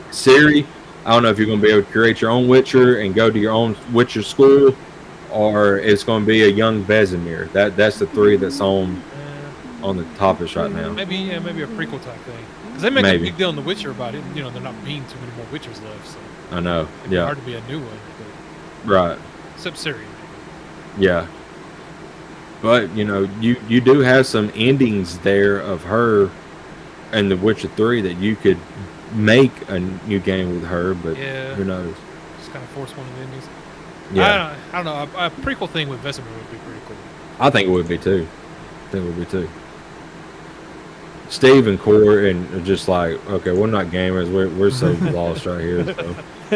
[SPEAKER 2] Ciri. I don't know if you're going to be able to create your own Witcher and go to your own Witcher school, or it's going to be a young Vesemir. That's the three that's on the topics right now.
[SPEAKER 3] Maybe a prequel type thing. Because they make a big deal in The Witcher about it. They're not being too many more Witchers left. So
[SPEAKER 2] I know.
[SPEAKER 3] it'd be hard to be a new one. But
[SPEAKER 2] right.
[SPEAKER 3] Except Ciri.
[SPEAKER 2] Yeah. But, you do have some endings there of her and The Witcher 3 that you could make a new game with her, but who knows?
[SPEAKER 3] Just kind of force one of the endings.
[SPEAKER 2] Yeah.
[SPEAKER 3] I don't know. A prequel thing with Vesemir would be pretty cool.
[SPEAKER 2] I think it would be too. Steve and Corey are just like, okay, we're not gamers. We're so lost right here.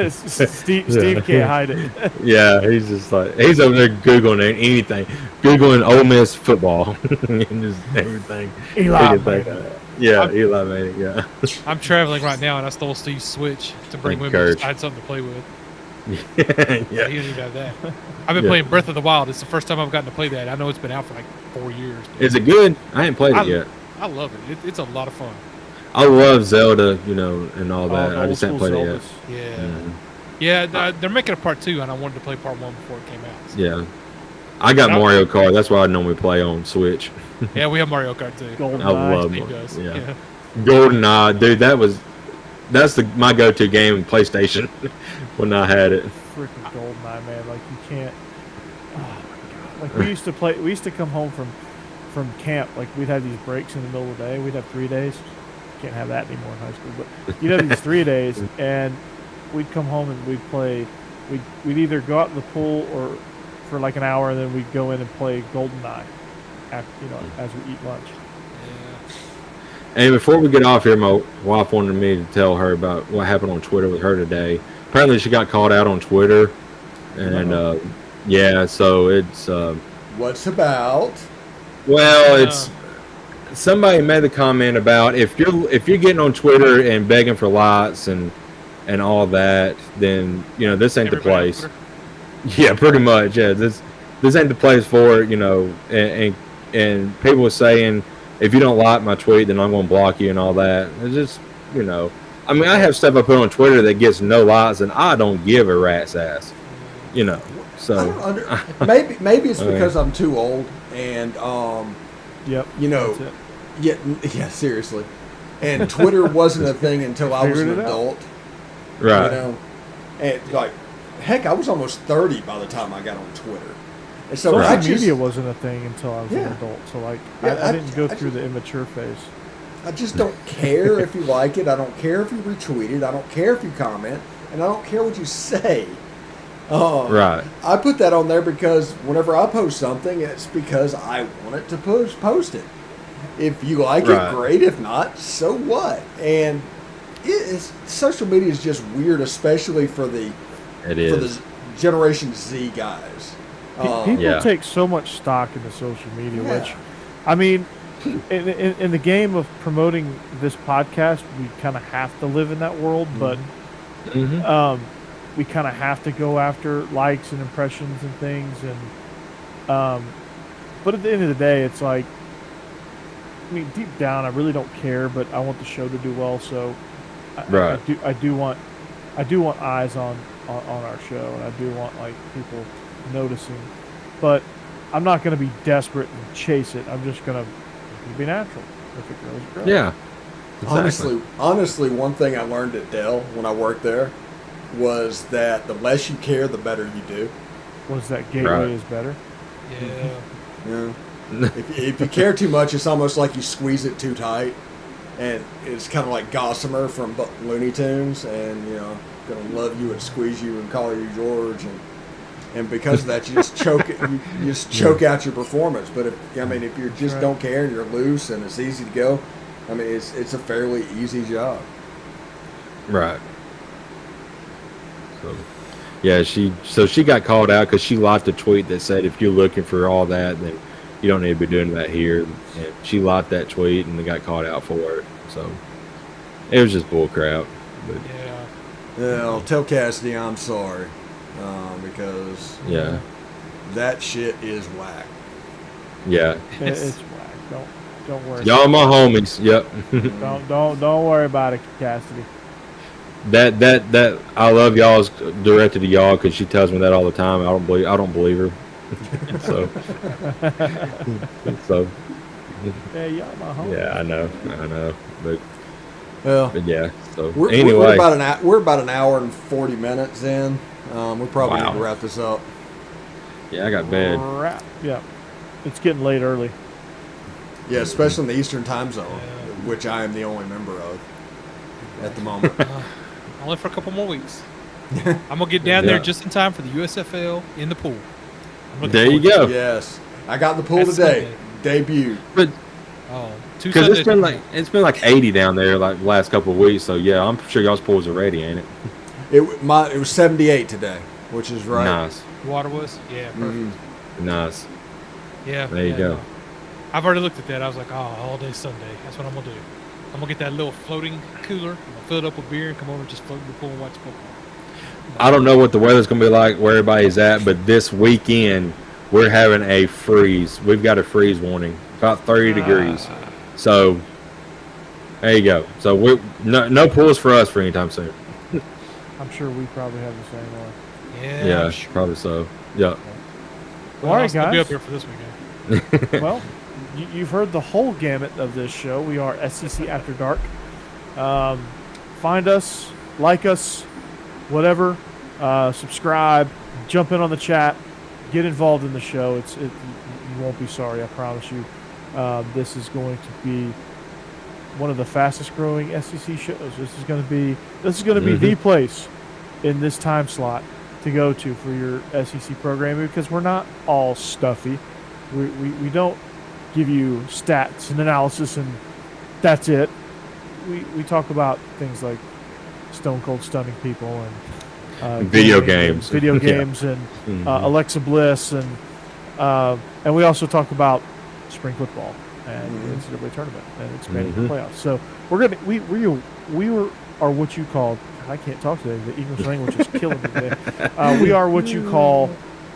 [SPEAKER 2] So.
[SPEAKER 1] Steve can't hide it.
[SPEAKER 2] Yeah, he's just like, he's over there Googling anything. Googling Ole Miss football and just everything.
[SPEAKER 1] Eli made it.
[SPEAKER 2] Yeah, Eli made it, yeah.
[SPEAKER 3] I'm traveling right now, and I stole Steve's Switch to bring with me. I had something to play with.
[SPEAKER 2] Yeah.
[SPEAKER 3] He didn't even have that. I've been playing Breath of the Wild. It's the first time I've gotten to play that. I know it's been out for like 4 years.
[SPEAKER 2] Is it good? I ain't played it yet.
[SPEAKER 3] I love it. It's a lot of fun.
[SPEAKER 2] I love Zelda, and all that. I just haven't played it yet.
[SPEAKER 3] Yeah.
[SPEAKER 2] Mm-hmm.
[SPEAKER 3] Yeah, they're making a part 2, and I wanted to play part 1 before it came out. So.
[SPEAKER 2] Yeah. I got Mario Kart. That's what I normally play on Switch.
[SPEAKER 3] Yeah, we have Mario Kart too.
[SPEAKER 1] GoldenEye.
[SPEAKER 2] I love
[SPEAKER 3] Steve
[SPEAKER 2] it.
[SPEAKER 3] does.
[SPEAKER 2] Yeah. GoldenEye, dude, that's my go-to game in PlayStation when I had it.
[SPEAKER 1] Freaking GoldenEye, man! Like you can't. Oh my god! Like we used to come home from camp. Like we'd have these breaks in the middle of the day. We'd have 3 days. Can't have that anymore in high school. But you'd have these 3 days, and we'd come home and we'd play. We'd either go out in the pool or for like an hour, and then we'd go in and play GoldenEye. After, as we eat lunch.
[SPEAKER 3] Yeah.
[SPEAKER 2] And before we get off here, my wife wanted me to tell her about what happened on Twitter with her today. Apparently, she got called out on Twitter, and so it's.
[SPEAKER 4] What's about?
[SPEAKER 2] Well, it's. somebody made the comment about if you're getting on Twitter and begging for likes and all that, then this ain't the place. Yeah, pretty much. Yeah, this ain't the place for it. And people are saying if you don't like my tweet, then I'm gonna block you and all that. It's just I mean, I have stuff I put on Twitter that gets no likes, and I don't give a rat's ass. So
[SPEAKER 4] maybe it's because I'm too old and
[SPEAKER 1] Yep. that's it.
[SPEAKER 4] yeah, seriously. And Twitter wasn't a thing until I was an adult.
[SPEAKER 2] Right.
[SPEAKER 4] And like, heck, I was almost 30 by the time I got on Twitter. And so
[SPEAKER 1] social media wasn't a thing until I was an adult. So like, I didn't go through the immature phase.
[SPEAKER 4] I just don't care if you like it. I don't care if you retweet it. I don't care if you comment, and I don't care what you say.
[SPEAKER 2] Right.
[SPEAKER 4] I put that on there because whenever I post something, it's because I want it to post it. If you like it, great. If not, so what? And social media is just weird, especially for the Generation Z guys.
[SPEAKER 1] People take so much stock into social media, which, I mean, in the game of promoting this podcast, we kind of have to live in that world, but we kind of have to go after likes and impressions and things, and but at the end of the day, it's like, I mean, deep down, I really don't care, but I want the show to do well, so I do want eyes on our show, and I do want like people noticing, but I'm not going to be desperate and chase it. I'm just going to be natural. If it grows, it grows.
[SPEAKER 2] Yeah. Exactly.
[SPEAKER 4] Honestly, one thing I learned at Dell when I worked there was that the less you care, the better you do.
[SPEAKER 1] Was that gateway is better?
[SPEAKER 4] Yeah. If you care too much, it's almost like you squeeze it too tight, and it's kind of like Gossamer from Looney Tunes, and gonna love you and squeeze you and call you George, and because of that, you just choke it. You just choke out your performance. But if you just don't care and you're loose and it's easy to go, I mean, it's a fairly easy job.
[SPEAKER 2] Right. So, yeah, she got called out because she liked a tweet that said if you're looking for all that, then you don't need to be doing that here. And she liked that tweet and they got called out for it. So it was just bull crap. But
[SPEAKER 4] I'll tell Cassidy I'm sorry because that shit is whack.
[SPEAKER 2] Yeah,
[SPEAKER 1] it's whack. Don't worry.
[SPEAKER 2] Y'all my homies. Yep.
[SPEAKER 1] don't worry about it, Cassidy.
[SPEAKER 2] That I love y'all's directed to y'all because she tells me that all the time. I don't believe her. so
[SPEAKER 1] yeah, y'all my homie.
[SPEAKER 2] Yeah, I know, but yeah. So
[SPEAKER 4] we're about an hour and 40 minutes in. We probably need to wrap this up.
[SPEAKER 2] Yeah, I got bed.
[SPEAKER 1] Yeah, it's getting late early.
[SPEAKER 4] Yeah, especially in the Eastern Time Zone, which I am the only member of at the moment.
[SPEAKER 3] Only for a couple more weeks. I'm gonna get down there just in time for the USFL in the pool.
[SPEAKER 2] There you go.
[SPEAKER 4] Yes, I got in the pool today. Debuted.
[SPEAKER 2] But because it's been like 80 down there like the last couple of weeks. So yeah, I'm sure y'all's pools are ready, ain't it?
[SPEAKER 4] It was 78 today, which is right.
[SPEAKER 2] Nice.
[SPEAKER 3] Water was perfect.
[SPEAKER 2] Nice.
[SPEAKER 3] Yeah.
[SPEAKER 2] There you go.
[SPEAKER 3] I've already looked at that. I was like, all day Sunday. That's what I'm gonna do. I'm gonna get that little floating cooler. I'm gonna fill it up with beer and come over and just float in the pool and watch football.
[SPEAKER 2] I don't know what the weather's gonna be like where everybody's at, but this weekend we're having a freeze. We've got a freeze warning, about 30 degrees. So there you go. So we no pools for us for anytime soon.
[SPEAKER 1] I'm sure we probably have the same one.
[SPEAKER 2] Yeah, probably so. Yeah.
[SPEAKER 1] All right, guys.
[SPEAKER 3] I'll be up here for this weekend.
[SPEAKER 1] Well, you've heard the whole gamut of this show. We are SEC After Dark. Find us, like us, whatever. Subscribe, jump in on the chat, get involved in the show. You won't be sorry, I promise you. This is going to be one of the fastest growing SEC shows. This is going to be the place in this time slot to go to for your SEC programming, because we're not all stuffy. We don't give you stats and analysis and that's it. We talk about things like stone cold stunning people and
[SPEAKER 2] video games
[SPEAKER 1] and Alexa Bliss and we also talk about spring football. and the NCAA tournament and expanding the playoffs. So we are what you call, I can't talk today. The English language is killing me today. We are what you call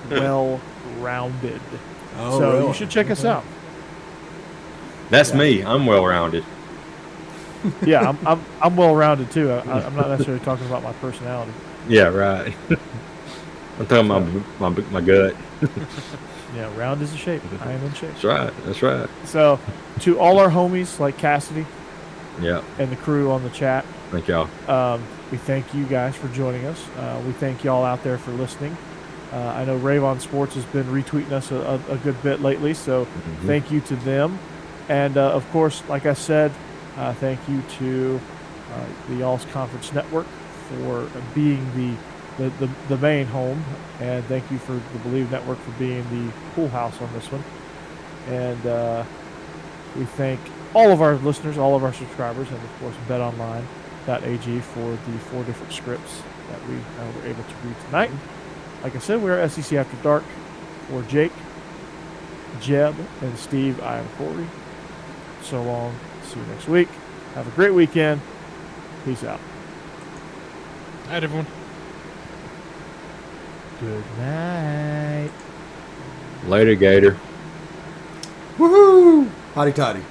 [SPEAKER 1] well-rounded.
[SPEAKER 4] Oh,
[SPEAKER 1] so
[SPEAKER 4] really?
[SPEAKER 1] you should check us out.
[SPEAKER 2] That's me. I'm well-rounded.
[SPEAKER 1] Yeah, I'm well-rounded too. I'm not necessarily talking about my personality.
[SPEAKER 2] Yeah, right. I'm talking about my gut.
[SPEAKER 1] Yeah, round is a shape. I am in shape.
[SPEAKER 2] That's right. That's right.
[SPEAKER 1] So, to all our homies like Cassidy
[SPEAKER 2] Yeah.
[SPEAKER 1] and the crew on the chat,
[SPEAKER 2] Thank y'all.
[SPEAKER 1] we thank you guys for joining us. We thank y'all out there for listening. I know Ravon Sports has been retweeting us a good bit lately, so thank you to them. And, of course, like I said, thank you to the Y'all's Conference Network for being the main home, and thank you for the Bleav Network for being the pool house on this one. And we thank all of our listeners, all of our subscribers, and of course BetOnline.ag for the 4 different scripts that we were able to read tonight. Like I said, we are SEC After Dark. For Jake, Jeb, and Steve, I am Corey. So long. See you next week. Have a great weekend. Peace out.
[SPEAKER 3] All right, everyone.
[SPEAKER 1] Good night.
[SPEAKER 2] Later, Gator.
[SPEAKER 4] Woohoo! Hotty toddy.